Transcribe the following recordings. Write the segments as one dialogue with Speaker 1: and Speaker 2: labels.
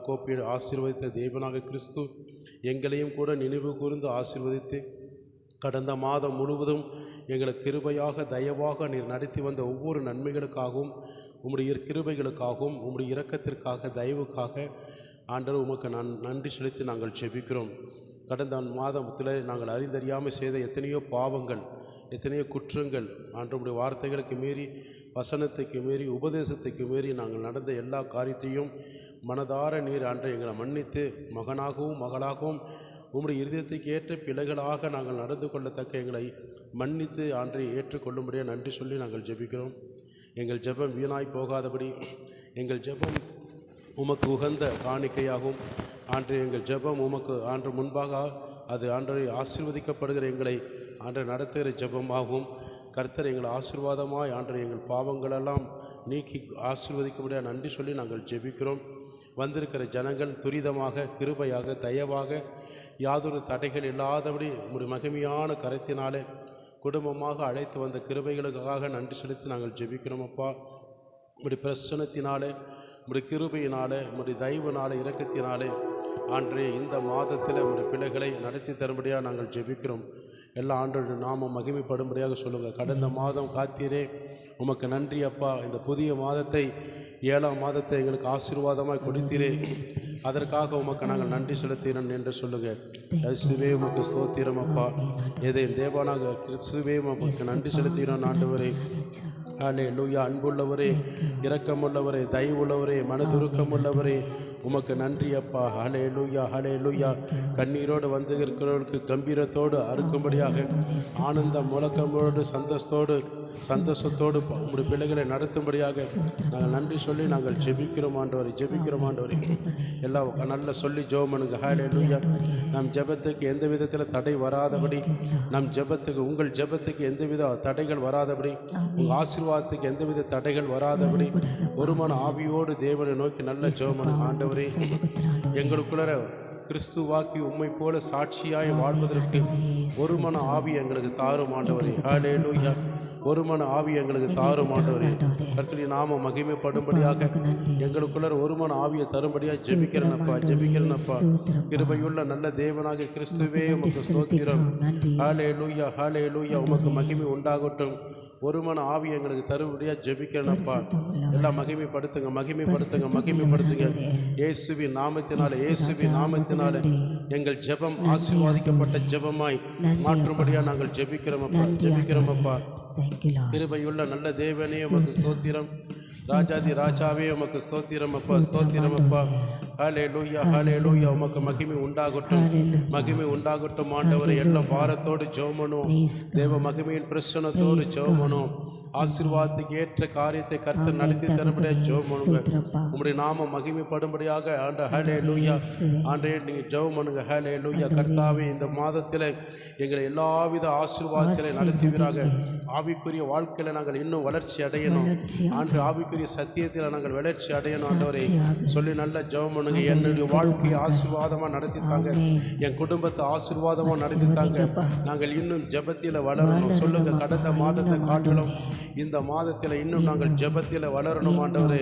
Speaker 1: யாக்கோப்பை ஆசீர்வதித்த தேவனாக கிறிஸ்து எங்களையும் கூட நினைவு கூர்ந்து ஆசீர்வதித்து கடந்த மாதம் முழுவதும் எங்களை கிருபையாக தயவாக நீர் நடத்தி வந்த ஒவ்வொரு நன்மைகளுக்காகவும் உம்முடைய கிருபைகளுக்காகவும் உம்முடைய இரக்கத்திற்காக தயவுக்காக ஆண்டவர் உமக்கு நன்றி செலுத்தி நாங்கள் ஜெபிக்கிறோம். கடந்த மாதத்தில் நாங்கள் அறிந்தறியாமல் செய்த எத்தனையோ பாவங்கள், எத்தனையோ குற்றங்கள், ஆண்டவருடைய வார்த்தைகளுக்கு மீறி, வசனத்துக்கு மீறி, உபதேசத்துக்கு மீறி நாங்கள் நடந்த எல்லா காரியத்தையும் மனதார நீர் ஆண்டை எங்களை மன்னித்து மகனாகவும் மகளாகவும் உம்முடைய இருதயத்துக்கு ஏற்ற பிள்ளைகளாக நாங்கள் நடந்து கொள்ளத்தக்க எங்களை மன்னித்து ஆண்டை ஏற்றுக்கொள்ளும்படியாக நன்றி சொல்லி நாங்கள் ஜெபிக்கிறோம். எங்கள் ஜெபம் வீணாய் போகாதபடி, எங்கள் ஜெபம் உமக்கு உகந்த காணிக்கையாகவும், ஆண்டு எங்கள் ஜெபம் உமக்கு ஆண்டு முன்பாக அது ஆண்டரை ஆசீர்வதிக்கப்படுகிற எங்களை ஆண்டை நடத்துகிற ஜெபமாகவும், கர்த்தர் எங்கள் ஆசீர்வாதமாய் ஆண்டரை எங்கள் பாவங்களெல்லாம் நீக்கி ஆசீர்வதிக்கும்படியாக நன்றி சொல்லி நாங்கள் ஜெபிக்கிறோம். வந்திருக்கிற ஜனங்கள் துரிதமாக, கிருபையாக, தயவாக, யாதொரு தடைகள் இல்லாதபடி உம்முடைய மகிமையான கரத்தினாலே குடும்பமாக அழைத்து வந்த கிருபைகளுக்காக நன்றி செலுத்தி நாங்கள் ஜெபிக்கிறோம். அப்பா, உம்முடைய பிரசன்னத்தினாலே, உம்முடைய கிருபையினாலே, உம்முடைய தயவுனாலே, இரக்கத்தினாலே ஆண்டே இந்த மாதத்தில் உம்முடைய பிள்ளைகளை நடத்தி தரும்படியாக நாங்கள் ஜெபிக்கிறோம். எல்லா ஆண்டோட நாமம் மகிமைப்படும்படியாக சொல்லுங்கள். கடந்த மாதம் காத்தீரே, உமக்கு நன்றி அப்பா. இந்த புதிய மாதத்தை, 7ஆம் மாதத்தை எங்களுக்கு ஆசீர்வாதமாக கொடுத்தீரே, அதற்காக உமக்கு நாங்கள் நன்றி செலுத்தினோம் என்று சொல்லுங்கள். கிறிஸ்துவே உமக்கு ஸ்தோத்திரம் அப்பா. எதை தேவனாக கிறிஸ்துவே உமக்கு நன்றி செலுத்தினோம் ஆண்டவரே. ஹல்லேலூயா. அன்புள்ளவரே, இரக்கமுள்ளவரே, தயவுள்ளவரே, மனதுருக்கமுள்ளவரே, உமக்கு நன்றி அப்பா. ஹல்லேலூயா, ஹல்லேலூயா. கண்ணீரோடு வந்து இருக்கிறவர்களுக்கு கம்பீரத்தோடு அறுக்கும்படியாக ஆனந்த முழக்கமோடு சந்தோஷத்தோடு உங்களுடைய பிள்ளைகளை நடத்தும்படியாக நாங்கள் நன்றி சொல்லி நாங்கள் ஜெபிக்கிறோம் ஆண்டவரை, ஜெபிக்கிறோம் ஆண்டவரை. எல்லாம் நல்லா சொல்லி ஜெபமனுங்க. ஹல்லேலூயா. நம் ஜெபத்துக்கு எந்த விதத்தில் தடை வராதபடி, நம் ஜெபத்துக்கு, உங்கள் ஜெபத்துக்கு எந்தவித தடைகள் வராதபடி, உங்கள் ஆசீர்வாதத்துக்கு எந்தவித தடைகள் வராதபடி ஒருமன ஆவியோடு தேவனை நோக்கி நல்ல ஜெபமனுங்க. ஆண்டவரே, எங்களுக்குள்ள கிறிஸ்துவாக்கி உம்மை போல சாட்சியாய் வாழ்வதற்கு ஒரு மன ஆவி எங்களுக்கு தாரும் ஆண்டவரே. ஹல்லேலூயா. ஒரு மன ஆவி எங்களுக்கு தாரும் ஆண்டவரே. கர்த்தருடைய நாம மகிமைப்படும்படியாக எங்களுக்குள்ள ஒரு மன ஆவியை தரும்படியாக ஜெபிக்கிறேனப்பா, ஜெபிக்கிறேனப்பா. கிருபையுள்ள நல்ல தேவனாக கிறிஸ்துவே உமக்கு ஸ்தோத்திரம். ஹல்லேலூயா, ஹல்லேலூயா. உமக்கு மகிமை உண்டாகட்டும். ஒரு மன ஆவி எங்களுக்கு தருபடியாக ஜெபிக்கிறேனப்பா. எல்லாம் மகிமைப்படுத்துங்க, மகிமைப்படுத்துங்க, மகிமைப்படுத்துங்க. இயேசுவின் நாமத்தினாலே, இயேசுவின் நாமத்தினாலே எங்கள் ஜெபம் ஆசீர்வாதிக்கப்பட்ட ஜெபமாய் மாற்றும்படியாக நாங்கள் ஜெபிக்கிறோமப்பா, ஜெபிக்கிறோமப்பா. கிருபையுள்ள நல்ல தேவனே உமக்கு ஸ்தோத்திரம். ராஜாதி ராஜாவே உமக்கு ஸ்தோத்திரம் அப்பா, ஸ்தோத்திரம் அப்பா. ஹல்லேலூயா, ஹல்லேலூயா. உமக்கு மகிமை உண்டாகட்டும், மகிமை உண்டாகட்டும் ஆண்டவரே. எல்லாம் பாரத்தோடு ஜெபமனும், தேவ மகிமையின் பிரசன்னத்தோடு ஜெபமனும், ஆசீர்வாதத்துக்கு ஏற்ற காரியத்தை கர்த்தர் நடத்தி தரும்படியாக ஜெபமனுங்க. உம்முடைய நாம மகிமைப்படும்படியாக ஆண்ட ஹல்லேலூயா. ஆண்டே நீங்கள் ஜெபமனுங்க. ஹல்லேலூயா. கர்த்தாவே, இந்த மாதத்தில் எங்களை எல்லாவித ஆசீர்வாதங்களை நடத்துவீராக. ஆவிக்குரிய வாழ்க்கையில் நாங்கள் இன்னும் வளர்ச்சி அடையணும் ஆண்டு, ஆவிக்குரிய சத்தியத்தில் நாங்கள் வளர்ச்சி அடையணும் ஆண்டவரே சொல்லி நல்ல ஜெபமனுங்க. என்னுடைய வாழ்க்கையை ஆசீர்வாதமாக நடத்தித்தாங்க, என் குடும்பத்தை ஆசீர்வாதமாக நடத்தித்தாங்க. நாங்கள் இன்னும் ஜெபத்தில் வளரணும் சொல்லுங்க. கடந்த மாதத்தை காட்டிலும் இந்த மாதத்தில் இன்னும் நாங்கள் ஜெபத்தில் வளரணும் ஆண்டவரே,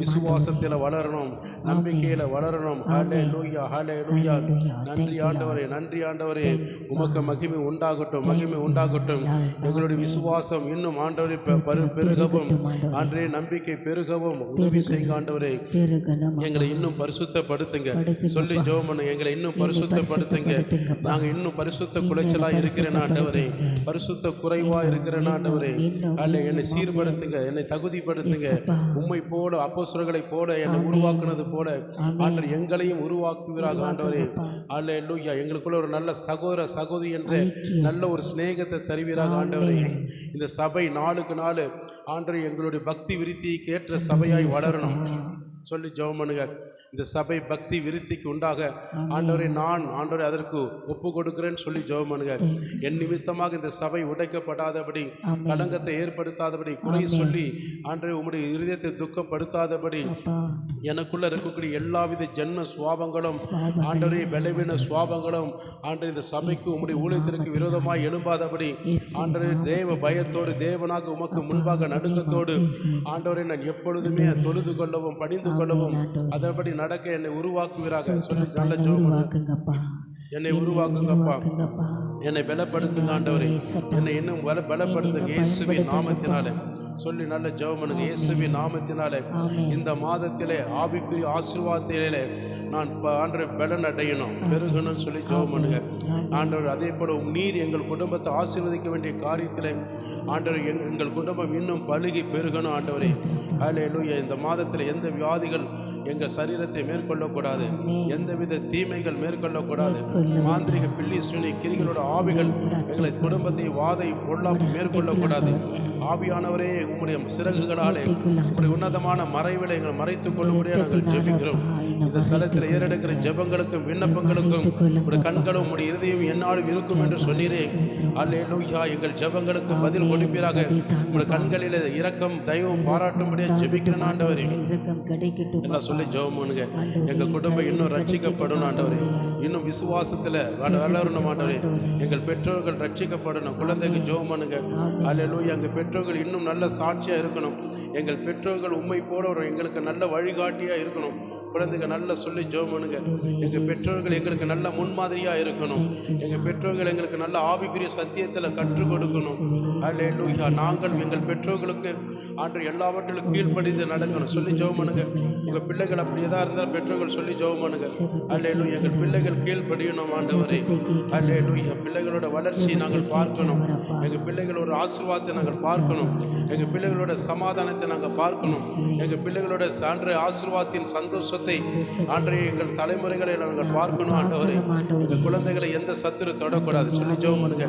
Speaker 1: விசுவாசத்தில் வளரணும், நம்பிக்கையில் வளரணும். ஹல்லேலூயா, ஹல்லேலூயா. நன்றி ஆண்டவரே, நன்றி ஆண்டவரே. உமக்கு மகிமை உண்டாகட்டும், மகிமை உண்டாகட்டும். எங்களுடைய விசுவாசம் இன்னும் ஆண்டவரை பெருகவும், ஆண்டவரே நம்பிக்கை பெருகவும் உதவி செய்யுங்க ஆண்டவரே. எங்களை இன்னும் பரிசுத்தப்படுத்துங்க சொல்லி ஜெபம், எங்களை இன்னும் பரிசுத்தப்படுத்துங்க. நாங்கள் இன்னும் பரிசுத்த குலைச்சலா இருக்கிறேன் ஆண்டவரே, பரிசுத்த குறைவா இருக்கிறேன் ஆண்டவரே. அல்ல, என்னை சீர்படுத்துங்க, என்னை தகுதிப்படுத்துங்க. உம்மை போல அப்போஸ்தலர்களை போல என்னை உருவாக்குனது போல ஆண்டவர் எங்களையும் உருவாக்குவீராக ஆண்டவரே. அல்லேலூயா. எங்களுக்குள்ள ஒரு நல்ல சகோதர சகோதரி என்ற நல்ல ஒரு சிநேகத்தை தருவீராக ஆண்டவரே. இந்த சபை நாளுக்கு நாள் ஆண்டவரே எங்களுடைய பக்தி விருத்திக்கு ஏற்ற சபையாய் வளரணும் சொல்லி ஜெபம் பண்ணுங்க. இந்த சபை பக்தி விருத்திக்கு உண்டாக ஆண்டவரை நான் ஆண்டவரை அதற்கு ஒப்பு கொடுக்கிறேன்னு சொல்லி ஜெபம் பண்ணுங்க. என் நிமித்தமாக இந்த சபை உடைக்கப்படாதபடி, களங்கத்தை ஏற்படுத்தாதபடி, குறை சொல்லி ஆண்டவரை உம்முடைய இருதயத்தை துக்கப்படுத்தாதபடி, எனக்குள்ள இருக்கக்கூடிய எல்லாவித ஜென்ம சுவாபங்களும் ஆண்டவரை பலவீன சுவாபங்களும் ஆண்டவரை இந்த சபைக்கு உம்முடைய ஊழியத்திற்கு விரோதமாய் எழும்பாதபடி ஆண்டவரை தேவ பயத்தோடு, தேவனாக உமக்கு முன்பாக நடுக்கத்தோடு ஆண்டவரை நான் எப்பொழுதுமே தொழுது கொள்ளவும் பணிந்து பெற்றுக்கொள்ளவும் அதன்படி நடக்க என்னை உருவாக்குவீராக சொல்லி நல்ல ஜெபம். என்னை உருவாக்குங்கப்பா, என்னை பலப்படுத்துங்க ஆண்டவரே, என்னை இன்னும் பலப்படுத்துங்க இயேசுவின் நாமத்தினாலே சொல்லி நல்ல ஜெபம் பண்ணுங்க. இயேசுவின் நாமத்தினாலே இந்த மாதத்திலே ஆவிக்குரிய ஆசீர்வாதத்திலே நான் ஆண்டவர் பலன் அடையணும், பெருகணும்னு சொல்லி ஜெபம் பண்ணுங்க ஆண்டவர். அதே போல நீர் எங்கள் குடும்பத்தை ஆசீர்வதிக்க வேண்டிய காரியத்திலே ஆண்டவர் எங்கள் குடும்பம் இன்னும் பலுகி பெருகணும் ஆண்டவரே. ஹல்லேலூயா. இந்த மாதத்தில் எந்த வியாதிகள் எங்கள் சரீரத்தை மேற்கொள்ளக்கூடாது, எந்தவித தீமைகள் மேற்கொள்ளக்கூடாது, மாந்திரிக பில்லி சுனி கிரிகளோட ஆவிகள் எங்களை குடும்பத்தை வாதை பொல்லாப்பு மேற்கொள்ளக்கூடாது. ஆவியானவரே, உம்முடைய சிறகுகளாலே உம்முடைய உன்னதமான மறைவிலை எங்களை மறைத்துக் கொள்ளும்படியாக நாங்கள் ஜெபிக்கிறோம். இந்த ஸ்தலத்தில் ஏறெடுக்கிற ஜெபங்களுக்கும் விண்ணப்பங்களுக்கும் உடைய கண்களும் உம்முடைய இருதயம் என்னாலும் இருக்கும் என்று சொன்னீரே. அல்லேலூயா. எங்கள் ஜெபங்களுக்கு பதில் கொடுப்பீராக. உடைய கண்களில் இரக்கம் தயவும் பாராட்டும்படியாக ஜெபிக்கிறேன் ஆண்டவரே. என்ன சொல்லி ஜெபம் பண்ணுங்க. எங்கள் குடும்பம் இன்னும் ரட்சிக்கப்படணும் ஆண்டவரே, இன்னும் விசுவாசத்தில் வளரணும் ஆண்டவரே. எங்கள் பெற்றோர்கள் ரட்சிக்கப்படணும். குழந்தைக்கு ஜெபம் பண்ணுங்க. அல்லேலூயா. எங்கள் பெற்றோர்கள் இன்னும் நல்ல சாட்சியாக இருக்கணும். எங்கள் பெற்றோர்கள் உண்மை போல எங்களுக்கு நல்ல வழிகாட்டியாக இருக்கணும். குழந்தைங்க நல்லா சொல்லி ஜெபம் பண்ணுங்க. எங்கள் பெற்றோர்கள் எங்களுக்கு நல்ல முன்மாதிரியாக இருக்கணும். எங்கள் பெற்றோர்கள் எங்களுக்கு நல்ல ஆவிக்குரிய சத்தியத்தில் கற்றுக் கொடுக்கணும். அல்லேலூயா. நாங்கள் எங்கள் பெற்றோர்களுக்கு ஆண்டு எல்லாவற்றிலும் கீழ்ப்படிந்து நடக்கணும் சொல்லி ஜெபம் பண்ணுங்க. உங்கள் பிள்ளைகள் அப்படி எதாக இருந்தால் பெற்றோர்கள் சொல்லி ஜெபம் பண்ணுங்க. அல்லேலூயா. எங்கள் பிள்ளைகள் கீழ்ப்படியணும் ஆண்டவரே. அல்லேலூயா. பிள்ளைகளோட வளர்ச்சி நாங்கள் பார்க்கணும். எங்கள் பிள்ளைகளோட ஆசீர்வாதத்தை நாங்கள் பார்க்கணும். எங்கள் பிள்ளைகளோட சமாதானத்தை நாங்கள் பார்க்கணும். எங்கள் பிள்ளைகளோட சான்ற ஆசீர்வாதத்தின் சந்தோஷத்தை ஆண்டவரே எங்கள் தலைமுறைகளை நாங்கள் பார்க்கணும் ஆண்டவரே. எங்கள் குழந்தைகளை எந்த சத்துரு தொடக்கூடாது சொல்லி ஜெபம் பண்ணுங்க.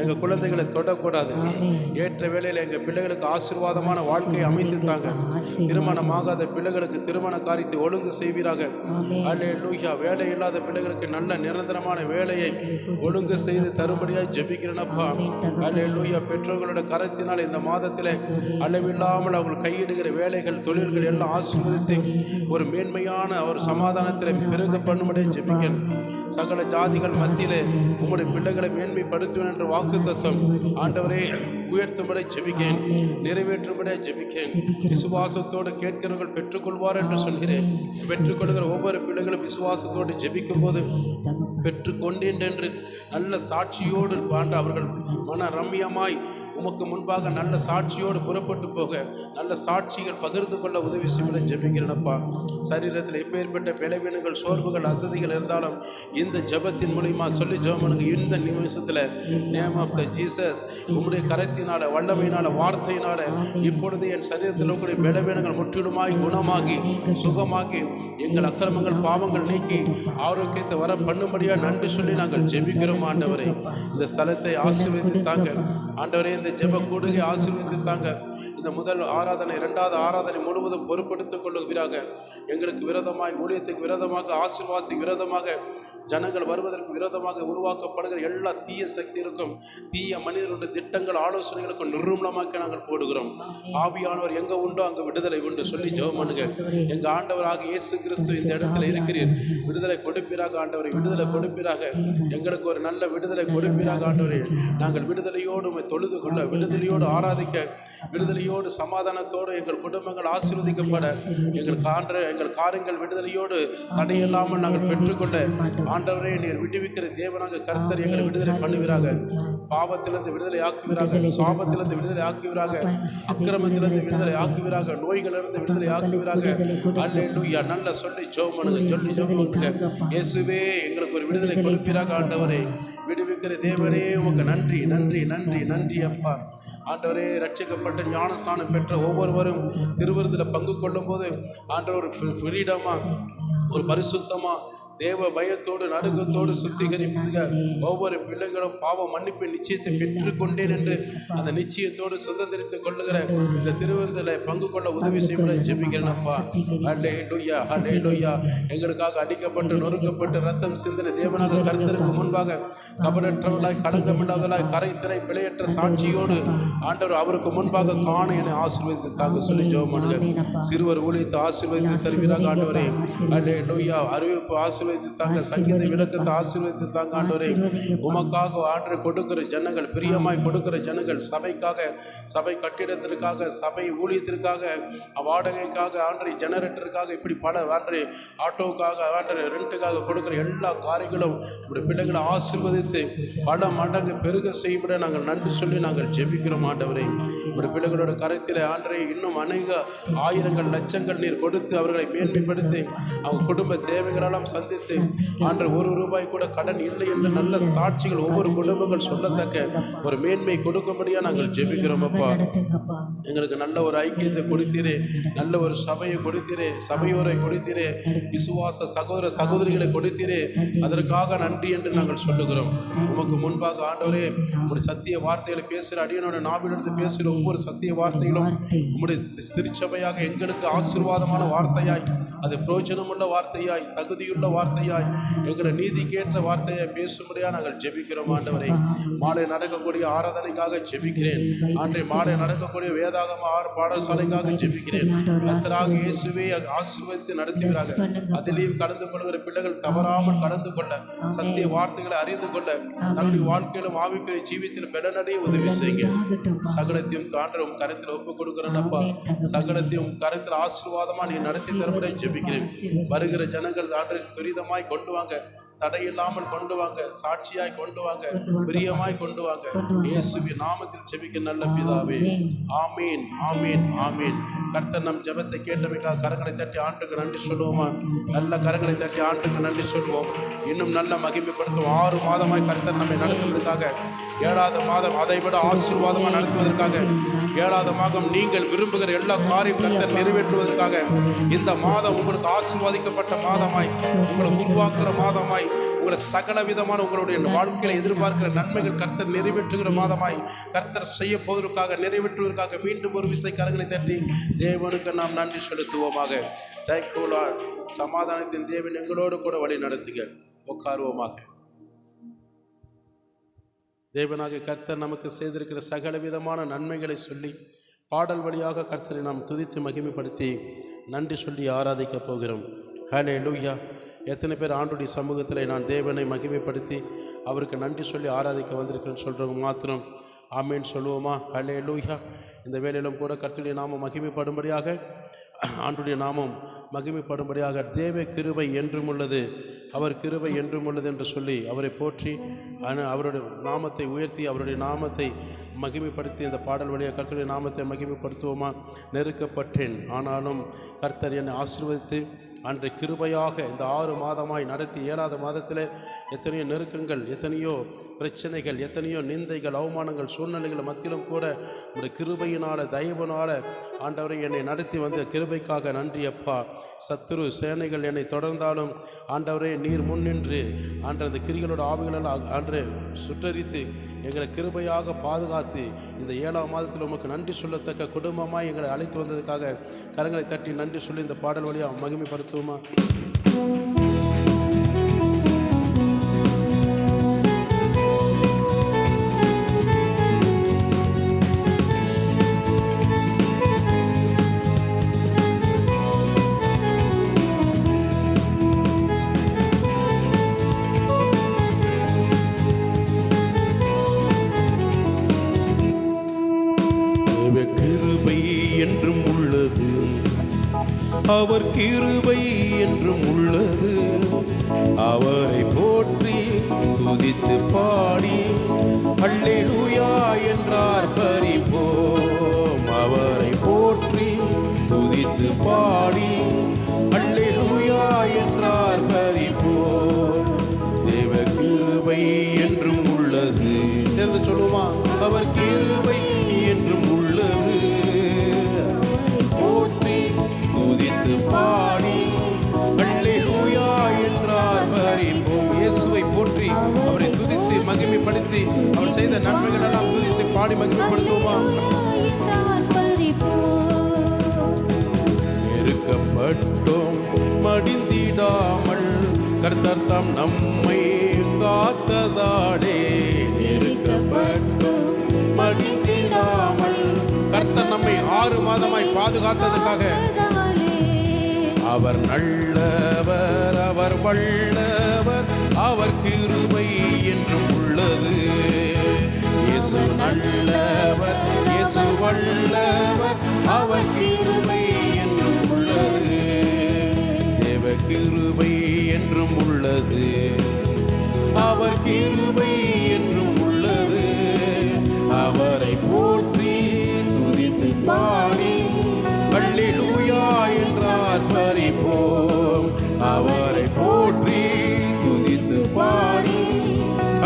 Speaker 1: எங்கள் குழந்தைகளை தொடக்கூடாது. ஏற்ற வேளையில் எங்கள் பிள்ளைகளுக்கு ஆசீர்வாதமான வாழ்க்கையை அமைத்துத்தாங்க. திருமணமாகாத பிள்ளைகளுக்கு திருமண காரியத்தை ஒழுங்கு செய்வீராக. அல்லேலூயா. வேலை இல்லாத பிள்ளைகளுக்கு நல்ல நிரந்தரமான வேலையை ஒழுங்கு செய்து தரும்படியாக ஜெபிக்கிறேனப்பா. அல்லேலூயா. பெற்றோர்களோட கரத்தினால் இந்த மாதத்தில் அளவில்லாமல் அவர்கள் கையிடுகிற வேலைகள் தொழில்கள் எல்லாம் ஆசீர்வதித்து ஒரு மேன்மையான ஒரு சமாதானத்தில் பெருக பண்ணும்படியாக ஜெபிக்கிறேன். சகல ஜாதிகள் மத்தியிலே உங்களுடைய பிள்ளைகளை மேன்மைப்படுத்துவேன் என்ற வாக்கு தத்துவம் ஆண்டவரே உயர்த்தும்படி ஜெபிக்கிறேன், நிறைவேற்றும்படியாக ஜெபிக்கிறேன். விசுவாசத்தோடு கேட்கிறவர்கள் பெற்றுக்கொள்வார் என்று சொல்கிறேன். பெற்றுக்கொள்கிற ஒவ்வொரு பிள்ளைகளும் விசுவாசத்தோடு ஜெபிக்கும் போது பெற்றுக்கொண்டேன் என்று நல்ல சாட்சியோடு ஆண்டு அவர்கள் மன ரம்யமாய் உமக்கு முன்பாக நல்ல சாட்சியோடு புறப்பட்டு போக நல்ல சாட்சிகள் பகிர்ந்து கொள்ள உதவி செய்ய ஜெபிக்கிறேனப்பா. சரீரத்தில் எப்பேற்பட்ட பலவீனங்கள் சோர்வுகள் அசதிகள் இருந்தாலும் இந்த ஜெபத்தின் மூலிமா சொல்லி ஜெபம் பண்ணுங்க. இந்த நிமிஷத்தில் நேம் ஆஃப் த ஜீசஸ் உம்முடைய கரத்தினால வல்லமையினால வார்த்தையினால இப்பொழுது என் சரீரத்தில் உங்களுடைய பலவீனங்கள் முற்றிலுமாய் குணமாகி சுகமாகி எங்கள் அக்கிரமங்கள் பாவங்கள் நீக்கி ஆரோக்கியத்தை வர பண்ணும்படியாக நன்றி சொல்லி நாங்கள் ஜெபிக்கிறோம் ஆண்டவரே. இந்த ஸ்தலத்தை ஆசீர்வதித்தாங்க ஆண்டவரே. இந்த ஜெப கூடுகை ஆசீர்வதித்தாங்க. இந்த முதல் ஆராதனை இரண்டாவது ஆராதனை முழுவதும் பொறுப்படுத்திக் கொள்ளுகிறாங்க. எங்களுக்கு விரோதமாய் ஊழியத்துக்கு விரோதமாக ஆசீர்வாதத்துக்கு விரோதமாக ஜனங்கள் வருவதற்கு விரோதமாக உருவாக்கப்படுகிற எல்லா தீய சக்திகளுக்கும் தீய மனிதர்களுடைய திட்டங்கள் ஆலோசனைகளுக்கும் நிர்மூலமாக்கி நாங்கள் போடுகிறோம். ஆவியானவர் எங்கே உண்டோ அங்கே விடுதலை உண்டு சொல்லி ஜெபம் பண்ணுங்க. எங்கள் ஆண்டவராக இயேசு கிறிஸ்து இந்த இடத்துல இருக்கிறீர். விடுதலை கொடுப்பீராக ஆண்டவரை, விடுதலை கொடுப்பீராக. எங்களுக்கு ஒரு நல்ல விடுதலை கொடுப்பீராக ஆண்டவரே. நாங்கள் விடுதலையோடு தொழுது கொள்ள, விடுதலையோடு ஆராதிக்க, விடுதலையோடு சமாதானத்தோடு எங்கள் குடும்பங்கள் ஆசீர்வதிக்கப்பட, எங்கள் காரியங்கள் விடுதலையோடு தடையில்லாமல் நாங்கள் பெற்றுக்கொள்ள ஆண்டவரே நீர் விடுவிக்கிற தேவனாக கர்த்தர் எங்களை விடுதலை பண்ணுவீராக. பாவத்திலிருந்து விடுதலை ஆக்குவீராக, சாபத்திலிருந்து விடுதலை ஆக்குவீராக, அக்கிரமத்திலிருந்து விடுதலை ஆக்குவீராக, நோய்களிலிருந்து விடுதலை ஆக்குவீராக. அல்லேலூயா. நல்ல சொல்லி ஜெபம் பண்ணுங்க. சொல்லி ஜெபம் பண்ணுங்க. இயேசுவே எங்களுக்கு ஒரு விடுதலை கொடுப்பீராக ஆண்டவரே. விடுவிக்கிற தேவனே உமக்கு நன்றி நன்றி நன்றி நன்றி அப்பா. ஆண்டவரே ரட்சிக்கப்பட்ட ஞானஸ்தானம் பெற்ற ஒவ்வொருவரும் திருவிருந்தில் பங்கு கொள்ளும் போது ஆண்டவர் ஃப்ரீடமா ஒரு பரிசுத்தமா தேவ பயத்தோடு நடுக்கத்தோடு சுத்திகரிப்புக ஒவ்வொரு பிள்ளைகளும் பாவ மன்னிப்பின் நிச்சயத்தை பெற்றுக்கொண்டேன் என்று அந்த நிச்சயத்தோடு சுதந்திரித்துக் கொள்ளுகிற இந்த திருவிருந்தில் பங்கு கொள்ள உதவி செய்ய ஜெபிக்கிறேனப்பா. ஹல்லேலூயா ஹல்லேலூயா. எங்களுக்காக அடிக்கப்பட்டு நொறுக்கப்பட்டு ரத்தம் சிந்தின தேவனாக கர்த்தருக்கு முன்பாக கபடற்றவர்களாய் களங்கமில்லாதவர்களாய் கரைத்திரை பிழையற்ற சாட்சியோடு ஆண்டவர் அவருக்கு முன்பாக காண என ஆசீர்வதித்து தாங்க சொல்லி ஜெபம் பண்ணுங்க. சிறுவர் ஊழியத்தை ஆசீர்வதித்து தருவீராக ஆண்டவரே. ஹல்லேலூயா. அறிவிப்பு ஆசீர்வதித்து ஆசீர்வதித்து தாங்க. சங்கீத விளக்கத்தை ஆசீர்வதித்து தாங்க ஆண்டவரே. உமக்காக ஆண்டு கொடுக்கிற ஜனங்கள், பிரியமாய் கொடுக்கிற ஜனங்கள், சபைக்காக, சபை கட்டிடத்திற்காக, சபை ஊழியத்திற்காக, வாடகைக்காக, ஆண்டரை ஜெனரேட்டருக்காக, இப்படி பல ஆண்டரை ஆட்டோவுக்காக, ஆண்டரை ரெண்ட்டுக்காக கொடுக்கிற எல்லா காரியங்களும் இப்படி பிள்ளைகளை ஆசீர்வதித்து பல மடங்கு பெருக செய்யப்பட நாங்கள் நன்றி சொல்லி நாங்கள் ஜெபிக்கிறோம் ஆண்டவரே. இப்படி பிள்ளைகளோட கருத்தில் ஆண்டரை இன்னும் அநேக ஆயிரங்கள் லட்சங்கள் நீர் கொடுத்து அவர்களை மேன்மைப்படுத்தி அவங்க குடும்ப தேவைகளெல்லாம் சந்தித்து ஆண்டரை ₹1 கூட கடன் இல்லை என்ற நல்ல சாட்சிகள் ஒவ்வொரு குடும்பங்கள் சொல்லத்தக்க ஒரு மேன்மை கொடுக்கும்படியா நாங்கள் ஜெபிக்கிறோம் அப்பா. எங்களுக்கு நல்ல ஒரு ஐக்கியத்தை கொடுத்தீரே, நல்ல ஒரு சபையை கொடுத்தீரே, சபையோரை கொடுத்தீரே, விசுவாச சகோதர சகோதரிகளை கொடுத்தீரே, அதற்காக நன்றி என்று நாங்கள் சொல்லுகிறோம். உமக்கு முன்பாக ஆண்டவரே உங்களுடைய சத்திய வார்த்தைகளை பேசுகிற அடியனோட நாவிலிருந்து பேசுகிற ஒவ்வொரு சத்திய வார்த்தைகளும் உங்களுடைய திருச்சபையாக எங்களுக்கு ஆசீர்வாதமான வார்த்தையாய், அது பிரயோஜனமுள்ள வார்த்தையாய், தகுதியுள்ள வார்த்தையாய், எங்களை நீதிக்கேற்ற வார்த்தையாய் பேசும்படியாக நாங்கள் ஜெபிக்கிறோம் ஆண்டவரே. மாலை நடக்கக்கூடிய ஆராதனைக்காக ஜெபிக்கிறேன் ஆண்டே. மாலை நடக்கக்கூடிய வேதாகம பாடசாலைக்காக ஜெபிக்கிறேன். கர்த்தராக இயேசுவே ஆசீர்வதித்து நடத்துகிறாங்க. அதிலேயும் கலந்து கொள்கிற பிள்ளைகள் தவறாமல் கலந்து கொள்ள, சத்திய வார்த்தைகளை அறிந்து கொள்ள, தன்னுடைய வாழ்க்கையிலும் ஆவிக்குரிய ஜீவித்தில் பெலனடைய உதவி செய்யுங்க. சகலத்தையும் தாண்டவும் கருத்தில் ஒப்புக் கொடுக்கிறேன் அப்பா. சகலத்தையும் கருத்தில் ஆசீர்வாதமா நீ நடத்தி தரும்படி ஜெபிக்கிறேன். வருகிற ஜனங்கள் ஆண்டருக்கு துரிதமாய் கொண்டு வாங்க, தடையில்லாமல் கொண்டு வாங்க, சாட்சியாய் கொண்டு வாங்க, பிரியமாய் கொண்டு வாங்க. இயேசுவின் நாமத்தில் ஜெபிக்க நல்ல பிதாவே, ஆமீன், ஆமீன், ஆமீன். கர்த்தர் நம் ஜெபத்தை கேட்டமைக்காக கரங்களை தட்டி ஆண்டுக்கு நன்றி சொல்லுவோமா? நல்ல கரங்களை தட்டி ஆண்டுக்கு நன்றி சொல்லுவோம். இன்னும் நல்ல மகிமைப்படுத்தும். 6 மாதமாய் கர்த்தர் நம்மை நடத்துவதற்காக, 7வது மாதம் அதை விட ஆசீர்வாதமாக நடத்துவதற்காக, 7வது மாதம் நீங்கள் விரும்புகிற எல்லா காரியம் கர்த்தர் நிறைவேற்றுவதற்காக, இந்த மாதம் உங்களுக்கு ஆசீர்வாதிக்கப்பட்ட மாதமாய், உங்களை உருவாக்குற மாதமாய், உங்களை சகல விதமான உங்களுடைய வாழ்க்கையில எதிர்பார்க்கிற நன்மைகள் கர்த்தர் நிறைவேற்றுகிற மாதமாய், கர்த்தர் செய்ய போவதற்காக, நிறைவேற்றுவதற்காக மீண்டும் ஒரு விசை கரங்களை தட்டி தேவனுக்கு நாம் நன்றி செலுத்துவோமாக. Thank you Lord. சமாதானத்தின் தேவன் எங்களோடு கூட வழி நடத்துக. உட்காருவோமாக. தேவனாகிய கர்த்தர் நமக்கு செய்திருக்கிற சகல விதமான நன்மைகளை சொல்லி பாடல் வழியாக கர்த்தரை நாம் துதித்து மகிமைப்படுத்தி நன்றி சொல்லி ஆராதிக்க போகிறோம். ஹல்லேலூயா. எத்தனை பேர் ஆண்டுடைய சமூகத்தில் நான் தேவனை மகிமைப்படுத்தி அவருக்கு நன்றி சொல்லி ஆராதிக்க வந்திருக்கிறேன்னு சொல்கிறவங்க மாத்திரம் ஆமேன் சொல்லுவோமா? ஹல்லேலூயா. இந்த வேளையிலும் கூட கர்த்தருடைய நாமம் மகிமைப்படும்படியாக, ஆண்டுடைய நாமம் மகிமைப்படும்படியாக, தேவ கிருபை என்றும் உள்ளது, அவர் கிருபை என்றும் உள்ளது என்று சொல்லி அவரை போற்றி அவருடைய நாமத்தை உயர்த்தி அவருடைய நாமத்தை மகிமைப்படுத்தி இந்த பாடல் வழியாக கர்த்தருடைய நாமத்தை மகிமைப்படுத்துவோமா? நெருக்கப்பட்டேன், ஆனாலும் கர்த்தர் என்னை ஆசீர்வதித்து அன்றை கிருபையாக இந்த 6 மாதமாய் நடத்தி 7வது மாதத்தில் எத்தனையோ நெருக்கங்கள், எத்தனையோ பிரச்சனைகள், எத்தனையோ நிந்தைகள், அவமானங்கள், சூழ்நிலைகள் மத்தியிலும் கூட உடைய கிருபையினால், தயவினால் ஆண்டவரை என்னை நடத்தி வந்த கிருபைக்காக நன்றி அப்பா. சத்துரு சேனைகள் என்னை தொடர்ந்தாலும் ஆண்டவரே நீர் முன்னின்று அந்த கிரிகளோட ஆவிகளெல்லாம் அன்று சுட்டரித்து எங்களை கிருபையாக பாதுகாத்து இந்த 7ஆம் மாதத்தில் உமக்கு நன்றி சொல்லத்தக்க குடும்பமாக எங்களை அழைத்து வந்ததுக்காக கரங்களை தட்டி நன்றி சொல்லி இந்த பாடல் வழியாக மகிமைப்படுத்துவோமா? என்றும் உள்ளது, அவர் கிருபை என்றும் உள்ளது, அவரை போற்றி துதித்து பாடி அல்லேலூயா என்றார் பரிபோம். அவரை போற்றி துதித்து பாடி அல்லேலூயா என்றார் பரிபோம். தேவ கிருபை என்றும் உள்ளது. சேர்ந்து சொல்லுமா? அவர் கிருபை என்றும் உள்ளது, போற்றி துதித்து பாடி அல்லேலூயா என்றார் பரிபோம். இயேசுவை போற்றி அவரை துதித்து மகிமைப்படுத்தி அவர் செய்த நன்மைகள் எல்லாம் துதித்து பாடி மகிமைப்படுத்துவோமா? நெருக்கப்பட்டோம் மடிந்திடாமல் கர்த்தர் தாம் நம்மை காத்ததாலே. நெருக்கப்பட்டோம் மடிந்திடாமல் கர்த்தர் நம்மை 6 மாதமாய் பாதுகாத்ததுக்காக அவர் நல்லவர், அவர் அவர் வல்லவர், அவர் கிருபை என்றும் உள்ளது. இயேசு நல்லவர், இயேசு வல்லவர், அவர் கிருபை என்றும் உள்ளது. தேவ கிருபை என்றும் உள்ளது, அவர் கிருபை என்றும் உள்ளது. அவரை போற்றி துதித்து பாடி அல்லேலூயா என்றார் பரிபோம். அவரை போற்றி துதித்து பாடி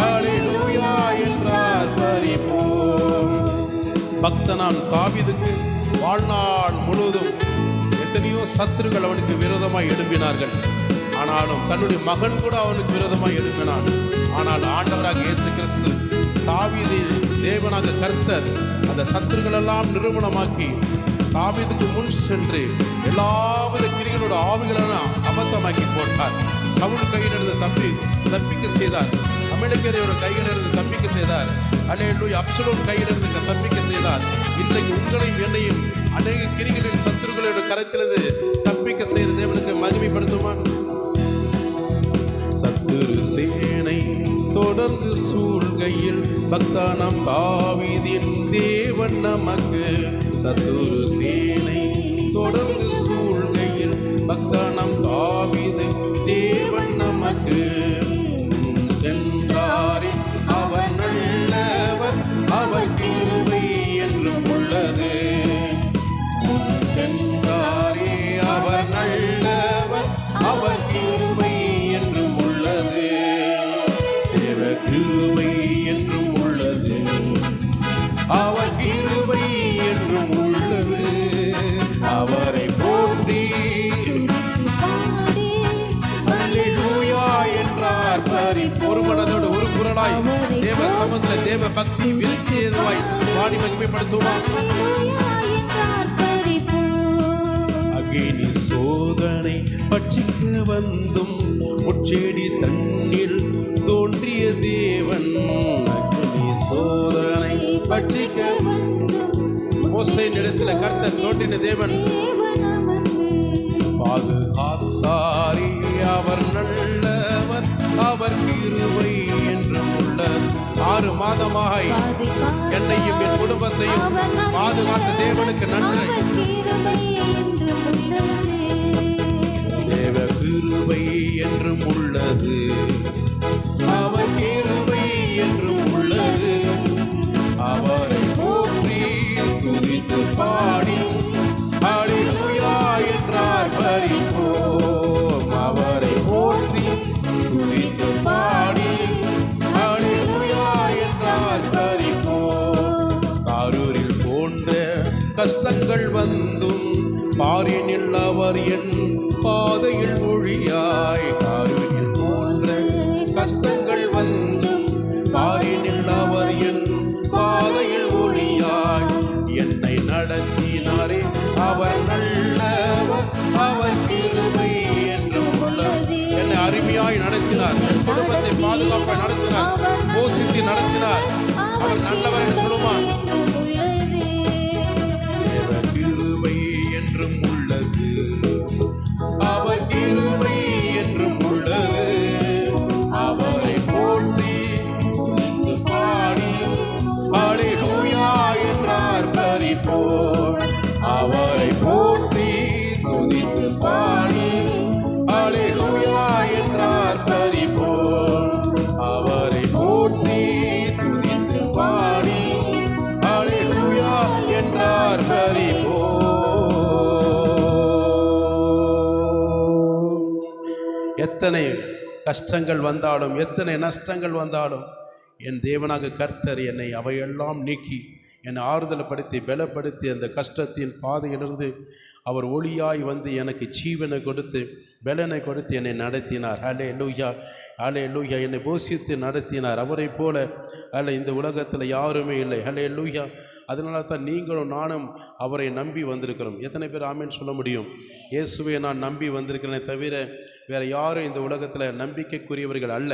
Speaker 1: அல்லேலூயா என்றார் பரிபோம். பக்தனான் தாவீதுக்கு வாழ்நாள் முழுவதும் எத்தனையோ சத்துருக்கள் அவனுக்கு விரோதமாய் எழும்பினார்கள். ஆனாலும் தன்னுடைய மகன் கூட அவனுக்கு விரோதமாய் எழும்பினான். ஆனால் ஆண்டவராக இயேசு கிறிஸ்து, தாவீது தேவனாக கர்த்தர் அந்த சத்துருக்களெல்லாம் நிரூபணமாக்கி தாவீதுக்கு முன் சென்று எல்லாவித கிரிகளோட ஆவிகளெல்லாம் அபத்தமாக்கி போட்டார். சவுல் கையிலிருந்து தப்பிக்க செய்தார். அமெரிக்கரையோட கையிலிருந்து தப்பிக்க செய்தார். அல்லேலூயா. அப்சலோம் கையிலிருந்து தப்பிக்க செய்தார். இன்றைக்கு உங்களையும் என்னையும் அநேக கிரிகளின் சத்துருக்களோட கரத்திலிருந்து தப்பிக்க செய்த தேவனுக்கு மகிமைப்படுத்துமா? சத்துரு சேனை தொடர்ந்து சூழ்கையில் பக்தானம் தாவீதின் தேவன் நமக்கு. சத்துரு சேனை தொடர்ந்து சூழ்கையில் பக்தானம் தாவீது தேவன் நமக்கு. சென்றாரே அவர் நல்லவர், அவர் கிருபை என்றும் உள்ளது. சென்றாரே அவர் நல்லவர், அவர் கிருபை என்றும் உள்ளது. தேவ கிருபை என்றும் உள்ளது, அவர் கிருபை என்றும் உள்ளது. அவரை போற்றி அல்லேலூயா என்றார் பரிபூர்ண. ஒரு மனதோடு ஒரு குரலாய் தேவ சமூகத்துல தேவ பக்தி விருத்தி ஏதுவாய் பாடி மகிமைப்படுத்துவார். அகினி சோதனை பட்சிக்க வந்தும் முச்செடி தண்ணீர் தோன்றிய தேவன். அகினி சோதனை பட்சிக்க மோசேயின் இடத்துல கர்த்தர் தோன்றின தேவன். பாதுகாத்தாரே அவர் நல்லவர், அவர் கிருபை என்றும் உள்ளது. 6 மாதமாக என்னையும் என் குடும்பத்தையும் பாதுகாத்த தேவனுக்கு நன்றி. தேவ கிருபை என்றும் உள்ளது, அவர் கிருபை என்றும் உள்ளது. அவரை போற்றி துதித்து பாடி அல்லேலூயா என்றார் பரிபூர்ண. அவரை போற்றி துதித்து பாடி அல்லேலூயா என்றார் பரிபூர்ண. காரூரில் போன்ற கஷ்டங்கள் வந்தும் பாரினில் அவர் என் பாதையில் ஒழியாய். காரூரில் போன்ற கஷ்டங்கள் வந்தும் பாரினில் அவர் என் பாதையில் ஒழியாய். என்னை நடத்தினாரே அவர் நல்லவர், அவர் கிருபை என்றும் உள்ளது. என்னை அருமையாய் நடத்தினார், என் குடும்பத்தை பாதுகாப்பாய் நடத்தினார், போஷித்து நடத்தினார். அவர் நல்லவர் என்று சொல்லுவார். தேவ கிருபை என்றும் உள்ளது, அவர் கிருபை என்றும் உள்ளது. அவரை போற்றி பாடி அல்லேலூயா என்றார் பரிபூர்ண. அவரை போற்றி துதித்து பாடி அல்லேலூயா என்றார் பரிபூர்ண. அவரை போற்றி துதித்து பாடி அல்லேலூயா என்றார் பரிபூர்ண. எத்தனை கஷ்டங்கள் வந்தாலும், எத்தனை நஷ்டங்கள் வந்தாலும், என் தேவனாக கர்த்தர் என்னை அவையெல்லாம் நீக்கி என்னை ஆறுதல்படுத்தி பலப்படுத்தி அந்த கஷ்டத்தின் பாதையிலிருந்து அவர் ஒளியாய் வந்து எனக்கு ஜீவனை கொடுத்து பலனை கொடுத்து என்னை நடத்தினார். அல்லேலூயா, அல்லேலூயா. என்னை போஷித்து நடத்தினார். அவரை போல அல்ல இந்த உலகத்தில் யாருமே இல்லை. அல்லேலூயா. அதனால தான் நீங்களும் நானும் அவரை நம்பி வந்திருக்கிறோம். எத்தனை பேர் ஆமேன்னு சொல்ல முடியும்? இயேசுவை நான் நம்பி வந்திருக்கிறேனே தவிர வேறு யாரும் இந்த உலகத்தில் நம்பிக்கைக்குரியவர்கள் அல்ல.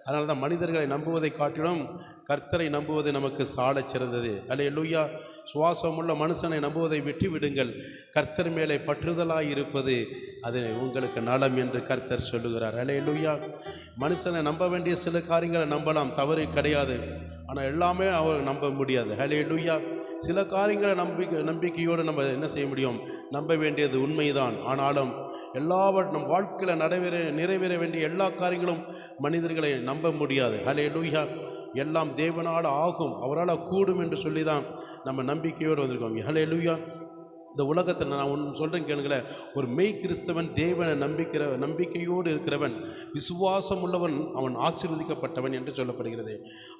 Speaker 1: அதனால தான் மனிதர்களை நம்புவதை காட்டிலும் கர்த்தரை நம்புவது நமக்கு சாலச் சிறந்தது. அல்லேலூயா. சுவாசமுள்ள மனுஷனை நம்புவதை விட்டு விடுங்கள், கர்த்தர் கர்த்தர் மேலே பற்றுதலாய் இருப்பது அது உங்களுக்கு நலம் என்று கர்த்தர் சொல்லுகிறார். அல்லேலூயா. மனுஷனை நம்ப வேண்டிய சில காரியங்களை நம்பலாம், தவறு கிடையாது. ஆனால் எல்லாமே அவர் நம்ப முடியாது. அல்லேலூயா. சில காரியங்களை நம்பிக்கையோடு நம்ம என்ன செய்ய முடியும், நம்ப வேண்டியது உண்மைதான். ஆனாலும் நம் வாழ்க்கையில் நிறைவேற வேண்டிய எல்லா காரியங்களும் மனிதர்களை நம்ப முடியாது. அல்லேலூயா. எல்லாம் தேவனால் ஆகும், அவரால் கூடும் என்று சொல்லி தான் நம்ம நம்பிக்கையோடு வந்திருக்கோம். அல்லேலூயா. இந்த உலகத்தில் நான் ஒன்று சொல்கிறேன் கேளுங்களேன். ஒரு மெய் கிறிஸ்தவன் தேவனை நம்பிக்கையோடு இருக்கிறவன், விசுவாசம் உள்ளவன், அவன் ஆசீர்வதிக்கப்பட்டவன் என்று சொல்லப்படுகிறது.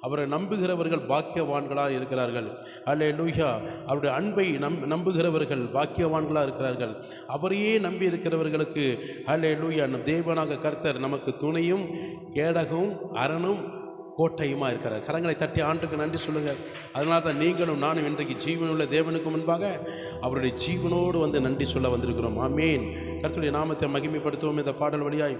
Speaker 1: அவரை நம்புகிறவர்கள் பாக்கியவான்களாக இருக்கிறார்கள். அல்லேலூயா. அவருடைய அன்பை நம்புகிறவர்கள் பாக்கியவான்களாக இருக்கிறார்கள். அவரையே நம்பி இருக்கிறவர்களுக்கு அல்லேலூயா தேவனாக கர்த்தர் நமக்கு துணையும் கேடகமும் அரணும் கோட்டையுமா இருக்கிறார். கரங்களை தட்டி ஆண்டுக்கு நன்றி சொல்லுங்கள். அதனால தான் நீங்களும் நானும் இன்றைக்கு ஜீவனுள்ள தேவனுக்கு முன்பாக அவருடைய ஜீவனோடு வந்து நன்றி சொல்ல வந்திருக்கிறோம். ஆமேன். கர்த்தருடைய நாமத்தை மகிமைப்படுத்துவோம் இந்த பாடல் வழியாய்.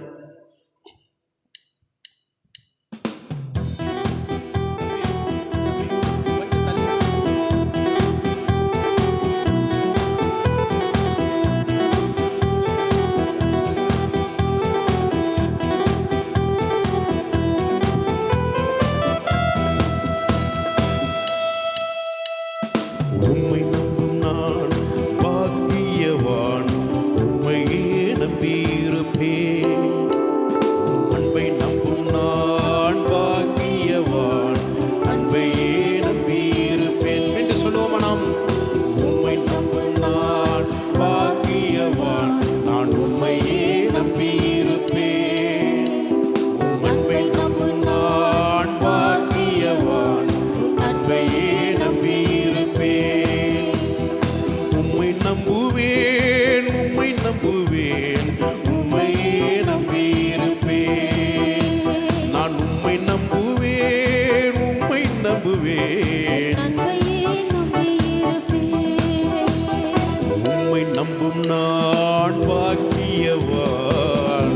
Speaker 1: உம்மை நம்பும் நான் பாக்கியவான்,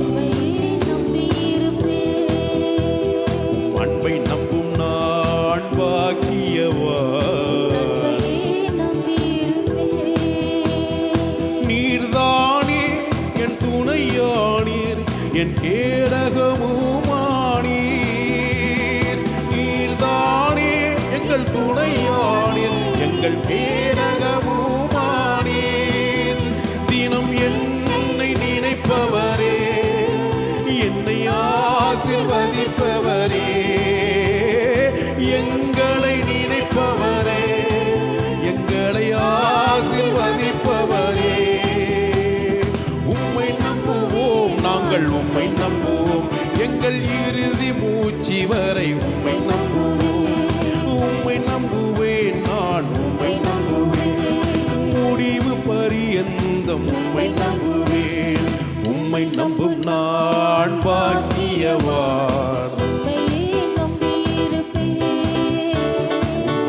Speaker 1: அன்பை நம்பும் நான் பாக்கியவான். நீர்தானே என் துணையானீர், என் கேடகமுமானீர். நீர்தானே எங்கள் துணையானீர், எங்கள் கேடகமுமானீர். தினம் என்னை நினைப்பவரே, என்னை ஆசீர்வதிப்பவரே, எங்களை நினைப்பவரே, எங்களை ஆசீர்வதிப்பவரே. உம்மை நம்புவோம், நாங்கள் உம்மை நம்புவோம், எங்கள் இறுதி மூச்சு வரை உம்மை நம்புவோம். உம்மை நம்புவேன், நான் உம்மை நம்புவேன், முடிவு பரியந்தம் உம்மை நம்புவேன். உம்மை நம்பும் நான் பாக்கியவான்,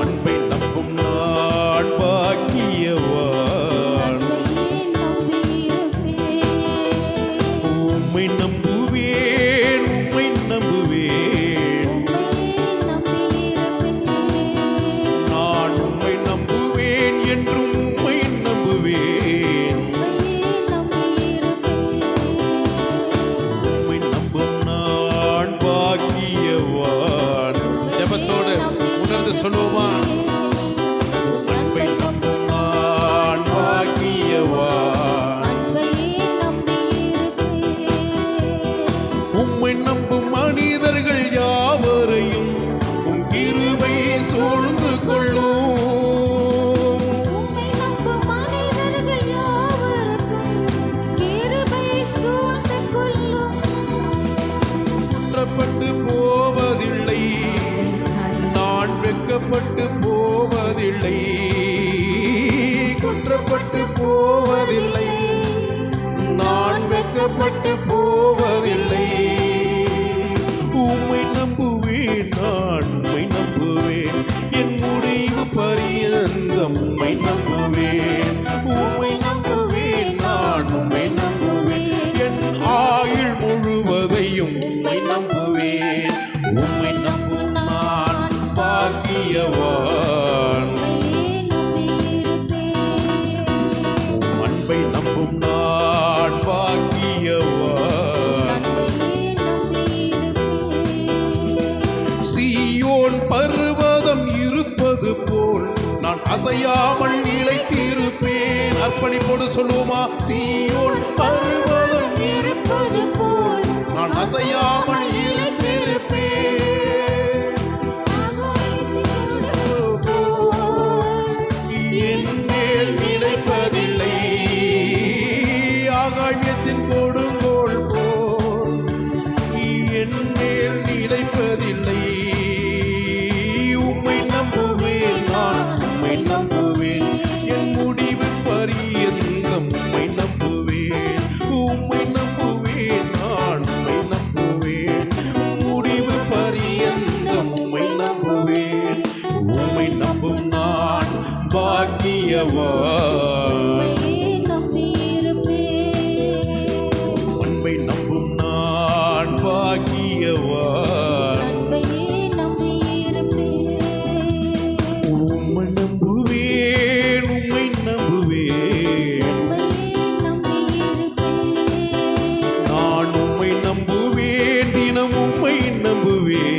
Speaker 1: அன்பை நம்பும் நான் பாக்கியவான். உம்மை நம்புவேன், உம்மை நம்புவேன், நான் உம்மை நம்புவேன், என்றும் உம்மை நம்புவேன். உம்மை நம்பும் நான் பாக்கியவான். ஜெபத்தோடு உணர்ந்து சொல்லுவோமா? அன்பை நம்பும் நான் பாக்கியவான். உம்மை நம்பும் மனிதர்கள் யாவரையும் உம் கிருபை சூழ்ந்து கொள்ளும். குற்றப்பட்டு போவதில்லை, நான் வெட்கப்பட்டு போவதில்லை. குற்றப்பட்டு போவதில்லை, நான் வெட்கப்பட்டு போவதில்லை. உம்மை நம்புவேன், நான் உம்மை நம்புவேன், என் முடிவு பரியந்தம் உம்மை நம்புவேன். உம்மை நம்புவேன், நான் உம்மை நம்புவேன், என் ஆயுள் முழுவதையும் உம்மை நம்புவேன். உம்மை நம்பும் நான் பாக்கியவான், அன்பை நம்பும் அசையாமல் நிலைத்திருப்பேன். அர்ப்பணிப்போடு சொல்லுவோமா? சீயோன் பர்வதம் இருப்பது போல் நான் அசையாமல் இருந்திருப்பேன். என் மேல் நிலைப்பதில்லை ஆகாயத்தின் கொடுங்கோல் போல் என் மேல் நிலைப்பதில்லை. உம்மை நம்புவேன், நான் உம்மை நம்புவேன். என் முடிவு பரியந்தம் உம்மை நம்புவேன். உம்மை நம்புவேன், நான் உம்மை நம்புவேன். முடிவு பரியந்தம் உம்மை நம்புவேன். உம்மை நம்பும் நான் பாக்கியவான். அன்பை நம்பும் நான் பாக்கியவான். உம்மை நம்புவேன், உம்மை நம்புவேன். நான் உம்மை நம்புவேன், தினம் உம்மை நம்புவேன்.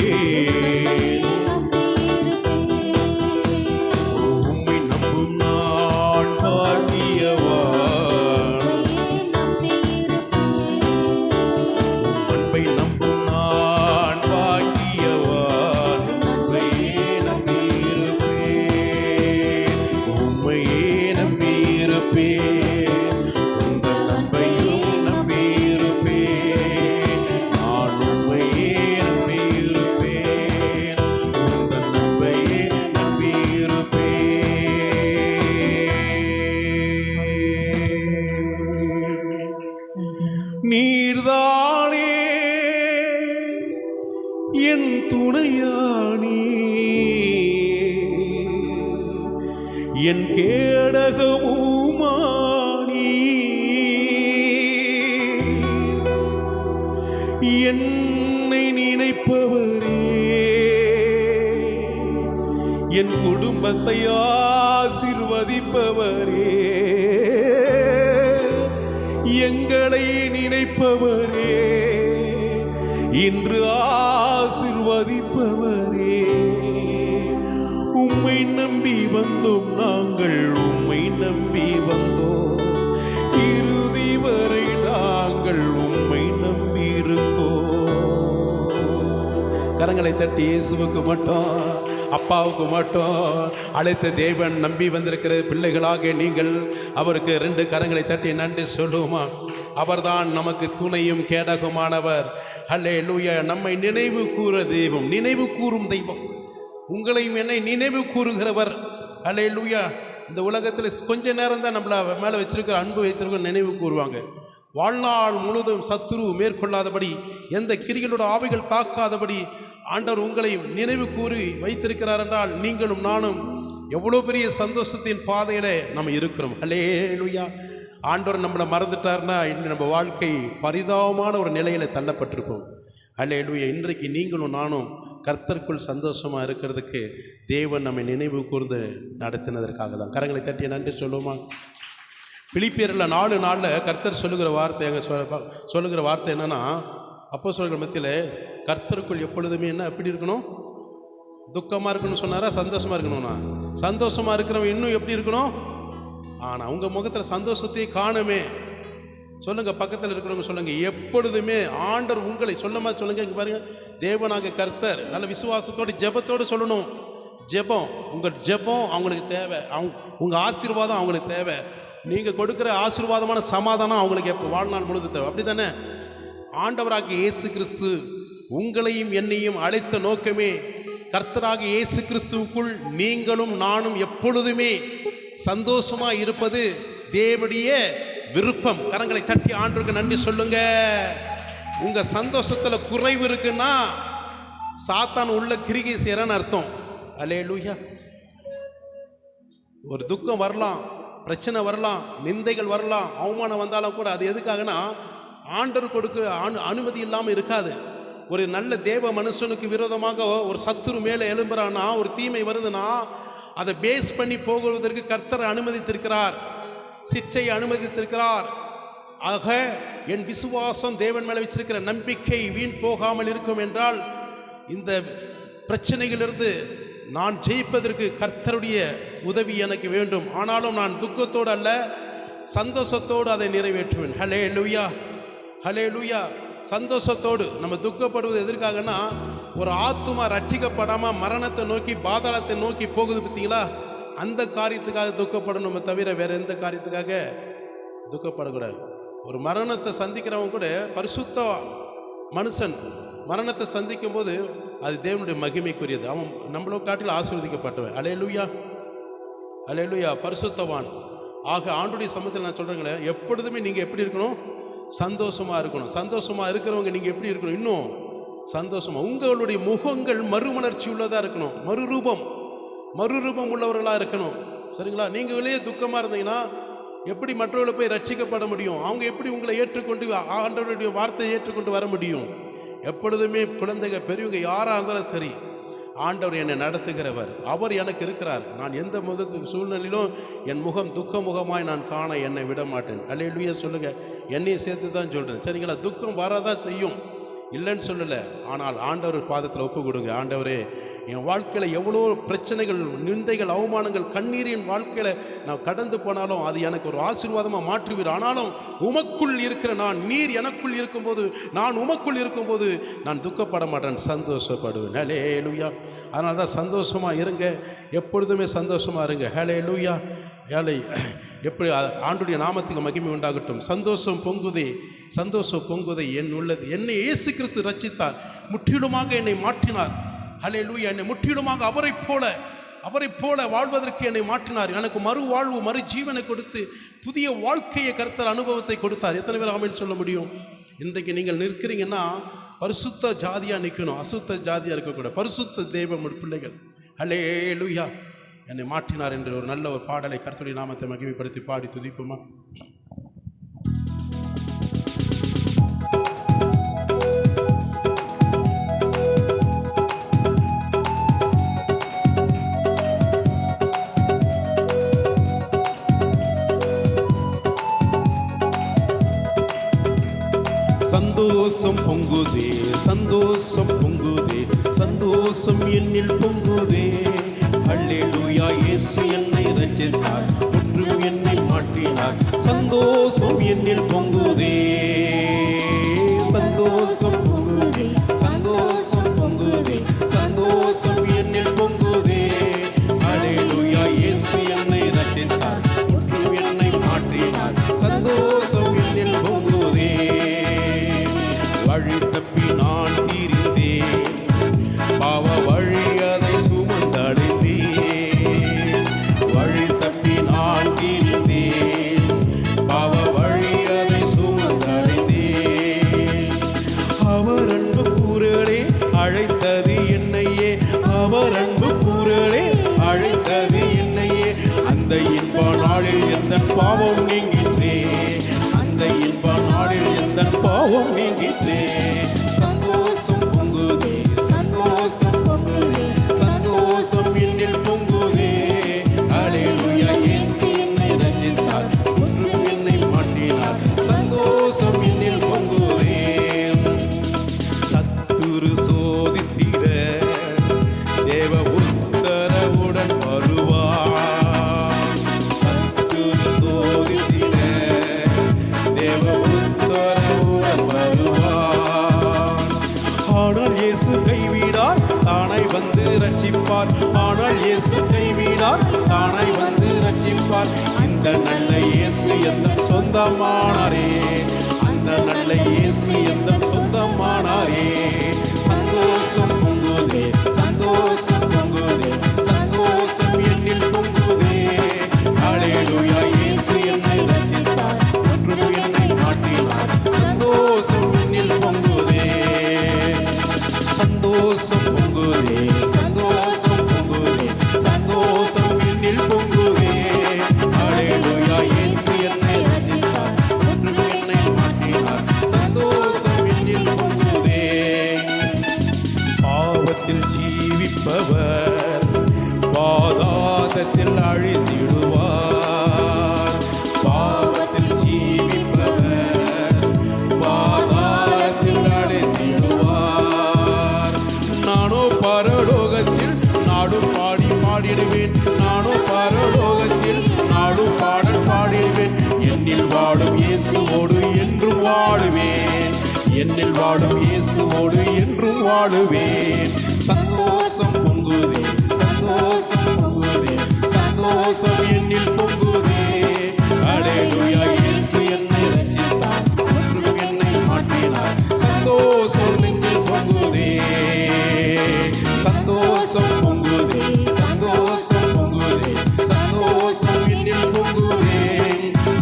Speaker 1: உம்மை நம்பும் நான் பாக்கியவான். அன்பை நம்பும் நான் பாக்கியவான். உம்மையே நம்பியிருப்பேன், உம்மையே நம்பியிருப்பேன். உங்கள் அன்பையும் நம்பியிருப்பேன். நான் உம்மையே நம்பியிருப்பேன். உங்கள் அன்பையே நம்பியிருப்பேன். நீர்தானே என் துணையானே, என் கேடகமுமானி. என்னை நினைப்பவரே, என் குடும்பத்தை ஆசீர்வதிப்பவரே, எங்களை நினைப்பவரே, இன்று ஆசீர்வதிப்பவரே. உம்மை நம்பி வந்தோம் நாங்கள், உம்மை நம்பி வந்தோம். இறுதி வரை நாங்கள் உம்மை நம்பி இருக்கோம். கரங்களை தட்டி இயேசுவுக்கு மட்டும், அப்பாவுக்கு மட்டும் அழைத்த தேவன் நம்பி வந்திருக்கிற பிள்ளைகளாக நீங்கள் அவருக்கு 2 கரங்களை தட்டி நன்றி சொல்லுவோமா? அவர்தான் நமக்கு துணையும் கேடகமானவர். ஹல்லேலூயா. நம்மை நினைவு கூற தெய்வம், நினைவு கூறும் தெய்வம், உங்களையும் என்னை நினைவு கூறுகிறவர். ஹல்லேலூயா. இந்த உலகத்தில் கொஞ்ச நேரம் தான் நம்மளை மேலே வச்சிருக்கிற அன்பு வைத்திருக்கிற நினைவு கூறுவாங்க. வாழ்நாள் முழுவதும் சத்துரு மேற்கொள்ளாதபடி, எந்த கிரிகளோட ஆவிகள் தாக்காதபடி ஆண்டவர் உங்களை நினைவு கூறி வைத்திருக்கிறார் என்றால் நீங்களும் நானும் எவ்வளோ பெரிய சந்தோஷத்தின் பாதையில் நம்ம இருக்கிறோம். ஹல்லேலூயா. ஆண்டவர் நம்மளை மறந்துட்டார்னா இன்னும் நம்ம வாழ்க்கை பரிதாபமான ஒரு நிலையில் தள்ளப்பட்டிருப்போம். ஹல்லேலூயா. இன்றைக்கு நீங்களும் நானும் கர்த்தருக்குள் சந்தோஷமாக இருக்கிறதுக்கு தேவன் நம்மை நினைவு கூர்ந்து நடத்தினதற்காக தான். கரங்களை தட்டி நன்றி சொல்லுவோமா? பிலிப்பியரில் 4 நாளில் கர்த்தர் சொல்லுகிற வார்த்தை, எங்கள் சொல்லுகிற வார்த்தை என்னென்னா, அப்போஸ்தலர்கள் மத்தியில் கர்த்தருக்குள் எப்பொழுதுமே என்ன எப்படி இருக்கணும்? துக்கமாக இருக்கணும்னு சொன்னாரா, சந்தோஷமாக இருக்கணும்னா? சந்தோஷமாக இருக்கிறவன் இன்னும் எப்படி இருக்கணும்? ஆனால் உங்கள் முகத்தில் சந்தோஷத்தை காணுமே. சொல்லுங்கள், பக்கத்தில் இருக்கிறவங்க சொல்லுங்கள், எப்பொழுதுமே ஆண்டவர் உங்களை சொல்லுமா சொல்லுங்கள். இங்கே பாருங்கள், தேவனாக கர்த்தர் நல்ல விசுவாசத்தோடு ஜெபத்தோடு சொல்லணும். ஜெபம், உங்கள் ஜெபம் அவங்களுக்கு தேவை. உங்கள் ஆசீர்வாதம் அவங்களுக்கு தேவை. நீங்கள் கொடுக்குற ஆசீர்வாதமான சமாதானம் அவங்களுக்கு எப்போ வாழ்நாள் முழுது தேவை. அப்படி தானே? ஆண்டவராகிய இயேசு கிறிஸ்து உங்களையும் என்னையும் அழைத்த நோக்கமே கர்த்தராகிய இயேசு கிறிஸ்துவுக்குள் நீங்களும் நானும் எப்பொழுதுமே சந்தோஷமாக இருப்பது தேவனுடைய விருப்பம். கரங்களை தட்டி ஆண்டவருக்கு நன்றி சொல்லுங்க. உங்க சந்தோஷத்தில் குறைவு இருக்குன்னா சாத்தான் உள்ள கிரிகை செய்யறான்னு அர்த்தம். அல்லேலூயா. ஒரு துக்கம் வரலாம், பிரச்சனை வரலாம், நிந்தைகள் வரலாம், அவமானம் வந்தாலும் கூட அது எதுக்காகனா ஆண்டவர் கொடுக்கிற அனுமதி இல்லாமல் இருக்காது. ஒரு நல்ல தேவ மனுஷனுக்கு விரோதமாக ஒரு சத்துரு மேலே எழும்புறான்னா, ஒரு தீமை வருதுன்னா அதை பேஸ் பண்ணி போகுவதற்கு கர்த்தர் அனுமதித்திருக்கிறார், சிற்சையை அனுமதித்திருக்கிறார். ஆக என் விசுவாசம் தேவன் மேலே வச்சிருக்கிற நம்பிக்கை வீண் போகாமல் இருக்கும் என்றால் இந்த பிரச்சனைகளிலிருந்து நான் ஜெயிப்பதற்கு கர்த்தருடைய உதவி எனக்கு வேண்டும். ஆனாலும் நான் துக்கத்தோடு அல்ல, சந்தோஷத்தோடு அதை நிறைவேற்றுவேன். ஹல்லேலூயா, ஹல்லேலூயா. சந்தோஷத்தோடு. நம்ம துக்கப்படுவது எதற்காகனா, ஒரு ஆத்துமா ரட்சிக்கப்படாமல் மரணத்தை நோக்கி பாதாளத்தை நோக்கி போகுது பார்த்தீங்களா, அந்த காரியத்துக்காக துக்கப்படணுமே தவிர வேறு எந்த காரியத்துக்காக துக்கப்படக்கூடாது. ஒரு மரணத்தை சந்திக்கிறவங்க கூட, பரிசுத்த மனுஷன் மரணத்தை சந்திக்கும் போது அது தேவனுடைய மகிமைக்குரியது. அவன் நம்மளோ காட்டில் ஆசீர்வதிக்கப்பட்டவன். அல்லேலூயா, அல்லேலூயா. பரிசுத்தவான். ஆக ஆண்டுடைய சமூகத்தில் நான் சொல்கிறேங்களே, எப்பொழுதுமே நீங்கள் எப்படி இருக்கணும்? சந்தோஷமாக இருக்கணும். சந்தோஷமாக இருக்கிறவங்க நீங்கள் எப்படி இருக்கணும்? இன்னும் சந்தோஷமாக. உங்களுடைய முகங்கள் மறுமலர்ச்சி உள்ளதாக இருக்கணும். மறுரூபம் உள்ளவர்களாக இருக்கணும். சரிங்களா? நீங்களே துக்கமாக இருந்தீங்கன்னா எப்படி மற்றவர்களை போய் ரட்சிக்கப்பட முடியும்? அவங்க எப்படி உங்களை ஏற்றுக்கொண்டு ஆண்டவருடைய வார்த்தையை ஏற்றுக்கொண்டு வர முடியும்? எப்பொழுதுமே குழந்தைகள் பெரியவங்க யாராக இருந்தாலும் சரி, ஆண்டவர் என்னை நடத்துகிறவர், அவர் எனக்கு இருக்கிறார். நான் எந்த சூழ்நிலையிலும் என் முகம் துக்க முகமாய் நான் காண என்னை விட மாட்டேன். அல்லேலூயா சொல்லுங்கள். என்னையை சேர்த்து தான் சொல்கிறேன். சரிங்களா? துக்கம் வரதான் செய்யும், இல்லைன்னு சொல்லலை. ஆனால் ஆண்டவர் பாதத்தில் ஒப்பு கொடுங்க. ஆண்டவரே, என் வாழ்க்கையில் எவ்வளோ பிரச்சனைகள், நிந்தைகள், அவமானங்கள், கண்ணீரின் வாழ்க்கையில் நான் கடந்து போனாலும் அது எனக்கு ஒரு ஆசீர்வாதமாக மாற்றுவீர். ஆனாலும் உமக்குள் இருக்கிற நீர் எனக்குள் இருக்கும்போது, நான் உமக்குள் இருக்கும்போது நான் துக்கப்பட மாட்டேன், சந்தோஷப்படுவேன். ஹல்லேலூயா. அதனால தான் சந்தோஷமாக இருங்க, எப்பொழுதுமே சந்தோஷமாக இருங்க. ஹல்லேலூயா. ஏழை எப்படி ஆண்டுடைய நாமத்துக்கு மகிமை உண்டாகட்டும். சந்தோஷம் பொங்குதே, சந்தோஷம் பொங்குதை என் உள்ளது. என்னை இயேசு கிறிஸ்து ரட்சித்தார், முற்றிலுமாக என்னை மாற்றினார். ஹல்லேலூயா. என்னை முற்றிலுமாக அவரை போல வாழ்வதற்கு என்னை மாற்றினார். எனக்கு மறு வாழ்வு, மறு ஜீவனை கொடுத்து புதிய வாழ்க்கையை கர்த்தர் அனுபவத்தை கொடுத்தார். எத்தனை பேர் ஆமென் சொல்ல முடியும்? இன்றைக்கு நீங்கள் நிற்கிறீங்கன்னா பரிசுத்த ஜாதியாக நிற்கணும், அசுத்த ஜாதியாக இருக்கக்கூடாது. பரிசுத்த தெய்வம் பிள்ளைகள். ஹல்லேலூயா. என்னை மாற்றினார் என்று ஒரு நல்ல ஒரு பாடலை கர்த்தருடைய நாமத்தை மகிமைப்படுத்தி பாடி துதிப்போமா? சந்தோஷம் பொங்குதே, சந்தோஷம் பொங்குதே, சந்தோஷம் என்னில் பொங்குதே. அல்லேலூயா. இயேசு என்னை ரட்சித்தார், முற்றும் என்னை மாற்றினார். சந்தோஷம் என்னில் பொங்குதே, சந்தோஷம் பொங்குதே, சந்தோஷம் பொங்குதே, சந்தோஷம் என்னில் பொங்குதே. அல்லேலூயா. இயேசு என்னை ரட்சித்தார், முற்றும் என்னை மாற்றினார். சந்தோஷம் என்னில் பொங்குதே. வழி தப்பி நான் தீர்ந்தேன், பாவ வழி அதை சுமந்தடைந்தேன். வழி தப்பி நான் தீர்ந்தேன், பாவ வழி அதை சுமந்தடைந்தேன். அவர் அன்பு கூறலே அழைத்தது என்னையே, அவர் அன்பு கூறலே அழைத்தது என்னையே. அந்த இன்ப நாளில் எந்த பாவம் நீங்கிற்றே, அந்த இன்ப நாளில் எந்த பாவம் நீங்கிற்றே. சந்தோஷம் பொங்குதே, சந்தோஷம் பொங்குதே, சந்தோஷம் என்னில் பொங்குதே. அல்லேலூயா. இயேசு என்னை ரட்சித்தார், முற்றும் என்னை மாற்றினார். சந்தோஷம் என்னில் பொங்குதே. சத்துரு சோதித்திட தேவ உத்தரவுடன் வருவார். சத்துரு சோதித்திட தேவ உத்தரவுடன் வருவார். ஆனால் இயேசு கைவிடார், தானாய் வந்து ரட்சிப்பார். ஆனால் இயேசு கைவிடார், தானாய் வந்து ரட்சிப்பார். இந்த நல்ல இயேசு எந்த சொந்தமானாரே, அந்த நல்ல இயேசு எந்த சொந்தமானாரே. சந்தோஷம் பொங்குதே, சந்தோஷம் பொங்குதே, சந்தோஷம் என்னில் பொங்குதே. அல்லேலூயா. இயேசு என்னை ரட்சித்தார், முற்றும் என்னை மாற்றினார். சந்தோஷம் என்னில் பொங்குதே, சந்தோஷம் பொங்குதே, சந்தோஷம் பொங்குதே, சந்தோஷம் என்னில் பொங்குதே. அல்லேலூயா. இயேசு என்னை ரட்சித்தார், முற்றும் என்னை மாற்றினார். சந்தோஷம் என்னில் பொங்குதே. பாவத்தில் ஜீவிப்பவர் பாதாளத்தில் அழிந்திடுவார். பாவத்தில் ஜீவிப்பவர் பாதாளத்தில் அழிந்திடுவார். நானோ பரலோகத்தில் நாடும் பாடிடுவேன். நானும் பரலோகத்தில் நாடும் பாடல் பாடிடுவேன். என்னில் வாழும் இயேசுவோடு என்றும் வாழுவேன். என்னில் வாழும் இயேசுவோடு என்றும் வாழுவேன். சந்தோஷம் பொங்குதே, சந்தோஷம் பொங்குதே, சந்தோஷம் என்னில் பொங்குதே. அல்லேலூயா, இயேசு என்னை ரட்சித்தார், மற்றும் என்னை மாற்றினார். சந்தோஷம் நெஞ்சில் பொங்குதே, சந்தோஷம் பொங்குதே, சந்தோஷம் பொங்குதே, சந்தோஷம் என்னில் பொங்குதே.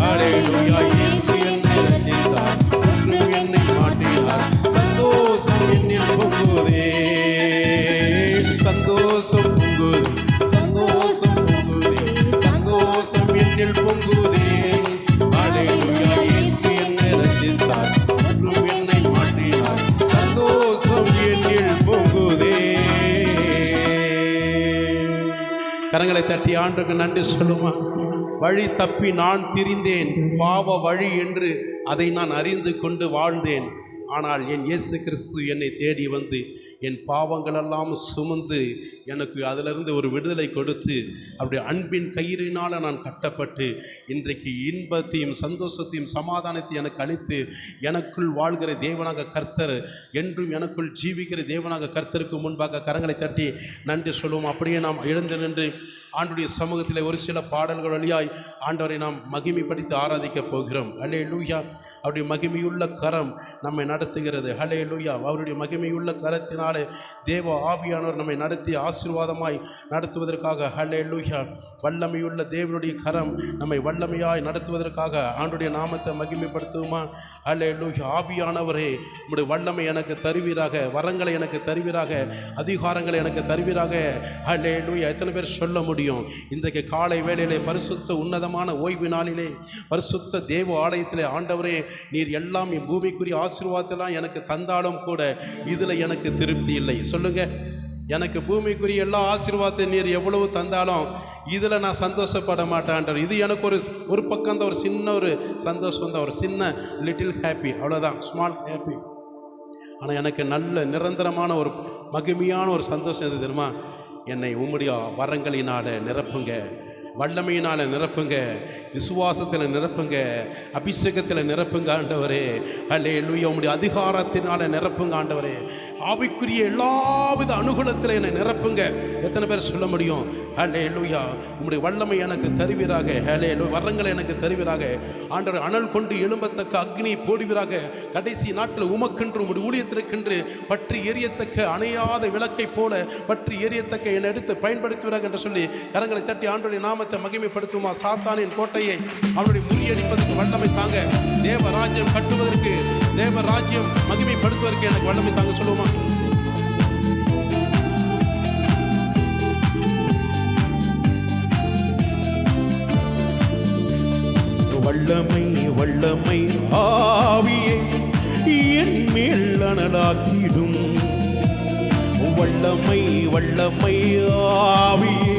Speaker 1: அல்லேலூயா, இயேசு என்னை ரட்சித்தார், மற்றும் என்னை மாற்றினார். சந்தோஷம் என்னில் பொங்குதே, சந்தோஷம் பொங்குதே, சந்தோஷம் பொங்குதே, சந்தோஷம் என்னில் பொங்குதே. அல்லேலூயா, இயேசு என்னை ரட்சித்தார், மற்றும் என்னை மாற்றினார். சந்தோஷம் என்னில் பொங்குதே. கரங்களை தட்டி ஆண்டுக்கு நன்றி சொல்லுமா. வழி தப்பி நான் திரிந்தேன், பாவ வழி என்று அதை நான் அறிந்து கொண்டு வாழ்ந்தேன். ஆனால் என் இயேசு கிறிஸ்து என்னை தேடி வந்து என் பாவங்களெல்லாம் சுமந்து எனக்கு அதிலிருந்து ஒரு விடுதலை கொடுத்து அப்படி அன்பின் கயிறினால் நான் கட்டப்பட்டு இன்றைக்கு இன்பத்தையும் சந்தோஷத்தையும் சமாதானத்தையும் எனக்கு அளித்து எனக்குள் வாழ்கிற தேவனாக கர்த்தர், என்றும் எனக்குள் ஜீவிக்கிற தேவனாக கர்த்தருக்கு முன்பாக கரங்களை தட்டி நன்றி சொல்லுவோம். அப்படியே நாம் எழுந்து நின்று ஆண்டுடைய சமூகத்தில் ஒரு சில பாடல்கள் வழியாய் ஆண்டவரை நாம் மகிமைப்படுத்தி ஆராதிக்கப் போகிறோம். அல்லேலூயா, அவருடைய மகிமையுள்ள கரம் நம்மை நடத்துகிறது. அல்லேலூயா, அவருடைய மகிமையுள்ள கரத்தினாலே தேவ ஆவியானவர் நம்மை நடத்தி ஆசீர்வாதமாய் நடத்துவதற்காக. அல்லேலூயா, வல்லமையுள்ள தேவனுடைய கரம் நம்மை வல்லமையாய் நடத்துவதற்காக ஆண்டுடைய நாமத்தை மகிமைப்படுத்துவோமா. அல்லேலூயா, ஆவியானவரே உம்முடைய வல்லமை எனக்கு தருவீராக, வரங்களை எனக்கு தருவீராக, அதிகாரங்களை எனக்கு தருவீராக. அல்லேலூயா, எத்தனை பேர் சொல்ல முடியும்? இன்றைக்கு காலை வேளையிலே பரிசுத்த உன்னதமான ஓய்வு நாளிலே பரிசுத்த தேவ ஆலயத்திலே, ஆண்டவரே நீர் எல்லாம் என் பூமிக்குரிய ஆசீர்வாதத்தெல்லாம் எனக்கு தந்தாலும் கூட இதில் எனக்கு திருப்தி இல்லை. சொல்லுங்க, எனக்கு பூமிக்குரிய எல்லா ஆசீர்வாதத்தை நீர் எவ்வளவு தந்தாலும் இதில் நான் சந்தோஷப்பட மாட்டேன்றார். இது எனக்கு ஒரு பக்கம் தான், ஒரு சின்ன ஒரு சந்தோஷம் தான், ஒரு சின்ன லிட்டில் ஹாப்பி, அவ்வளோதான், ஸ்மால் ஹாப்பி. ஆனால் எனக்கு நல்ல நிரந்தரமான ஒரு மகிமையான ஒரு சந்தோஷம் எது தெரியுமா? என்னை உம்முடைய வரங்களினால் நிரப்புங்க, வல்லமையினால் நிரப்புங்க, விசுவாசத்தில் நிரப்புங்க, அபிஷேகத்தில் நிரப்புங்க ஆண்டவரே. அல்லேலூயா, உம்முடைய அதிகாரத்தினால் நிரப்புங்க ஆண்டவரே. ஆவிக்குரிய எல்லாவித அனுகூலத்தில் என்னை நிரப்புங்க. எத்தனை பேர் சொல்ல முடியும்? அல்லேலூயா, உம்முடைய வல்லமை எனக்கு தருவீராக. அல்லேலூயா, வரங்களை எனக்கு தருவீராக ஆண்டவர். அனல் கொண்டு எழும்பத்தக்க அக்னி போடுவீராக. கடைசி நாட்டில் உமக்கென்று உம்முடைய ஊழியத்திற்கென்று பற்றி எரியத்தக்க அணையாத விளக்கை போல பற்றி எரியத்தக்க என்னை எடுத்து பயன்படுத்துவீராக என்று சொல்லி கரங்களை தட்டி ஆண்டவருடைய நாமத்தை மகிமைப்படுத்துமா. சாத்தானின் கோட்டையை அவனுடைய முறியடிப்பதற்கு வல்லமை தாங்க, தேவ ராஜ்யம் கட்டுவதற்கு, தேவ ராஜ்யம் மகிமைப்படுத்துவதற்கு எனக்கு வல்லமை தாங்க சொல்லுவோமா. வல்லமை வல்லமை ஆவியே என் மேல் அனலாக்கிடும். வல்லமை வல்லமை ஆவியே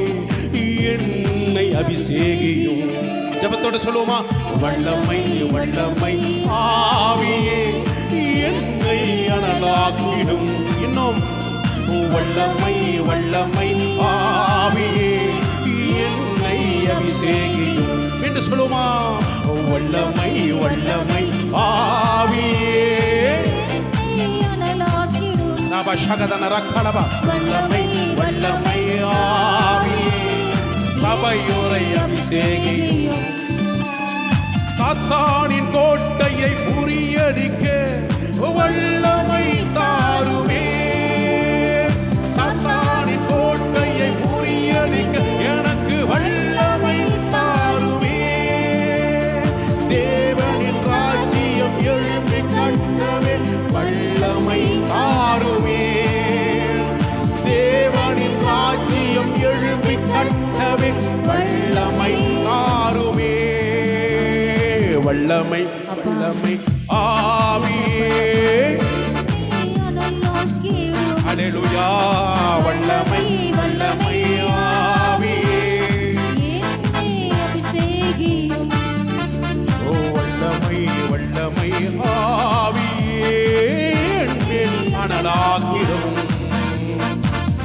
Speaker 1: என்னை அபிஷேகியும். ஜபத்தோடு சொல்லுவோமா. வல்லமை வல்லமை ஆவியே என்னை அனலாக்கிடும். இன்னும் வல்லமை வல்லமை ஆவியே என்னை அபிஷேகியும் என்று சொல்லுமா. வல்லமை வல்லமை ஆவியே வல்லமை வல்லமை ஆவியே சபையோரை அபிஷேகியும். சாத்தானின் கோட்டையை முறியடிக்க வல்லமை தாருமே. சாத்தானின் கோட்டையை முறியடிக்க எனக்கு வல்லமை தாருமே. தேவனின் ராஜ்யம் எழுப்பி கட்டவே வல்லமை தாருமே. தேவனின் ராஜ்யம் எழுப்பி கட்டவே வல்லமை தாருமே. வல்லமை வல்லமை ஆவியே. அல்லேலூயா, வல்லமை வல்லமை ஆவியே. ஓ வல்லமை வல்லமை ஆவியே என்மேல் அனலாக்கிடும்.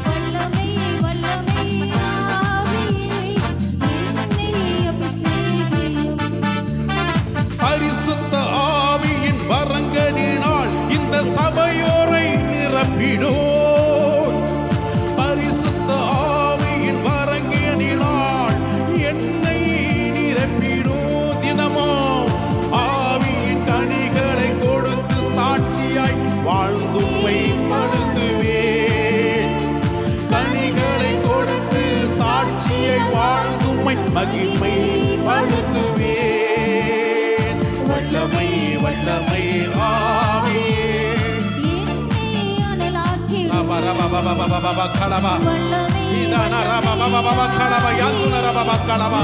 Speaker 2: வல்லமை வல்லமை
Speaker 1: மகிமை படுத்துவேன். வல்லமை வல்லமை ஆவியே ரபா ரபா பபா பபா பபா கலபா இதனா ரபா பபா பபா கலபா யாந்துன ரபா கலபா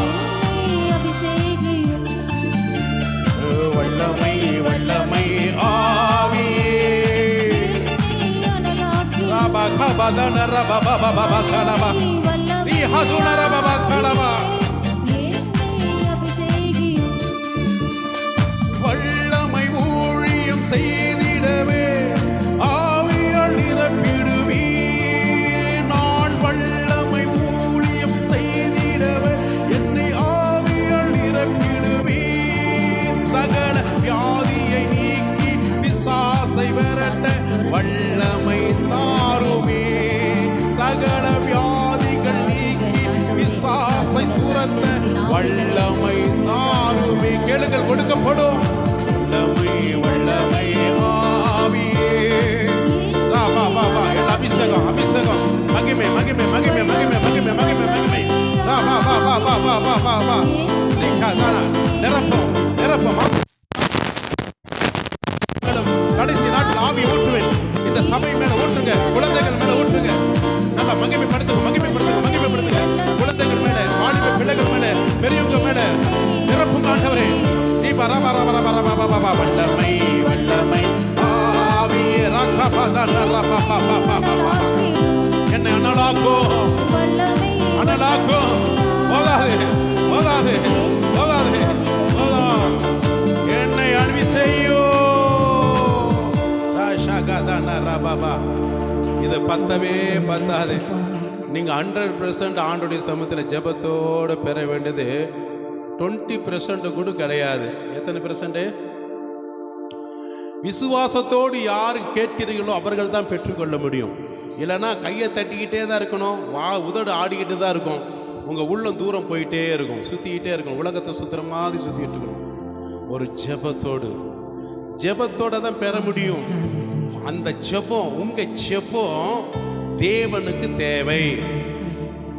Speaker 1: வல்லமை வல்லமை ஆவியே ரபா கபதன ரபா பபா பபா கலபா ரிஹதுன ரபா கலபா வல்லமை ஊழியம் செய்திடவே ஆவியால் நிரப்பிடுவீர். நான் வல்லமை ஊழியம் செய்திடவே என்னை ஆவியால் நிரப்பிடுவீர். சகல வியாதியை நீக்கி பிசாசை விரட்ட வல்லமை தாருமே. சகல வியாதிகள் நீக்கி பிசாசை துரத்த வல்லமை தாருமே. கேளுங்கள், கொடுக்கப்படும். வல்லமை வல்லமை ஆவியே ராபா பாபா அபிஷேகம் அபிஷேகம் மகிமை மகிமை மகிமை மகிமை மகிமை மகிமை மகிமை ராபா பாபா பாபா பாபா பாபா லேகாதானா நிரப்பம் நிரப்பம். கடைசி நாட்டில் ஆவி ஊற்றுவேன். இந்த சபை மேல ஊற்றுங்க, குழந்தைகள் மேல ஊற்றுங்க. நல்லா மகிமைப்படுத்துங்க மகிமைப்படுத்துங்க மகிமைப்படுத்துங்க. குழந்தைகள் மேல, வாலிப பிள்ளைகள் மேல, பெரியவங்க மேல நிரப்புங்க ஆண்டவரே. நீ வர வர வர வர வர வர வல்லமை வல்லமை ஆவியே ரகபதன ரபபபபபப என்னை அனலாக்கோ அனலாக்கோ. ஓதாதே ஓதாதே ஓதாதே ஓதா என்னை அனுப்பி செய்யோ ரஷகதன ரபபா. இது பத்தவே பத்தாது. நீங்கள் 100% ஆண்டுடைய சமூகத்தில் ஜெபத்தோடு பெற வேண்டியது 20% கூட கிடையாது. எத்தனை பெர்சன்ட்? விசுவாசத்தோடு யார் கேட்கிறீர்களோ அவர்கள் தான் பெற்றுக்கொள்ள முடியும். இல்லைன்னா கையை தட்டிக்கிட்டே தான் இருக்கணும், உதடு ஆடிக்கிட்டு தான் இருக்கும், உங்கள் உள்ளம் தூரம் போயிட்டே இருக்கும், சுற்றிக்கிட்டே இருக்கும், உலகத்தை சுற்றுற மாதிரி சுற்றிக்கிட்டு இருக்கணும். ஒரு ஜெபத்தோடு தான் பெற முடியும். அந்த ஜெபம், உங்கள் ஜெபம் தேவனுக்கு தேவை.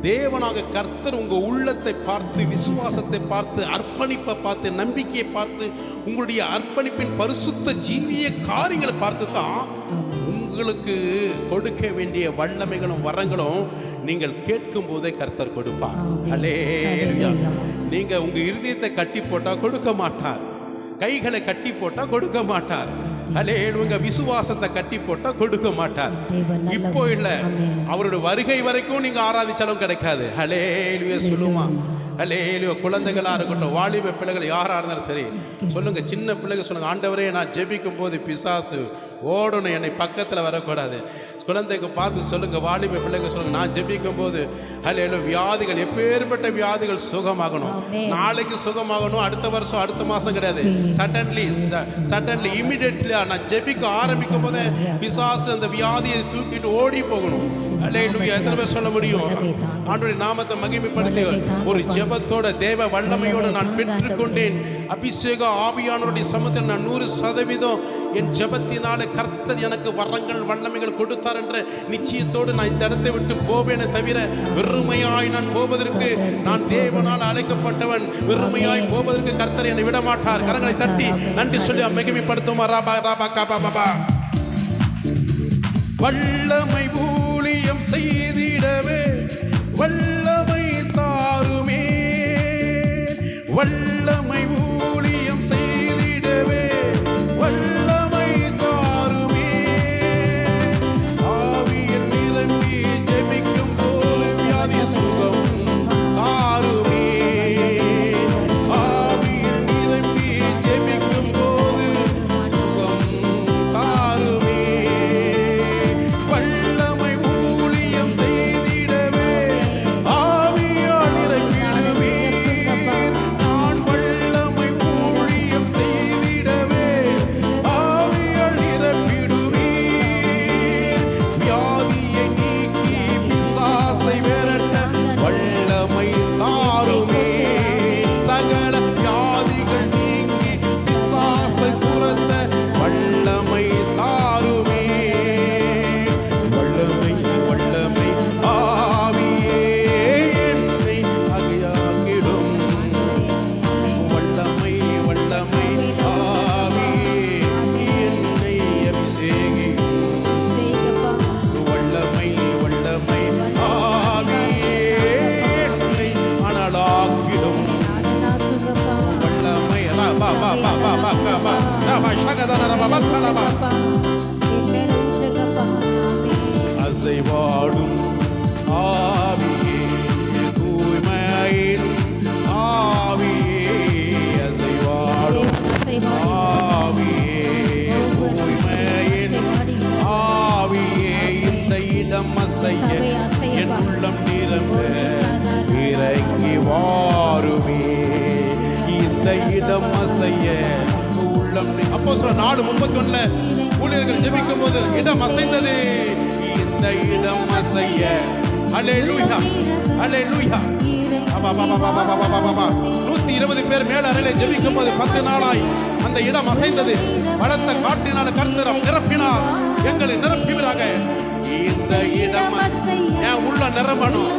Speaker 1: தேவனாக கர்த்தர் உங்கள் உள்ளத்தை பார்த்து, விசுவாசத்தை பார்த்து, அர்ப்பணிப்பை பார்த்து, நம்பிக்கையை பார்த்து, உங்களுடைய அர்ப்பணிப்பின் பரிசுத்த ஜீவிய காரியங்களை பார்த்து தான் உங்களுக்கு கொடுக்க வேண்டிய வல்லமைகளும் வரங்களும் நீங்கள் கேட்கும் போதே கர்த்தர் கொடுப்பார். ஹல்லேலூயா. நீங்கள் உங்கள் இருதயத்தை கட்டி போட்டால் கொடுக்க மாட்டார், கைகளை கட்டி போட்டால் கொடுக்க மாட்டார். ஹல்லேலூயா. விசுவாசத்தை கட்டி போட்டால் கொடுக்க மாட்டார். இப்போ இல்லை, அவருடைய வருகை வரைக்கும் நீங்கள் ஆராதிச்சாலும் கிடைக்காது. ஹல்லேலூயா சொல்லுமா. ஹல்லேலூயா. குழந்தைகளாக இருக்கட்டும், வாலிப பிள்ளைகள் யாராக இருந்தாலும் சரி சொல்லுங்கள். சின்ன பிள்ளைங்க சொல்லுங்கள், ஆண்டவரே நான் ஜெபிக்கும் போது பிசாசு ஓடணும், என்னை பக்கத்தில் வரக்கூடாது. குழந்தைக்கு பார்த்து சொல்லுங்கள், வாலிப பிள்ளைங்க சொல்லுங்கள், நான் ஜெபிக்கும் போது ஹல்லேலூயா வியாதிகள், எப்பேற்பட்ட வியாதிகள் சுகமாகணும். நாளைக்கு சுகமாகணும், அடுத்த வருஷம் அடுத்த மாதம் கிடையாது. சடன்லி இமிடியேட்லி நான் ஜெபிக்க ஆரம்பிக்கும் போதே பிசாசு அந்த வியாதியை தூக்கிட்டு ஓடி போகணும். ஹல்லேலூயா. எத்தனை பேர் சொல்ல முடியும்? ஆண்டவருடைய நாமத்தை மகிமைப்படுத்தி ஒரு ஜெபத்தோட தேவ வல்லமையோடு நான் பெற்றுக்கொண்டேன். அபிஷேக ஆவியானவருடைய சமூகத்தில் நான் 100% என் ஜெபத்தினால கர்த்தர் எனக்கு வரங்கள் வல்லமைகள் கொடுத்தார் என்ற நிச்சயத்தோடு நான் இந்த இடத்தை விட்டு போவேனே தவிர வெறுமையாய் நான் போவதற்கு, நான் தேவனால் அழைக்கப்பட்டவன், வெறுமையாய் போவதற்கு கர்த்தர் என்னை விட மாட்டார். கரங்களை தட்டி நன்றி சொல்லி மகிமைப்படுத்துமா. ராபா ராபா காபா பாபா. வல்லமை ஊழியம் செய்திடவே வல்லமை தாருமே. வல்லமை ஊழியம் செய்திடவே வல்லமை தாருமே. ஆவியில் நிரம்பி ஜெபிக்கும் போது வியாதி சுகம் தாருமே. ஆவியில் நிரம்பி ஜெபிக்கும் போது சுகம் தாருமே. வல்லமை ஊழியம் செய்திடவே ஆவியால் நிரப்பிடுவே. நான் வல்லமை ஊழியம் செய்திடவே ஆவியால் நிரப்பிடுவே. வியாதியை நீக்கி பிசாசை விரட்ட அசைவாடும் ஆவியே, தூய்மையின் ஆவியே, அசைவாடும் ஆவியே, தூய்மையின் ஆவியே, இந்த இடம் அசைய என் உள்ளம் நிரம்ப இறங்கி வாருமே, இந்த இடம் அசைய உள்ளம். அப்போஸ்தலர் 4:31 ஊழியர்கள் ஜெபிக்கும் போது இடம் அசைந்தது, இந்த இடம் அசைய. அல்லேலூயா, அல்லேலூயா. 120 பேர் மேல அறையிலே ஜெபிக்கும் போது 10 நாளாய் அந்த இடம் அசைந்தது. பலத்த காற்றினால கர்த்தர் நிரப்பினார், எங்களை நிரப்புவீராக. இந்த இடம் என் உள்ள நிரம்பணும்,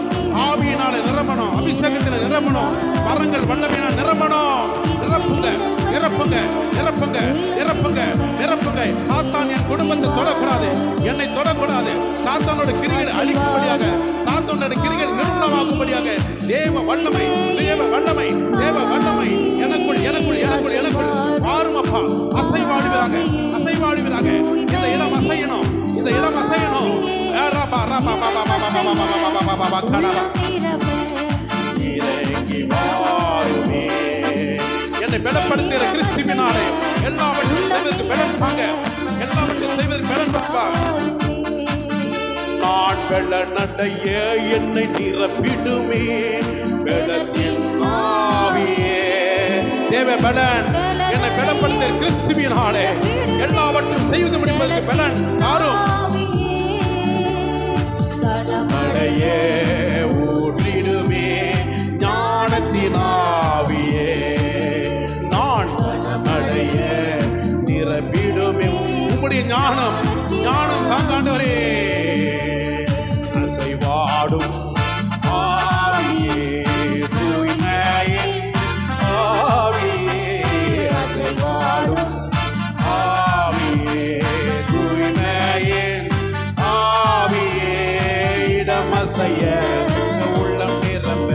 Speaker 1: ஆவியினால நிரம்பணும், அபிஷேகத்தில நிரம்பணும், வரங்கள் வல்லமையினால் நிரம்பணும். நிரப்புங்க, நிரப்புங்க, நிரப்புங்க, நிரப்புங்க, நிரப்புங்க. சாத்தான் என் குடும்பத்தை தொடக்கூடாது, என்னை தொடக்கூடாது. சாத்தானோட கிரிகள் அழிக்கும்படியாக, சாத்தானோட கிரிகள் நிர்மூலமாகும்படியாக தேவ வல்லமை, தேவ வல்லமை, தேவ வல்லமை எனக்குள், எனக்குள், எனக்குள், எனக்குள் மாறும் அப்பா. அசைவாடுவீராக, அசைவாடுவீராக. இந்த இடம் அசையணும், இந்த இடம் அசையணும். என்னை பலப்படுத்துகிற கிறிஸ்துவினாலே எல்லாவற்றையும் செய்வதற்கு பலன் தாங்க, எல்லாவற்றையும் செய்வதற்கு பலன் தாங்க. நான் பலனடைய என்னை நிரப்பிடுமே, பலத்தின் ஆவியே, தேவ பலன் என்னை பலப்படுத்துகிற கிறிஸ்துவினாலே எல்லாவற்றையும் செய்வது முடிப்பதற்கு பலன் தாரும். மழையே ஊற்றிடுமே ஞானத்தின் ஆவியே, நான் மழைய நிரப்பிடுமே. உம்முடைய ஞானம், ஞானம் தாங்காண்டவரே. அசைவாடும் ஆவியே, தூய்மையின் ஆவியே, அசைவாடும் ஆவியே, தூய்மையின் ஆவியே, இடம் அசைய உள்ளம் நிரம்ப.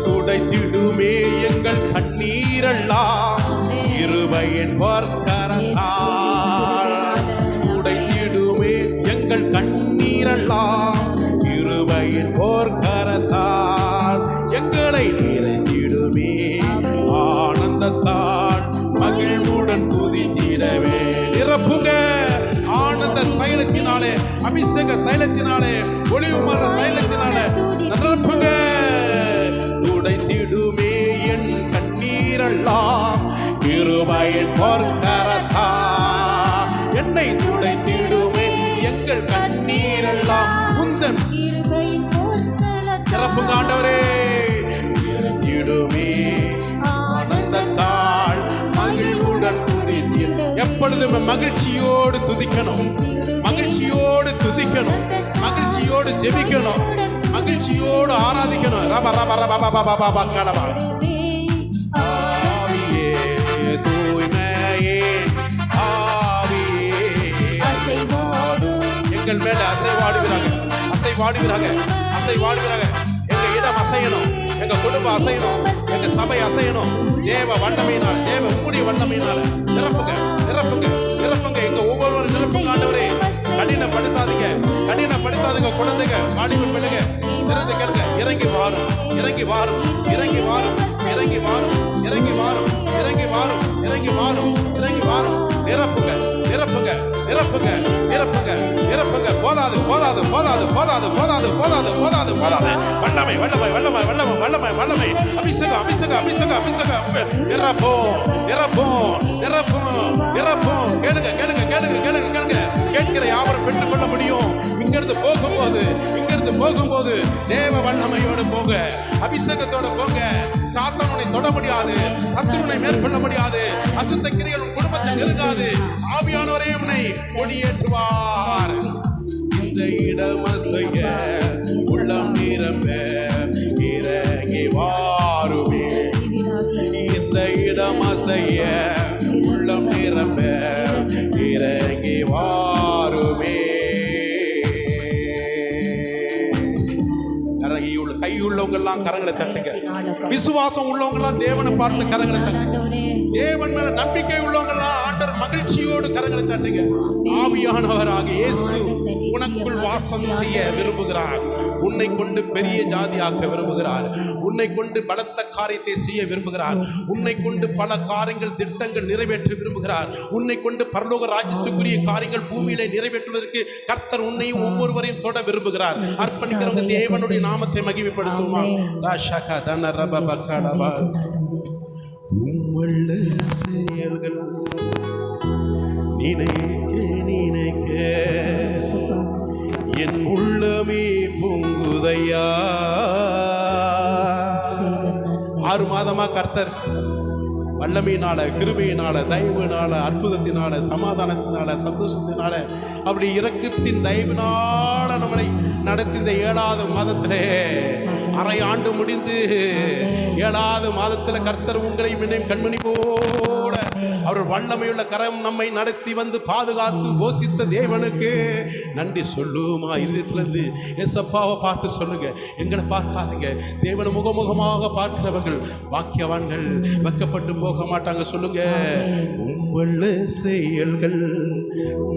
Speaker 1: துடைத்திடுமே எங்கள் கண்ணீரெல்லாம் கிருபையின் வர்க்கரத்தால், துடைத்திடுமே எங்கள் கண்ணீரெல்லாம் கிருபையின் போர்க்கரத்தால், எங்களை நிறைந்திடுமே ஆனந்தத்தால் மகிழ்வுடன் துதித்திடவே. நிரப்புங்க ஆனந்த தைலத்தினாலே, அபிஷேக தைலத்தினாலே, ஒளிவு மர தைலத்தினாலே நிரப்புங்க. துடைத்திடுமே என் கண்ணீரெல்லாம் கிருபையின் போர்க்கரத்தால், என்னை துடைத்திடுமே எங்கள் கண்ணீரெல்லாம் உந்தன். நிரப்புங்க ஆண்டவரே, நிறந்திடுமே ஆனந்தத்தால் மகிழ்வுடன் துதித்தீர். எப்பொழுதும் மகிழ்ச்சியோடு துதிக்கணும், மகிழ்ச்சியோடு துதிக்கணும், மகிழ்ச்சியோடு ஜெபிக்கணும், மகிழ்ச்சியோடு ஆராதிக்கணும். ரப ரப ரப ரப ரப கடவா. ஆவியே தூய்மையே ஆவியே, எங்கள் மேல அசைவாடுகிறாங்க, அசைவாடுகிறாங்க, அசைவாடுகிறாங்க. எங்க இடம் அசையணும், எங்க குடும்பம் அசையணும், எங்க சபை அசையணும். தேவ வல்லமையினால், தேவ உம்முடைய வல்லமையினால நிரப்புங்க, நிரப்புங்க, நிரப்புங்க. எங்க ஒவ்வொருவரும் நிரப்புங்க ஆண்டவரே. கடினப்படுத்தாதீங்க, கடினப்படுத்தாதீங்க. குழந்தைங்க, வாலிப பிள்ளைங்க திறந்து கேளுங்க. இறங்கி வாரும், இறங்கி வாரும், இறங்கி வாரும், இறங்கி வாரும், இறங்கி வாரும், இறங்கி வாரும், இறங்கி வாரும், இறங்கி வாரும். நிரப்புங்க, நிரப்புங்க, நிரப்புங்க, நிரப்புங்க, நிரப்புங்க. போதாது, போதாது, போதாது, போதாது, போதாது, போதாது, போதாது, போதாது. வல்லமை, வல்லமை, வல்லமை, வல்லமை, வல்லமை, வல்லமை. அபிஷேகம், அபிஷேகம், அபிஷேகம், அபிஷேகம். நிரப்போம், நிரப்போம், நிரப்போம், நிரப்போம். கேளுங்க, கேளுங்க, கேளுங்க, கேளுங்க, கேளுங்க. கேட்கிற யாவரும் பெற்றுக் கொள்ள முடியும். இங்கிருந்து போகும்போது, இங்கிருந்து போகும்போது தேவ வல்லமையோடு போங்க, அபிஷேகத்தோட போங்க. சாத்தானை தொட முடியாது, சத்துருனை மேற்கொள்ள முடியாது, அசுத்த கிரியைகள் குடும்பத்தை நெருங்காது. ஆவியானவரே உன்னை கொடியேற்றுவார். இந்த இடம் அசைய உள்ளம் நிரம்ப இறங்கி வாருமே. கை உள்ளவங்க எல்லாம் கரங்களை தட்டுங்க. விசுவாசம் உள்ளவங்க எல்லாம் தேவனை பார்த்து கரங்களை தட்டுங்க. தேவன் மேல நம்பிக்கை உள்ளவங்க எல்லாம் ஆண்டவர் மகிழ்ச்சியோடு கரங்களை தட்டுங்க. ஆவியானவராக இயேசு உனக்குள் வாசம் செய்ய விரும்புகிறார். உன்னை கொண்டு பெரிய ஜாதியாக்க விரும்புகிறார். உன்னை கொண்டு பலத்த காரியத்தை செய்ய விரும்புகிறார். உன்னை கொண்டு பல காரியங்கள் திட்டங்கள் நிறைவேற்ற விரும்புகிறார். உன்னை கொண்டு பரலோக ராஜ்யத்துக்குரிய காரியங்கள் பூமியிலே நிறைவேற்றுவதற்கு கர்த்தர் உன்னையும் ஒவ்வொருவரையும் தொட விரும்புகிறார். அர்ப்பணிக்கிறவங்க தேவனுடைய நாமத்தை மகிமைப்படுத்துமா. ராஷகா தன ரப பக்கடவா உம்முள்ள செயல்கள் நினைக்க நினைக்க என் உள்ளமே பொங்குதையா. 6 மாதமா கர்த்தர் வல்லமையினால, கிருபையினால, தயவுனால, அற்புதத்தினால, சமாதானத்தினால, சந்தோஷத்தினால, அப்படி இரக்கத்தின் தயவினால நம்மளை நடத்தி இந்த 7வது மாதத்திலே அரை ஆண்டு முடிந்து 7வது மாதத்தில் கர்த்தர் உங்களை மீண்டும் கண்மணி போல அவர் வல்லமையுள்ள கரம் நம்மை நடத்தி வந்து பாதுகாத்து போஷித்த தேவனுக்கு நன்றி சொல்லுமா. இருதயத்திலிருந்து ஏசப்பாவை பார்த்து சொல்லுங்க. எங்களை பார்க்காதீங்க. தேவனை முகமுகமாக பார்க்கிறவர்கள் பாக்கியவான்கள், வெக்கப்பட்டு போக மாட்டாங்க. சொல்லுங்க. உம்முள்ள செயல்கள்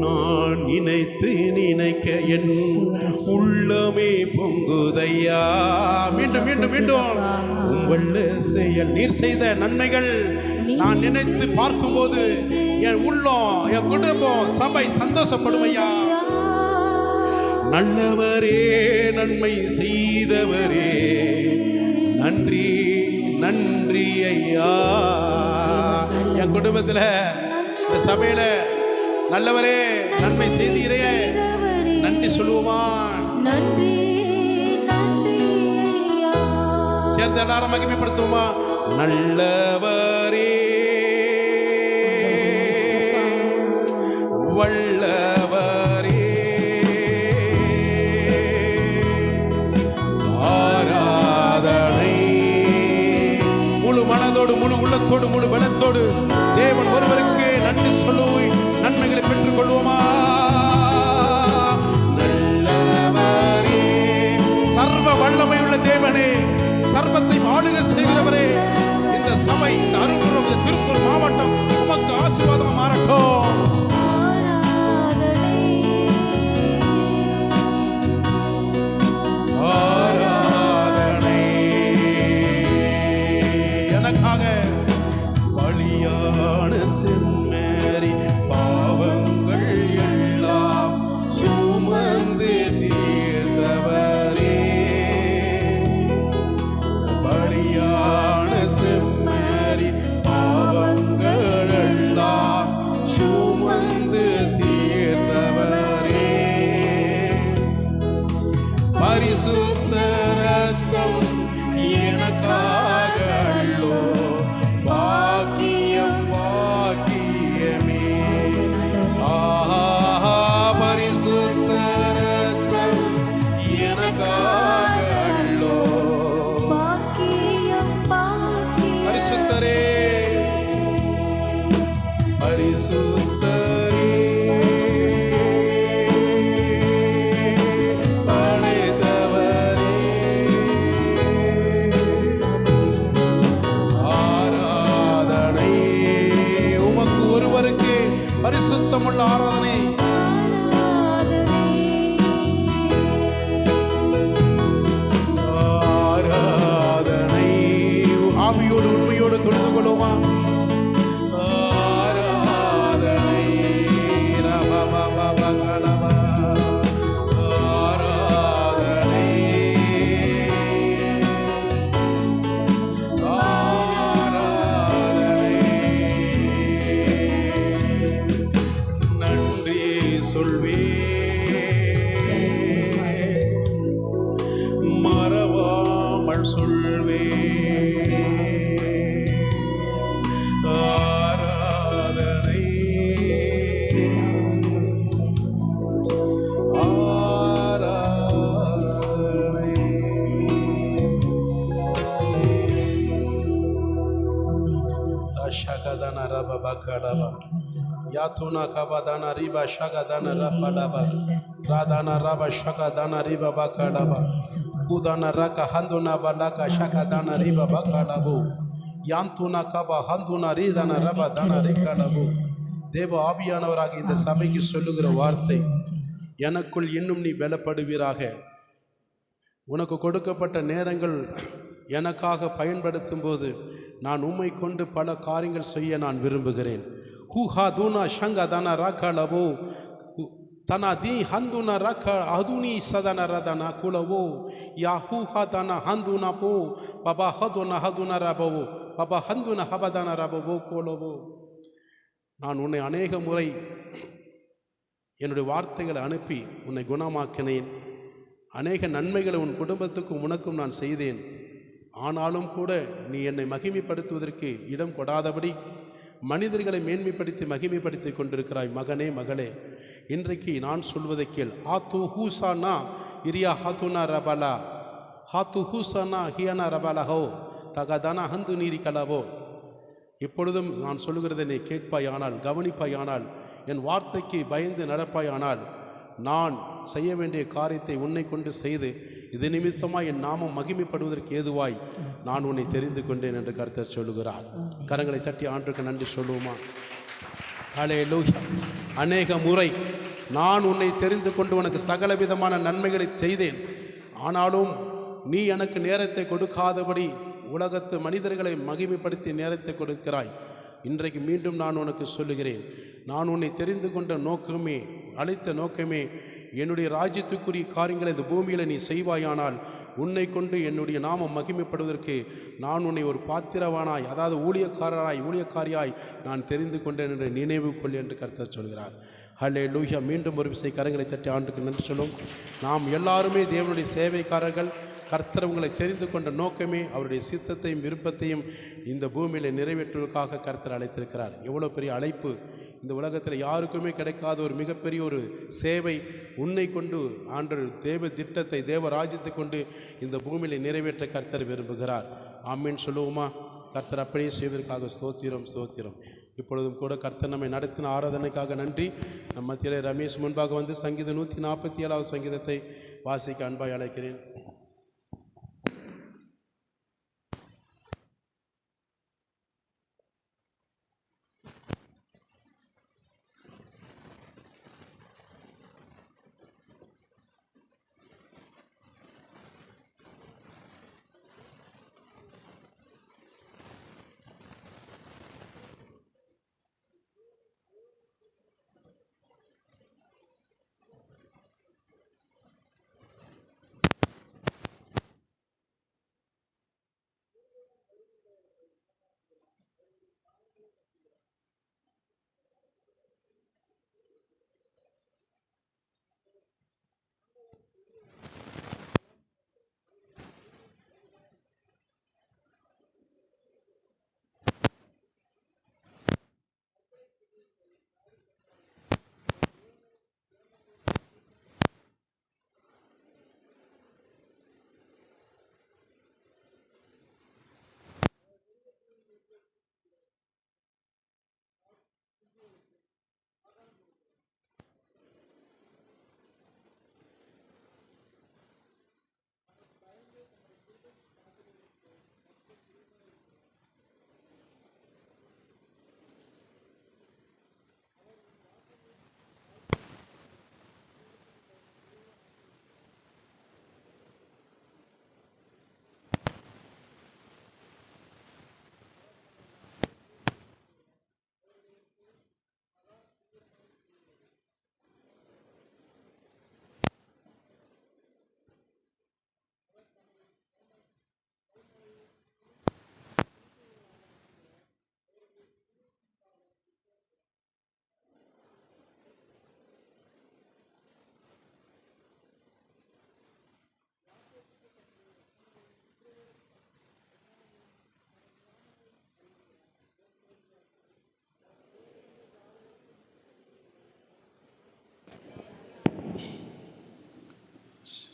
Speaker 1: நான் நினைத்து நினைக்க என் உள்ளமே பொங்குதையா. மீண்டும் மீண்டும் மீண்டும் உம்முள்ள செயல், நீர் செய்த நன்மைகள் நான் நினைத்து பார்க்கும்போது என் உள்ளம், என் குடும்பம், சபை சந்தோஷப்படும் ஐயா. நல்லவரே, நன்மை செய்தவரே, நன்றி நன்றி ஐயா. என் குடும்பத்தில், இந்த சபையில நல்லவரே நன்மை செய்தீரே, நன்றி சொல்லுவோமா. சேர்ந்து எல்லாரும் மகிமைப்படுத்துவோமா. நல்லவரே, வல்லவரே, ஆராதனை. முழு மனதோடு, முழு உள்ளத்தோடு, முழு பலத்தோடு தேவன் ஒருவருக்கு நன்றி சொல்லி நன்மைகளை பெற்றுக் கொள்வோமா. நல்லவரே, சர்வ வல்லமையுள்ள தேவனே, சர்வத்தை ஆளுகை செய்கிறவரே, இந்த சபை, இந்த அருள்புரம், இந்த திருப்பூர் மாவட்டம் உமக்கு ஆசீர்வாதமா மாறட்டும். ஆராதனை. எனக்காக பலியான செம்மறி பாவங்கள் எல்லாம் சுமந்து தீர்த்தவரே, பலியான செம்மறி பாவங்கள் எல்லாம் சுமந்து தீர்த்தவரே, பரிசுத்த ரத்தம் எனக்காக அல்லோ, பாக்கியம் பாக்கியமே. ஆஹா, பரிசுத்த ரத்தம் எனக்காக அல்லோ, பரிசுத்தரே, பரிசுத்தரே, படைத்தவரே, ஆராதனை. உமக்கு ஒருவருக்கு பரிசுத்தமுள்ள ஆராதனை. ஆராதனை. ஆவியோடு உண்மையோடு தொழுது கொள்வோமா. ஆராதனை. ரபபபபகடபா. ஆராதனை. ஆராதனை. நன்றி சொல்வே, மறவாமல் சொல்வே. ஆராதனை. ஆராதனை. அஷகதன ரபபகடபா. Yatuna kabadana riba shagadana rafalaba. Radana raba shagadana riba bakalaba. Udana raka handuna balaka shagadana riba bakalabu. Yantuna kaba handuna ridana raba dana rikalabu. தேவ ஆவியானவராக இந்த சபைக்கு சொல்லுகிற வார்த்தை, எனக்குள் இன்னும் நீ பலப்படுவீராக. உனக்கு கொடுக்கப்பட்ட நேரங்கள் எனக்காக பயன்படுத்தும் போது நான் உம்மை கொண்டு பல காரியங்கள் செய்ய நான் விரும்புகிறேன். ஹூஹா தூனா ஷங்கா தானா ராக்கா லபோ தனா தி ஹந்துனா ராக்கா அதுனி சதன ரதனா குலவோ யா ஹூஹா தானா ஹந்துனா போ பபா ஹதுனா ஹதுனா ரபவோ பபா ஹந்துனா ஹபதான ரபவோ கோலவோ. நான் உன்னை அநேக முறை என்னுடைய வார்த்தைகளை அனுப்பி உன்னை குணமாக்கினேன். அநேக நன்மைகளை உன் குடும்பத்துக்கும் உனக்கும் நான் செய்தேன். ஆனாலும் கூட நீ என்னை மகிமைப்படுத்துவதற்கு இடம் கொடாதபடி மனிதர்களை மேன்மைப்படுத்தி மகிமைப்படுத்தி கொண்டிருக்கிறாய். மகனே மகளே, இன்றைக்கு நான் சொல்வதை கேள். ஆத்து ஹூசானா இரியா ஹாத்துனா ரபலா ஹாத்து ஹூசானா ஹியானா ரபலஹோ தகதானா ஹந்து நீரி கலவோ. இப்பொழுதும் நான் சொல்லுகிறதை நீ கேட்பாயானால், கவனிப்பாயானால், என் வார்த்தைக்கு பயந்து நடப்பாயானால், நான் செய்ய வேண்டிய காரியத்தை உன்னை கொண்டு செய்து இது நிமித்தமாக என் நாமம் மகிமைப்படுவதற்கு ஏதுவாய் நான் உன்னை தெரிந்து கொண்டேன் என்று கர்த்தர் சொல்லுகிறார். கரங்களை தட்டி ஆண்டுக்கு நன்றி சொல்லுவோமா? ஹல்லேலூயா. அநேக முறை நான் உன்னை தெரிந்து கொண்டு உனக்கு சகல விதமான நன்மைகளை செய்தேன். ஆனாலும் நீ எனக்கு நேரத்தை கொடுக்காதபடி உலகத்து மனிதர்களை மகிமைப்படுத்தி நேரத்தை கொடுக்கிறாய். இன்றைக்கு மீண்டும் நான் உனக்கு சொல்லுகிறேன், நான் உன்னை தெரிந்து கொண்ட நோக்கமே, அழைத்த நோக்கமே, என்னுடைய ராஜ்யத்துக்குரிய காரியங்களை இந்த பூமியில் நீ செய்வாயானால் உன்னை கொண்டு என்னுடைய நாமம் மகிமைப்படுவதற்கு நான் உன்னை ஒரு பாத்திரவானாய், அதாவது ஊழியக்காரியாய் நான் தெரிந்து கொண்டேன் என்று நினைவு கொள் என்று கர்த்தர் சொல்கிறார். ஹல்லேலூயா. மீண்டும் ஒரு விசை கரங்களை தட்டி ஆண்டுக்கு நன்றி சொல்லும். நாம் எல்லாருமே தேவனுடைய சேவைக்காரர்கள். கர்த்தர் உங்களை தெரிந்து கொண்ட நோக்கமே அவருடைய சித்தத்தையும் விருப்பத்தையும் இந்த பூமியில் நிறைவேற்றுவதற்காக கர்த்தர் அழைத்திருக்கிறார். எவ்வளோ பெரிய அழைப்பு! இந்த உலகத்தில் யாருக்குமே கிடைக்காத ஒரு மிகப்பெரிய ஒரு சேவை உன்னை கொண்டு ஆண்டவர் தேவ திட்டத்தை, தேவ ராஜ்யத்தை கொண்டு இந்த பூமியில் நிறைவேற்ற கர்த்தர் விரும்புகிறார். ஆமீன் சொல்லுவோமா? கர்த்தர் அப்படியே செய்வதற்காக ஸ்தோத்திரம் ஸ்தோத்திரம். இப்பொழுதும் கூட கர்த்தர் நம்மை நடத்தின ஆராதனைக்காக நன்றி. நம் மத்தியிலே ரமேஷ் முன்பாக வந்து சங்கீதம் 147 சங்கீதத்தை வாசிக்க அன்பாய் அழைக்கிறேன்.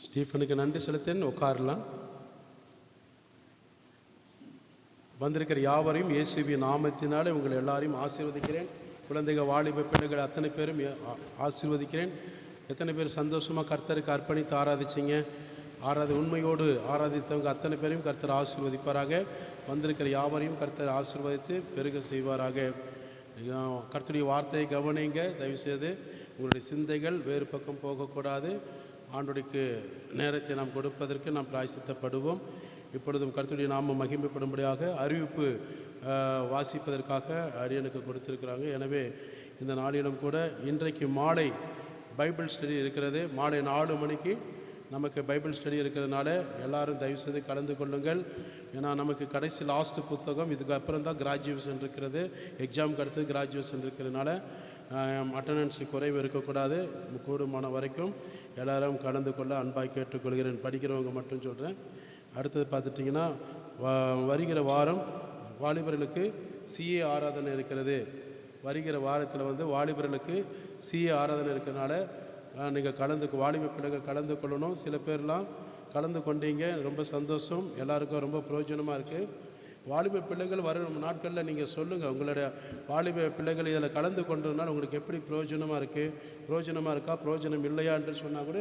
Speaker 1: ஸ்டீஃபனுக்கு நன்றி செலுத்தேன். உட்காரலாம். வந்திருக்கிற யாவரையும் இயேசுவின் நாமத்தினாலே உங்களை எல்லாரையும் ஆசீர்வதிக்கிறேன். குழந்தைகள், வாலிப பிள்ளைகள் அத்தனை பேரும் ஆசீர்வதிக்கிறேன். எத்தனை பேர் சந்தோஷமாக கர்த்தருக்கு அர்ப்பணித்து ஆராதிச்சிங்க? உண்மையோடு ஆராதித்தவங்க அத்தனை பேரையும் கர்த்தர் ஆசீர்வதிப்பாராக. வந்திருக்கிற யாவரையும் கர்த்தர் ஆசீர்வதித்து பெருக செய்வாராக. கர்த்தருடைய வார்த்தையை கவனிங்க. தயவுசெய்து உங்களுடைய சிந்தைகள் வேறு பக்கம் போகக்கூடாது. ஆண்டோடைக்கு நேரத்தை நாம் கொடுப்பதற்கு நாம் பிராயசித்தப்படுவோம். இப்பொழுதும் கர்த்தருடைய நாமம் மகிமைப்படும்படியாக அறிவிப்பு வாசிப்பதற்காக அரியனுக்கு கொடுத்திருக்கிறாங்க. எனவே இந்த நாளிலும் கூட இன்றைக்கு மாலை பைபிள் ஸ்டடி இருக்கிறது. மாலை 4 மணிக்கு நமக்கு பைபிள் ஸ்டடி இருக்கிறதுனால எல்லாரும் தயவுசெய்து கலந்து கொள்ளுங்கள். ஏன்னா நமக்கு கடைசி லாஸ்ட் புத்தகம், இதுக்கப்புறம் தான் கிராஜுவேஷன் இருக்கிறது. எக்ஸாமுக்கு அடுத்து கிராஜுவேஷன் இருக்கிறதுனால அட்டண்டன்ஸ் குறைவு இருக்கக்கூடாது. கூடுமான வரைக்கும் எல்லாரும் கலந்து கொள்ள அன்பாக கேட்டுக்கொள்கிறேன். படிக்கிறவங்க மட்டும் சொல்கிறேன். அடுத்தது பார்த்துட்டிங்கன்னா வருகிற வாரம் வாலிபர்களுக்கு சிஏ ஆராதனை இருக்கிறது. வருகிற வாரத்தில் வாலிபர்களுக்கு சிஏ ஆராதனை இருக்கிறதுனால நீங்கள் வாலிப பிள்ளைகள் கலந்து கொள்ளணும். சில பேர்லாம் கலந்து கொண்டீங்க, ரொம்ப சந்தோஷம். எல்லாருக்கும் ரொம்ப பிரயோஜனமாக இருக்குது. வாலிப பிள்ளைகள் வரும் நாட்களில் நீங்கள் சொல்லுங்கள், உங்களுடைய வாலிப பிள்ளைகள் இதில் கலந்து கொண்டதுனால உங்களுக்கு எப்படி பிரயோஜனமாக இருக்குது, பிரயோஜனம் இல்லையா என்று சொன்னால் கூட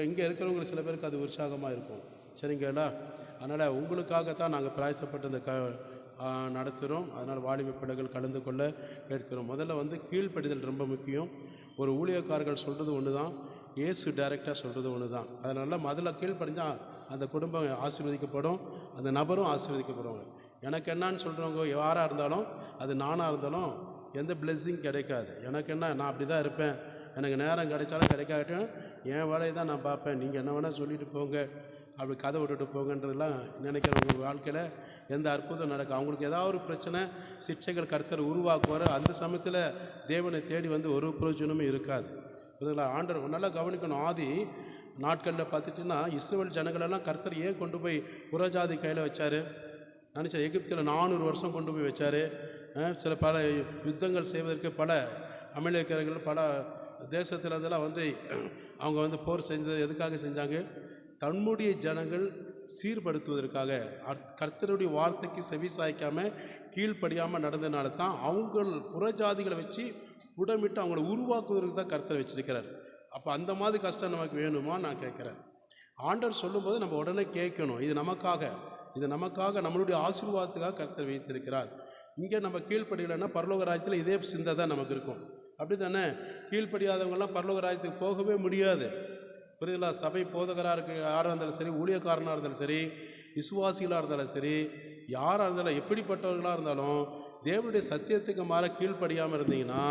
Speaker 1: இங்கே இருக்கிறவங்களுக்கு சில பேருக்கு அது உற்சாகமாக இருக்கும். சரிங்களா? அதனால் உங்களுக்காகத்தான் நாங்கள் பிரயாசப்பட்டு நடத்துகிறோம். அதனால் வாலிப பிள்ளைகள் கலந்து கொள்ள கேட்கிறோம். முதல்ல கீழ்ப்படிதல் ரொம்ப முக்கியம். ஒரு ஊழியக்காரர்கள் சொல்கிறது ஒன்று தான், இயேசு டைரெக்டாக சொல்கிறது ஒன்று தான். அதனால் முதல்ல கீழ்ப்படிஞ்சால் அந்த குடும்பம் ஆசீர்வதிக்கப்படும், அந்த நபரும் ஆசீர்வதிக்கப்படுவாங்க. எனக்கு என்னான்னு சொல்கிறவங்க யாராக இருந்தாலும், அது நானாக இருந்தாலும் எந்த பிளெஸ்ஸிங் கிடைக்காது. எனக்கு என்ன, நான் அப்படி தான் இருப்பேன், எனக்கு நேரம் கிடைச்சாலும் கிடைக்காட்டும் என் வேலையை தான் நான் பார்ப்பேன், நீங்கள் என்ன வேணால் சொல்லிட்டு போங்க, அப்படி கதை விட்டுட்டு போங்கன்றதெல்லாம் நினைக்கிறவங்க வாழ்க்கையில் எந்த அற்புதம் நடக்கும். அவங்களுக்கு ஏதாவது ஒரு பிரச்சனை, சிக்ஷைகள் கர்த்தர் உருவாக்குவார். அந்த சமயத்தில் தேவனை தேடி ஒரு பிரயோஜனமும் இருக்காது. புரியுதுங்களா? ஆண்டவர் நல்லா கவனிக்கணும். ஆதி நாட்களில் பார்த்துட்டிங்கன்னா இஸ்ரவேல் ஜனங்களெல்லாம் கர்த்தர் ஏன் கொண்டு போய் புறஜாதி கையில் வச்சார் நினச்சா? எகிப்தில் 400 வருஷம் கொண்டு போய் வச்சார். பல யுத்தங்கள் செய்வதற்கு பல அமெரிக்கர்கள் பல தேசத்தில் இதெல்லாம் அவங்க போர் செஞ்சது எதுக்காக செஞ்சாங்க? தன்னுடைய ஜனங்கள் சீர்படுத்துவதற்காக. கர்த்தருடைய வார்த்தைக்கு செவி சாய்க்காமல் கீழ்ப்படியாமல் நடந்ததுனால தான் அவங்கள் புறஜாதிகளை வச்சு உடமிட்டு அவங்கள உருவாக்குவதற்கு தான் கர்த்தர் வச்சிருக்கிறார். அப்போ அந்த மாதிரி கஷ்டம் நமக்கு வேணுமா நான் கேட்குறேன். ஆண்டவர் சொல்லும்போது நம்ம உடனே கேட்கணும். இது நமக்காக நம்மளுடைய ஆசீர்வாதத்துக்காக கர்த்தர் வைத்திருக்கிறார். இங்கே நம்ம கீழ்ப்படியலைன்னா பரலோக ராஜ்யத்தில் இதே சிந்தை தான் நமக்கு இருக்கும். அப்படி தானே? கீழ்ப்படியாதவங்கெல்லாம் பரலோக ராஜ்யத்துக்கு போகவே முடியாது. புரியுதுங்களா? சபை போதகராக யாராக இருந்தாலும் சரி, ஊழியக்காரனாக இருந்தாலும் சரி, விசுவாசிகளாக இருந்தாலும் சரி, யாராக இருந்தாலும், எப்படிப்பட்டவர்களாக இருந்தாலும் தேவனுடைய சத்தியத்துக்கு மாற கீழ்ப்படியாமல் இருந்தீங்கன்னா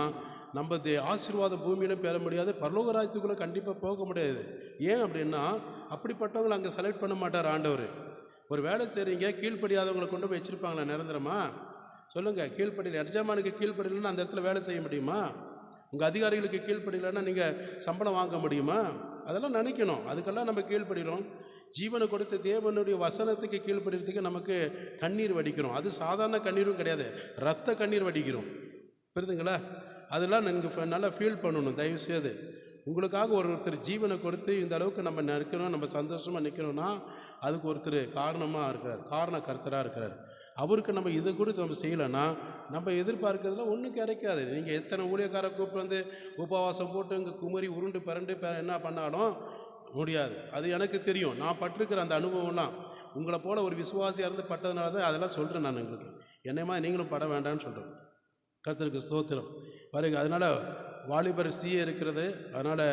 Speaker 1: நம்ம ஆசீர்வாத பூமியிலும் பெற முடியாது, பரலோக ராஜ்யத்துக்குள்ளே கண்டிப்பாக போக முடியாது. ஏன் அப்படின்னா அப்படிப்பட்டவங்களை அங்கே செலக்ட் பண்ண மாட்டார் ஆண்டவர். ஒரு வேலை செய்கிறீங்க, கீழ்ப்படியாதவங்களை கொண்டு போய் வச்சுருப்பாங்களா நிரந்தரமா? சொல்லுங்கள். கீழ்ப்படியில் எஜமானுக்கு கீழ்ப்படியில்லைன்னா அந்த இடத்துல வேலை செய்ய முடியுமா? உங்கள் அதிகாரிகளுக்கு கீழ்ப்படியலைன்னா நீங்கள் சம்பளம் வாங்க முடியுமா? அதெல்லாம் நினைக்கணும். அதுக்கெல்லாம் நம்ம கீழ்ப்படுகிறோம். ஜீவனை கொடுத்த தேவனுடைய வசனத்துக்கு கீழ்ப்படுறதுக்கு நமக்கு கண்ணீர் வடிக்கிறோம். அது சாதாரண கண்ணீரும் கிடையாது, ரத்த கண்ணீர் வடிக்கிறோம். புரியுதுங்களா? அதெல்லாம் நீங்கள் நல்லா ஃபீல் பண்ணணும். தயவுசெய்து உங்களுக்காக ஒருத்தர் ஜீவனை கொடுத்து இந்த அளவுக்கு நம்ம நிற்கிறோம், நம்ம சந்தோஷமாக நிற்கிறோன்னா அதுக்கு ஒருத்தர் காரணமாக இருக்கிறார், காரண கர்த்தராக இருக்கிறார். அவருக்கு நம்ம இதை கொடுத்து நம்ம செய்யலைன்னா நம்ம எதிர்பார்க்கறதுல ஒன்றும் கிடைக்காது. நீங்கள் எத்தனை ஊழியக்காரை கூப்பிட்டு உபவாசம் போட்டு இங்கே குமரி உருண்டு பரண்டு என்ன பண்ணாலும் முடியாது. அது எனக்கு தெரியும். நான் பட்டிருக்கிற அந்த அனுபவம்லாம் உங்களை போல் ஒரு விசுவாசியாக இருந்து பட்டதுனால தான் அதெல்லாம் சொல்கிறேன். நான் உங்களுக்கு என்னையமா நீங்களும் பட வேண்டாம்னு சொல்கிறேன். கர்த்தருக்கு ஸ்தோத்திரம் பாருங்க. அதனால் வாலிபர் சிஏ இருக்கிறது. அதனால்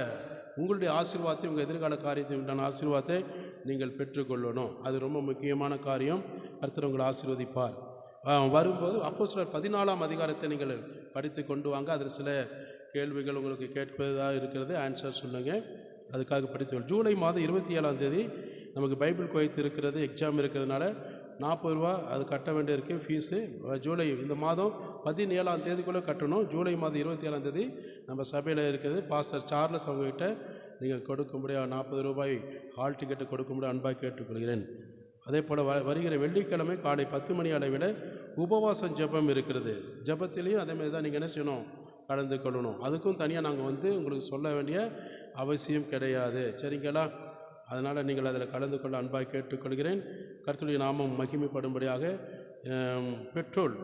Speaker 1: உங்களுடைய ஆசீர்வாதத்தை, உங்கள் எதிர்கால காரியத்தை உண்டான ஆசீர்வாதத்தை நீங்கள் பெற்றுக்கொள்ளணும். அது ரொம்ப முக்கியமான காரியம். கர்த்தர் உங்களை ஆசீர்வதிப்பார். வரும்போது அப்போஸ்தலர் 14ஆம் அதிகாரத்தை நீங்கள் படித்து கொண்டு வாங்க. அதில் சில கேள்விகள் உங்களுக்கு கேட்பதாக இருக்கிறது, ஆன்சர் சொல்லுங்கள். அதுக்காக படித்து ஜூலை மாதம் 27ஆம் தேதி நமக்கு பைபிள் கோயத்து இருக்கிறது, எக்ஸாம் இருக்கிறதுனால 40 ரூபா அது கட்ட வேண்டியிருக்கு ஃபீஸு. ஜூலை இந்த மாதம் 17ஆம் தேதிக்குள்ளே கட்டணும். ஜூலை மாதம் 27ஆம் தேதி நம்ம சபையில் இருக்கிறது. பாஸ்டர் சார்லஸ் அவங்ககிட்ட நீங்கள் கொடுக்க முடியாது 40 ரூபாய் ஹால் டிக்கெட்டு கொடுக்க முடியாது அன்பாக கேட்டுக்கொள்கிறேன். அதே போல் வருகிற வெள்ளிக்கிழமை காலை 10 மணி அளவில் உபவாசம் ஜெபம் இருக்கிறது. ஜெபத்திலையும் அதேமாதிரி தான் நீங்கள் என்ன செய்யணும், கலந்து கொள்ளணும். அதுக்கும் தனியாக நாங்கள் உங்களுக்கு சொல்ல வேண்டிய அவசியம் கிடையாது. சரிங்களா? அதனால் நீங்கள் அதில் கலந்து கொள்ள அன்பாக கேட்டுக்கொள்கிறேன். கர்த்தருடைய நாமம் மகிமைப்படும்படியாக பெட்ரோல்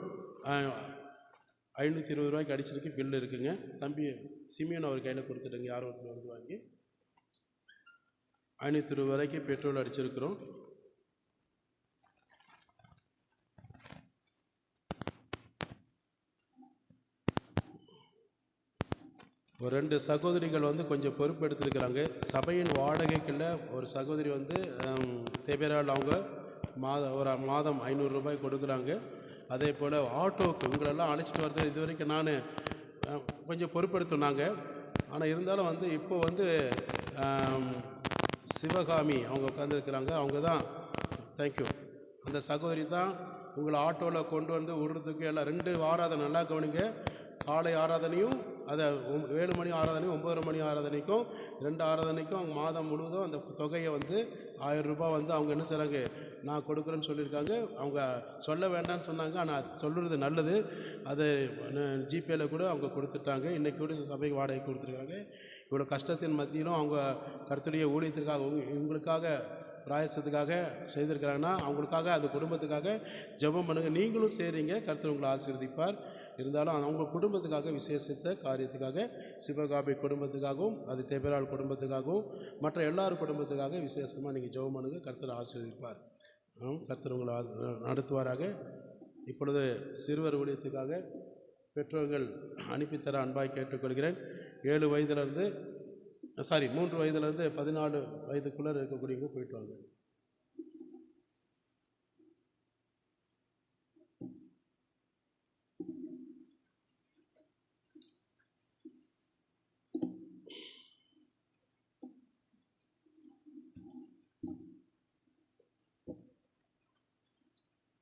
Speaker 1: 520 அடிச்சிருக்கு, பில்லு இருக்குங்க. தம்பி சிமியன் அவர் கையில் கொடுத்துட்டுங்க, யாரோ ஒருத்தர் வந்து வாங்கி 520 பெட்ரோல் அடிச்சிருக்கிறோம். ஒரு 2 சகோதரிகள் வந்து கொஞ்சம் பொறுப்பு எடுத்துருக்கிறாங்க. சபையின் வாடகைக்குள்ள ஒரு சகோதரி வந்து தேவையால் அவங்க ஒரு மாதம் 500 ரூபாய் கொடுக்குறாங்க. அதே போல் ஆட்டோவுக்கு உங்களெல்லாம் அழைச்சிட்டு வரது இது வரைக்கும் நான் கொஞ்சம் பொறுப்பெடுத்துனாங்க. ஆனால் இருந்தாலும் வந்து இப்போ வந்து சிவகாமி அவங்க உட்காந்துருக்குறாங்க. அவங்க தான் தேங்க்யூ, அந்த சகோதரி தான் உங்களை ஆட்டோவில் கொண்டு வந்து விடுறதுக்கு எல்லாம் 2 ஆராதனை நல்லா கவனிங்க. காலை ஆராதனையும் அதை 7 மணி ஆராதனையும் 9 மணி ஆராதனைக்கும் 2 ஆராதனைக்கும் அவங்க மாதம் முழுவதும் அந்த தொகையை வந்து 1000 ரூபாய் வந்து அவங்க என்ன செய்கிறாங்க, நான் கொடுக்குறேன்னு சொல்லியிருக்காங்க. அவங்க சொல்ல வேண்டாம்னு சொன்னாங்க, ஆனால் சொல்லுறது நல்லது. அதை ஜிபேயில் கூட அவங்க கொடுத்துட்டாங்க. இன்றைக்கி கூட சபைக்கு வாடகை கொடுத்துருக்காங்க. இவ்வளோ கஷ்டத்தின் மத்தியிலும் அவங்க கர்த்தருடைய ஊழியத்திற்காக உங்களுக்காக பிராயசத்துக்காக செய்திருக்கிறாங்கன்னா அவங்களுக்காக அந்த குடும்பத்துக்காக ஜெபம் பண்ணுங்கள். நீங்களும் செய்கிறீங்க, கர்த்தர் உங்களை ஆசீர்வதிப்பார். இருந்தாலும் அவங்க குடும்பத்துக்காக விசேஷித்த காரியத்துக்காக சிவகாபி குடும்பத்துக்காகவும் அது தேபரால் குடும்பத்துக்காகவும் மற்ற எல்லார் குடும்பத்துக்காக விசேஷமாக நீங்கள் ஜெபம் பண்ணுங்கள், கர்த்தர் ஆசீர்வதிப்பார். கர்த்தர் உங்களை நடத்துவாராக. இப்பொழுது சிறுவர் ஊழியத்துக்காக பெற்றோர்கள் அனுப்பித்தர அன்பாய் கேட்டுக்கொள்கிறேன். 7 வயதிலிருந்து 3 வயதிலிருந்து 14 வயதுக்குள்ளே இருக்கக்கூடியவங்க போயிட்டு வாங்க.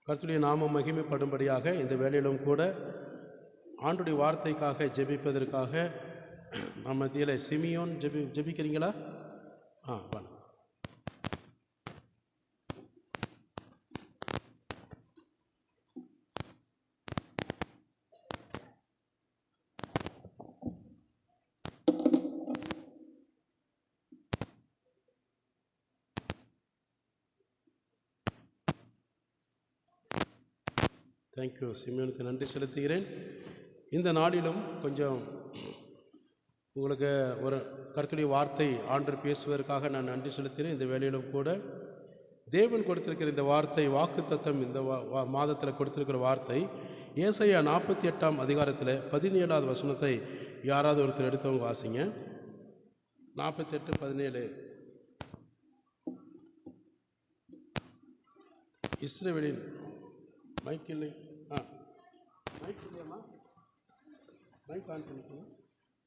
Speaker 1: கர்த்தருடைய நாமம் மகிமைப்படும்படியாக இந்த வேளையிலும் கூட ஆண்டுடைய வார்த்தைக்காக ஜெபிப்பதற்காக நம்ம மத்தியில் சிமியோன் ஜெபிக்கிறீங்களா? வாங்க. தேங்க்யூ. சிமியோனுக்கு நன்றி செலுத்துகிறேன். இந்த நாளிலும் கொஞ்சம் உங்களுக்கு ஒரு கர்த்தருடைய வார்த்தை ஆண்டவர் பேசுவதற்காக நான் நன்றி செலுத்தினேன். இந்த வேளையிலும் கூட தேவன் கொடுத்திருக்கிற இந்த வார்த்தை வாக்குத்தத்தம், இந்த மாதத்தில் கொடுத்திருக்கிற வார்த்தை ஏசாயா 48ஆம் அதிகாரத்தில் 17வது வசனத்தை யாராவது ஒருத்தர் எடுத்தவங்க வாசிங்க. 48:17. இஸ்ரவேலின் மைக் இல்லை, மைக் இல்லையாம்மா, மைக் ஆன் பண்ணிக்கோங்க.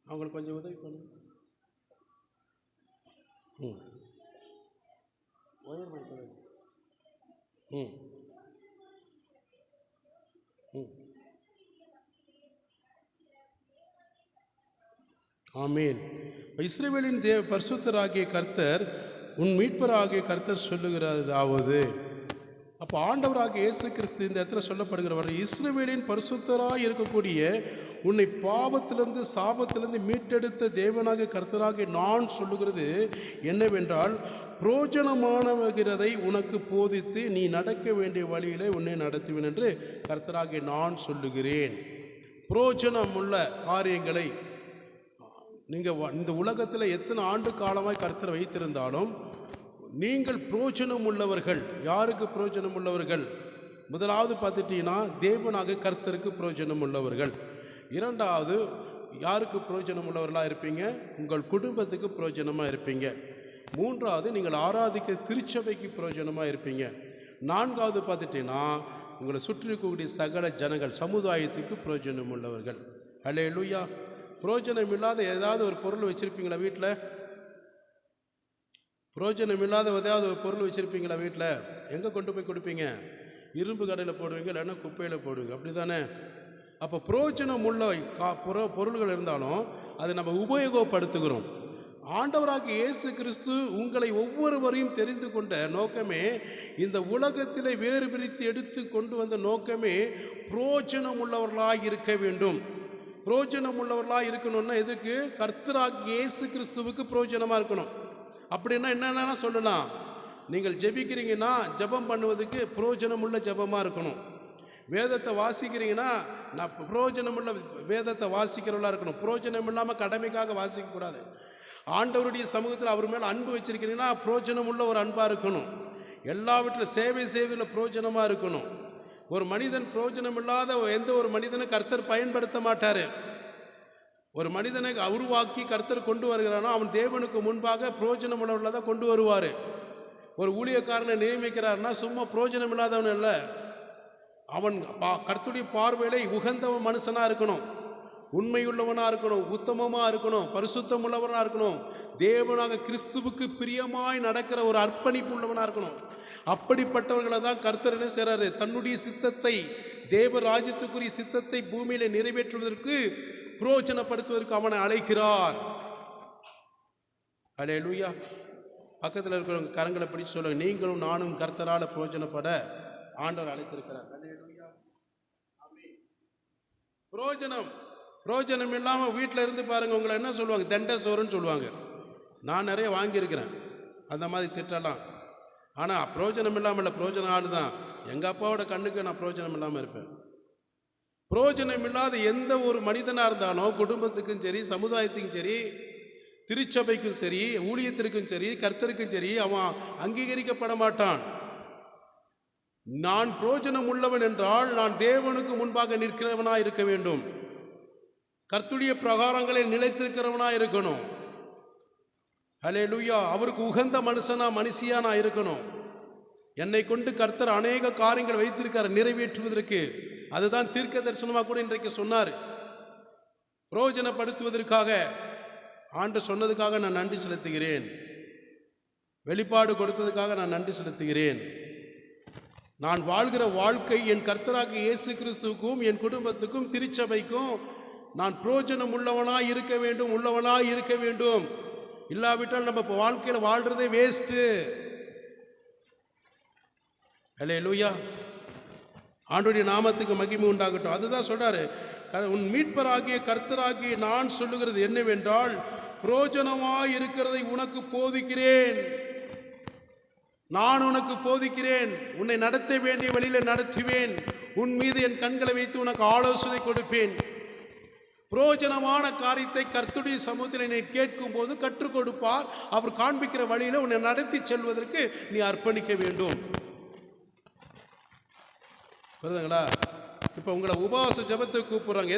Speaker 1: அவங்களுக்கு கொஞ்சம் உதவி பண்ணுங்க. Wire mic. ஆமீன். இஸ்ரவேலின் பரிசுத்தராகிய கர்த்தர் உன் மீட்பராகிய கர்த்தர் சொல்லுகிறதாவது. அப்போ ஆண்டவராகிய இயேசு கிறிஸ்து இந்த இடத்துல சொல்லப்படுகிறவர் இஸ்ரவேலின் பரிசுத்தராக இருக்கக்கூடிய உன்னை பாவத்திலிருந்து சாபத்திலிருந்து மீட்டெடுத்த தேவனாகிய கர்த்தராகிய நான் சொல்லுகிறது என்னவென்றால், புரோஜனமானவகிறதை உனக்கு போதித்து நீ நடக்க வேண்டிய வழியிலே உன்னை நடத்துவேன் என்று கர்த்தராகிய நான் சொல்லுகிறேன். புரோஜனமுள்ள காரியங்களை நீங்கள் இந்த உலகத்தில் எத்தனை ஆண்டு காலமாய் கர்த்தர் வைத்திருந்தாலும் நீங்கள் புரோஜனம் உள்ளவர்கள். யாருக்கு புரோஜனம் உள்ளவர்கள்? முதலாவது பார்த்துட்டீங்கன்னா தேவனாக கர்த்தருக்கு புரோஜனம் உள்ளவர்கள். இரண்டாவது யாருக்கு புரோஜனம் உள்ளவர்களாக இருப்பீங்க? உங்கள் குடும்பத்துக்கு புரோஜனமாக இருப்பீங்க. மூன்றாவது நீங்கள் ஆராதிக்க திருச்சபைக்கு புரோஜனமாக இருப்பீங்க. நான்காவது பார்த்துட்டீங்கன்னா உங்களை சுற்றி இருக்கக்கூடிய சகல ஜனங்கள் சமுதாயத்துக்கு புரோஜனம் உள்ளவர்கள். அல்லேலூயா. புரோஜனம் இல்லாத ஏதாவது ஒரு பொருள் வச்சுருப்பீங்களா வீட்டில்? புரோஜனம் இல்லாத ஏதாவது ஒரு பொருள் வச்சுருப்பீங்களா வீட்டில்? எங்கே கொண்டு போய் கொடுப்பீங்க? இரும்பு கடையில் போடுவீங்க, இல்லைன்னா குப்பையில் போடுவீங்க, அப்படி தானே? அப்போ புரோஜனம் உள்ள பொருள்கள் இருந்தாலும் அதை நம்ம உபயோகப்படுத்துகிறோம். ஆண்டவராகிய இயேசு கிறிஸ்து உங்களை ஒவ்வொருவரையும் தெரிந்து கொண்ட நோக்கமே, இந்த உலகத்தில் வேறு பிரித்து எடுத்து கொண்டு வந்த நோக்கமே புரோஜனம் உள்ளவர்களாக இருக்க வேண்டும். புரோஜனம் உள்ளவர்களாக இருக்கணும்னா எதுக்கு? கர்த்தராகிய இயேசு கிறிஸ்துவுக்கு புரோஜனமாக இருக்கணும். அப்படின்னா என்னென்னா சொல்லலாம், நீங்கள் ஜெபிக்கிறீங்கன்னா ஜெபம் பண்ணுவதுக்கு புரோஜனம் உள்ள ஜெபமாக இருக்கணும். வேதத்தை வாசிக்கிறீங்கன்னா நான் பிரயோஜனமுள்ள வேதத்தை வாசிக்கிறவர்களாக இருக்கணும். பிரயோஜனம் இல்லாமல் கடமைக்காக வாசிக்கக்கூடாது. ஆண்டவருடைய சமூகத்தில் அவர் மேலே அன்பு வச்சிருக்கிறீங்கன்னா பிரயோஜனமுள்ள ஒரு அன்பாக இருக்கணும். எல்லா வீட்டில் சேவை செய்வதில் பிரயோஜனமாக இருக்கணும். ஒரு மனிதன் பிரயோஜனம் இல்லாத எந்த ஒரு மனிதனை கர்த்தர் பயன்படுத்த மாட்டார். ஒரு மனிதனை உருவாக்கி கர்த்தர் கொண்டு வருகிறானோ அவன் தேவனுக்கு முன்பாக பிரயோஜனம் உள்ளவர்களாக தான் கொண்டு வருவார். ஒரு ஊழியக்காரனை நியமிக்கிறார்னா சும்மா பிரயோஜனம் இல்லாதவன் இல்லை, அவன் கர்த்தருடைய பார்வையில உகந்த மனுஷனாக இருக்கணும், உண்மையுள்ளவனாக இருக்கணும், உத்தமமாக இருக்கணும், பரிசுத்தம் உள்ளவனாக இருக்கணும், தேவனாக கிறிஸ்துவுக்கு பிரியமாய் நடக்கிற ஒரு அர்ப்பணிப்பு உள்ளவனாக இருக்கணும். அப்படிப்பட்டவர்களை தான் கர்த்தர் என்ன செய்றாரு, தன்னுடைய சித்தத்தை, தேவ ராஜ்யத்துக்குரிய சித்தத்தை பூமியில நிறைவேற்றுவதற்கு பிரயோஜனப்படுத்துவதற்கு அவனை அழைக்கிறார். அல்லேலூயா. பக்கத்தில் இருக்கிறவங்க கரங்களை பிடிச்சு சொல்லுங்க, நீங்களும் நானும் கர்த்தரால பிரயோஜனப்பட ஆண்டவர் அழைத்திருக்கிறார். அல்லேலூயா. ஆமென். பிரயோஜனம் இல்லாமல் வீட்டில் இருந்து பாருங்க, உங்களை என்ன சொல்லுவாங்க, தண்ட சோறுன்னு சொல்லுவாங்க. நான் நிறைய வாங்கியிருக்கிறேன் அந்த மாதிரி திட்டலாம். ஆனால் பிரயோஜனம் இல்லாமல் இல்லை, பிரயோஜனம் ஆள் தான். எங்கள் அப்பாவோட கண்ணுக்கு நான் பிரயோஜனம் இல்லாமல் இருப்பேன். பிரயோஜனம் இல்லாத எந்த ஒரு மனிதனாக இருந்தாலும், குடும்பத்துக்கும் சரி, சமுதாயத்துக்கும் சரி, திருச்சபைக்கும் சரி, ஊழியத்திற்கும் சரி, கர்த்தருக்கும் சரி, அவன் அங்கீகரிக்கப்பட மாட்டான். நான் பிரயோஜனம் உள்ளவன் என்றால் நான் தேவனுக்கு முன்பாக நிற்கிறவனாக இருக்க வேண்டும், கர்த்தருடைய பிரகாரங்களில் நிலைத்திருக்கிறவனாக இருக்கணும். அல்லேலூயா. அவருக்கு உகந்த மனுஷியா நான் இருக்கணும். என்னை கொண்டு கர்த்தர் அநேக காரியங்கள் வைத்திருக்கார் நிறைவேற்றுவதற்கு. அதுதான் தீர்க்க தரிசனமாக கூட இன்றைக்கு சொன்னார். பிரயோஜனப்படுத்துவதற்காக ஆண்டு சொன்னதுக்காக நான் நன்றி செலுத்துகிறேன். வெளிப்பாடு கொடுத்ததுக்காக நான் நன்றி செலுத்துகிறேன். நான் வாழ்கிற வாழ்க்கை என் கர்த்தராகிய இயேசு கிறிஸ்துவுக்கும் என் குடும்பத்துக்கும் திருச்சபைக்கும் நான் பிரயோஜனம் உள்ளவனாய் இருக்க வேண்டும். இல்லாவிட்டால் நம்ம இப்போ வாழ்க்கையில் வாழ்றதே வேஸ்ட்டு. அல்லேலூயா. ஆண்டவருடைய நாமத்துக்கு மகிமை உண்டாகட்டும். அதுதான் சொல்றாரு, உன் மீட்பராகிய கர்த்தராகிய நான் சொல்லுகிறது என்னவென்றால், பிரயோஜனமாய் இருக்கிறதை உனக்கு போதிக்கிறேன். நான் உனக்கு போதிக்கிறேன், உன்னை நடத்த வேண்டிய வழியில நடத்துவேன், உன் மீது என் கண்களை வைத்து உனக்கு ஆலோசனை கொடுப்பேன். பிரயோஜனமான காரியத்தை கர்த்தருடைய சமூகத்தில் என்னை கேட்கும் போது கற்றுக் கொடுப்பார். அவர் காண்பிக்கிற வழியில உன்னை நடத்தி செல்வதற்கு நீ அர்ப்பணிக்க வேண்டும். புரியுதுங்களா? இப்போ உங்களை உபவாச ஜெபத்தை கூப்பிடுறாங்க.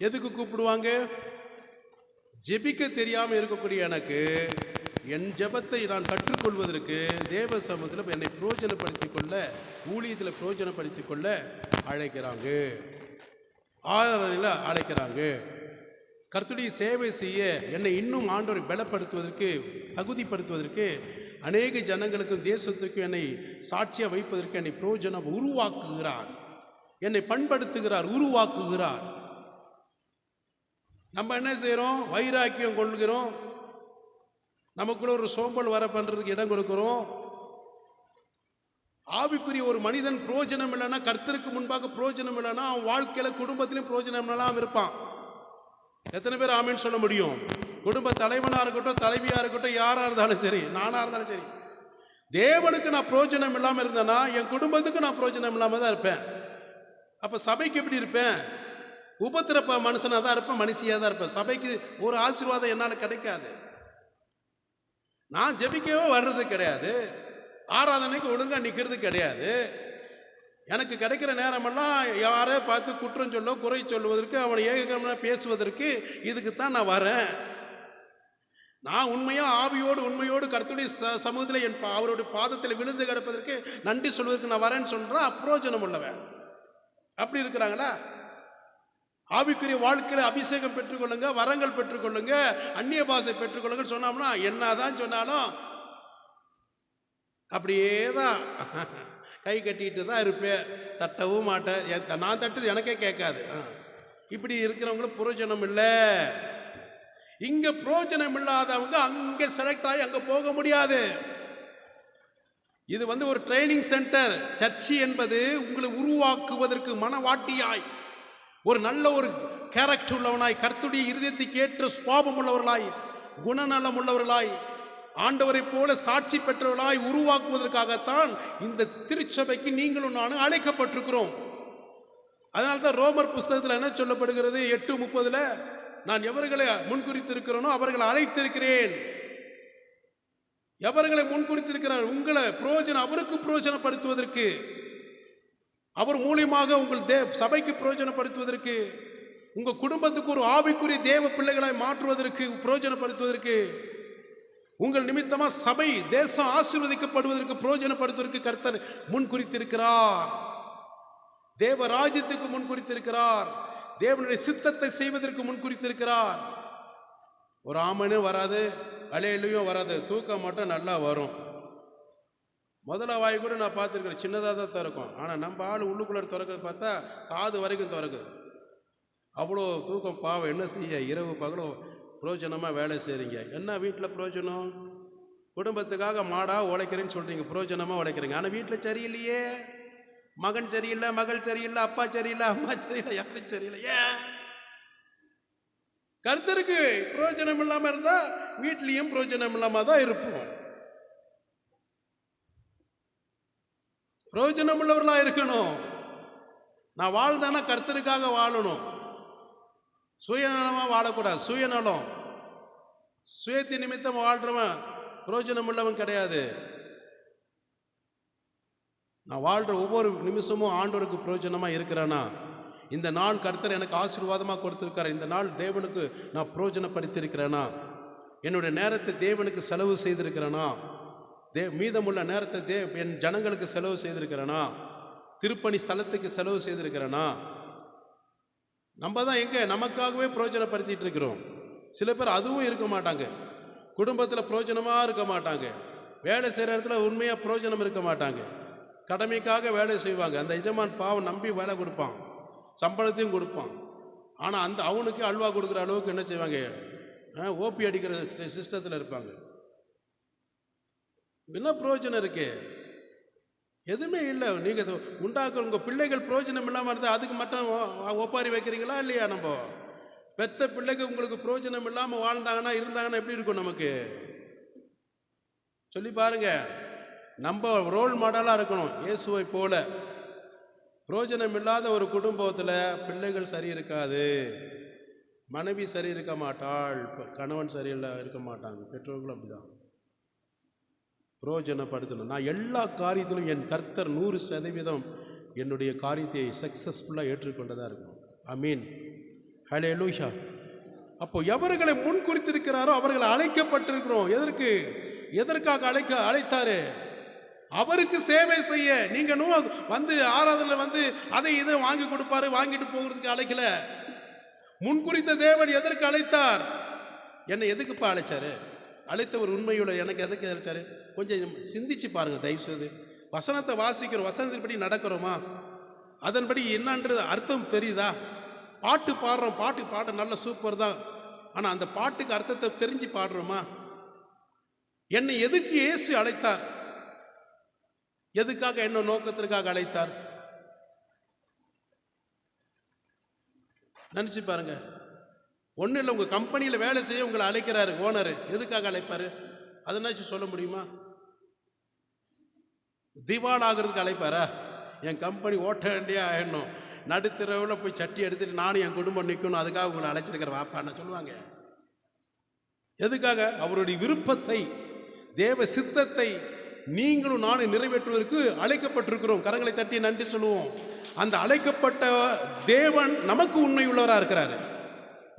Speaker 1: எதுக்கு கூப்பிடுவாங்க? ஜெபிக்க தெரியாமல் இருக்கக்கூடிய எனக்கு என் ஜெபத்தை நான் கற்றுக்கொள்வதற்கு தேவ சமூகத்தில் என்னை பிரயோஜனப்படுத்திக் கொள்ள, ஊழியத்தில் பிரயோஜனப்படுத்திக் கொள்ள அழைக்கிறாங்க, ஆராதனையில் அழைக்கிறாங்க. கர்த்தருடைய சேவை செய்ய என்னை இன்னும் ஆண்டவரை பலப்படுத்துவதற்கு, தகுதிப்படுத்துவதற்கு, அநேக ஜனங்களுக்கும் தேசத்துக்கும் என்னை சாட்சியாக வைப்பதற்கு என்னை பிரயோஜனம் உருவாக்குகிறார், என்னை பண்படுத்துகிறார், உருவாக்குகிறார். நம்ம என்ன செய்கிறோம்? வைராக்கியம் கொள்கிறோம், நமக்குள்ள ஒரு சோம்பல் வர பண்ணுறதுக்கு இடம் கொடுக்கிறோம். ஆவிக்குரிய ஒரு மனிதன் பிரயோஜனம் இல்லைன்னா, கர்த்தருக்கு முன்பாக பிரயோஜனம் இல்லைன்னா, அவன் வாழ்க்கையில் குடும்பத்திலும் பிரயோஜனம் இல்லாமல் இருப்பான். எத்தனை பேர் ஆமேன்னு சொல்ல முடியும்? குடும்ப தலைவனாக இருக்கட்டும், தலைவியாக இருக்கட்டும், யாராக இருந்தாலும் சரி, நானாக இருந்தாலும் சரி, தேவனுக்கு நான் பிரயோஜனம் இல்லாமல் இருந்தேன்னா என் குடும்பத்துக்கு நான் பிரயோஜனம் இல்லாமல் தான் இருப்பேன். அப்போ சபைக்கு எப்படி இருப்பேன்? உபத்திரப்ப மனுஷனாக தான் இருப்பேன், மனுஷியாக தான் இருப்பேன். சபைக்கு ஒரு ஆசீர்வாதம் என்னால் கிடைக்காது. நான் ஜெபிக்கவே வர்றது கிடையாது, ஆராதனைக்கு ஒழுங்காக நிற்கிறது கிடையாது. எனக்கு கிடைக்கிற நேரமெல்லாம் யாரை பார்த்து குற்றம் சொல்ல, குறை சொல்வதற்கு, அவனை ஏகமாக பேசுவதற்கு, இதுக்குத்தான் நான் வரேன். நான் உண்மையாக உண்மையோடு கர்த்தருடைய சமூகத்தில் அவருடைய பாதத்தில் விழுந்து கிடப்பதற்கு, நன்றி சொல்வதற்கு நான் வரேன்னு சொல்கிறேன். அப்பிரோஜனம் உள்ளவன் அப்படி இருக்கிறாங்களா? ஆவிக்குரிய வாழ்க்கையில் அபிஷேகம் பெற்றுக்கொள்ளுங்க, வரங்கள் பெற்றுக்கொள்ளுங்க, அந்நிய பாஷை பெற்றுக்கொள்ளுங்கன்னு சொன்னோம்னா என்னதான் சொன்னாலும் அப்படியே தான் கை கட்டிட்டு தான் இருப்பேன், தட்டவும் மாட்டேன். நான் தட்டுது எனக்கே கேட்காது. இப்படி இருக்கிறவங்களும் பிரயோஜனம் இல்லை. இங்க பிரயோஜனம் இல்லாதவங்க அங்கே செலக்ட் ஆகி அங்கே போக முடியாது. இது ஒரு ட்ரைனிங் சென்டர். சர்ச்சி என்பது உங்களை உருவாக்குவதற்கு மனவாட்டியாய், ஒரு நல்ல ஒரு கேரக்டர் உள்ளவனாய், கர்த்தருடைய இருதயத்துக்கு ஏற்ற சுபாவம் உள்ளவர்களாய், குணநலம் உள்ளவர்களாய், ஆண்டவரை போல சாட்சி பெற்றவர்களாய் உருவாக்குவதற்காகத்தான் இந்த திருச்சபைக்கு நீங்களும் நானும் அழைக்கப்பட்டிருக்கிறோம். அதனால்தான் ரோமர் புஸ்தகத்தில் என்ன சொல்லப்படுகிறது? 8:30 நான் எவர்களை முன்குறித்திருக்கிறேனோ அவர்களை அழைத்திருக்கிறேன். எவர்களை முன்குறித்திருக்கிறார்? உங்களை பிரயோஜனம், அவருக்கு பிரயோஜனப்படுத்துவதற்கு, அவர் மூலியமாக உங்கள் சபைக்கு பிரயோஜனப்படுத்துவதற்கு, உங்க குடும்பத்துக்கு ஒரு ஆவிக்குரிய தேவ பிள்ளைகளாய் மாற்றுவதற்கு, பிரயோஜனப்படுத்துவதற்கு, உங்கள் நிமித்தமா சபை தேசம் ஆசீர்வதிக்கப்படுவதற்கு பிரயோஜனப்படுத்துவதற்கு கர்த்தர் முன்குறித்திருக்கிறார். தேவ ராஜ்யத்துக்கு முன்குறித்திருக்கிறார். தேவனுடைய சித்தத்தை செய்வதற்கு முன்குறித்திருக்கிறார். ஒரு ஆமனும் வராது, அலையிலையும் வராது, தூக்கம் மட்டும் நல்லா வரும். முதல்ல வாய் கூட நான் பார்த்துருக்கிறேன், சின்னதாக தான் திறக்கும். ஆனால் நம்ம ஆள் உள்ளுக்குள்ளே திறக்கிறது பார்த்தா காது வரைக்கும் திறக்குது. அவ்வளோ தூக்கம். பாவம், என்ன செய்ய? இரவு பகலும் பிரயோஜனமாக வேலை செய்கிறீங்க. என்ன வீட்டில் பிரயோஜனம்? குடும்பத்துக்காக மாடாக உழைக்கிறேன்னு சொல்கிறீங்க, பிரயோஜனமாக உழைக்கிறீங்க. ஆனால் வீட்டில் சரியில்லையே. மகன் சரியில்லை, மகள் சரியில்லை, அப்பா சரியில்லை, அம்மா சரியில்லை, யாரும் சரியில்லை. ஏன்? கர்த்தருக்கு பிரயோஜனம் இல்லாமல் இருந்தால் வீட்லேயும் பிரயோஜனம் இல்லாமல் தான் இருப்போம். பிரயோஜனம் உள்ளவர்களா இருக்கணும். நான் வாழ்ந்தானா கர்த்தருக்காக வாழணும். சுயநலமா வாழக்கூடாது. சுயநலம், சுயத்தி நிமித்தம் வாழ்றவன் பிரயோஜனம் உள்ளவன் கிடையாது. நான் வாழ்ற ஒவ்வொரு நிமிஷமும் ஆண்டவருக்கு பிரயோஜனமா இருக்கிறேனா? இந்த நாள் கர்த்தர் எனக்கு ஆசீர்வாதமாக கொடுத்திருக்காரு. இந்த நாள் தேவனுக்கு நான் பிரயோஜனப்படுத்தியிருக்கிறேனா? என்னுடைய நேரத்தை தேவனுக்கு செலவு செய்திருக்கிறேனா? மீதமுள்ள நேரத்தை என் ஜனங்களுக்கு செலவு செய்திருக்கிறேனா? திருப்பணி ஸ்தலத்துக்கு செலவு செய்திருக்கிறேனா? நம்ம தான் எங்கே நமக்காகவே பிரயோஜனப்படுத்திட்டு இருக்கிறோம். சில பேர் அதுவும் இருக்க மாட்டாங்க. குடும்பத்தில் பிரயோஜனமாக இருக்க மாட்டாங்க. வேலை செய்கிற இடத்துல உண்மையாக பிரயோஜனம் இருக்க மாட்டாங்க. கடமைக்காக வேலை செய்வாங்க. அந்த எஜமான் பாவம் நம்பி வேலை கொடுப்பான், சம்பளத்தையும் கொடுப்பான். ஆனால் அவனுக்கு அல்வா கொடுக்குற அளவுக்கு என்ன செய்வாங்க? ஓபி அடிக்கிற சிஸ்டத்தில் இருப்பாங்க. என்ன பிரயோஜனம் இருக்கு? எதுவுமே இல்லை. நீங்கள் உண்டாக்குற உங்கள் பிள்ளைகள் பிரயோஜனம் இல்லாமல் இருந்தால் அதுக்கு மட்டும் ஒப்பாரி வைக்கிறீங்களா இல்லையா? நம்ம பெத்த பிள்ளைக்கு உங்களுக்கு பிரயோஜனம் இல்லாமல் வாழ்ந்தாங்கன்னா இருந்தாங்கன்னா எப்படி இருக்கும்? நமக்கு சொல்லி பாருங்க. நம்ம ரோல் மாடலாக இருக்கணும். இயேசுவை போல. பிரயோஜனம் இல்லாத ஒரு குடும்பத்தில் பிள்ளைகள் சரி இருக்காது, மனைவி சரி இருக்க மாட்டாள், கணவன் சரியில்லை இருக்க மாட்டாங்க, பெற்றோர்களும் அப்படிதான். பிரயோஜனப்படுத்தணும். நான் எல்லா காரியத்திலும் என் கர்த்தர் 100% என்னுடைய காரியத்தை சக்ஸஸ்ஃபுல்லாக ஏற்றுக்கொண்டதாக இருக்கணும். ஆமீன். ஹல்லேலூயா. அப்போ எவர்களை முன் குறித்திருக்கிறாரோ அவர்களை அழைக்கப்பட்டிருக்கிறோம். எதற்காக அழைத்தாரு? அவருக்கு சேவை செய்ய. நீங்க வந்து ஆராதனை வந்து அதை இதை வாங்கி கொடுப்பாரு, வாங்கிட்டு போகிறதுக்கு அழைக்கல. முன்குறித்த தேவன் எதற்கு அழைத்தார்? என்னை எதுக்குப்பா அழைச்சாரு? அழைத்தவர் உண்மையுள்ள எனக்கு எதுக்கு அழைச்சாரு? கொஞ்சம் சிந்திச்சு பாருங்க தயவு செய்து. வசனத்தை வாசிக்கிறோம், வசனத்தின்படி நடக்கிறோமா? அதன்படி என்னன்றது அர்த்தம் தெரியுதா? பாட்டு பாடுறோம், பாட்டு நல்ல சூப்பர் தான். ஆனால் அந்த பாட்டுக்கு அர்த்தத்தை தெரிஞ்சு பாடுறோமா? என்னை எதுக்கு இயேசு அழைத்தார்? எதுக்காக, என்ன நோக்கத்திற்காக அழைத்தார்? நினைச்சு பாருங்க. ஒன்றும் இல்லை, உங்கள் கம்பெனியில் வேலை செய்ய உங்களை அழைக்கிறாரு ஓனர். எதுக்காக அழைப்பாரு? அதனாச்சும் சொல்ல முடியுமா? திவால் ஆகிறதுக்கு அழைப்பாரா? என் கம்பெனி ஓட்ட வேண்டியா ஆயிடணும், நடுத்தரவில் போய் சட்டி எடுத்துட்டு நானும் என் குடும்பம் நிற்கணும், அதுக்காக உங்களை அழைச்சிருக்கிற வாப்பான்னு சொல்லுவாங்க. எதுக்காக? அவருடைய விருப்பத்தை, தேவ சித்தத்தை நீங்களும் நானும் நிறைவேற்றுவதற்கு அழைக்கப்பட்டிருக்கிறோம். கரங்களை தட்டி நன்றி சொல்லுவோம். அந்த அழைக்கப்பட்ட தேவன் நமக்கு உண்மை உள்ளவராக இருக்கிறாரு.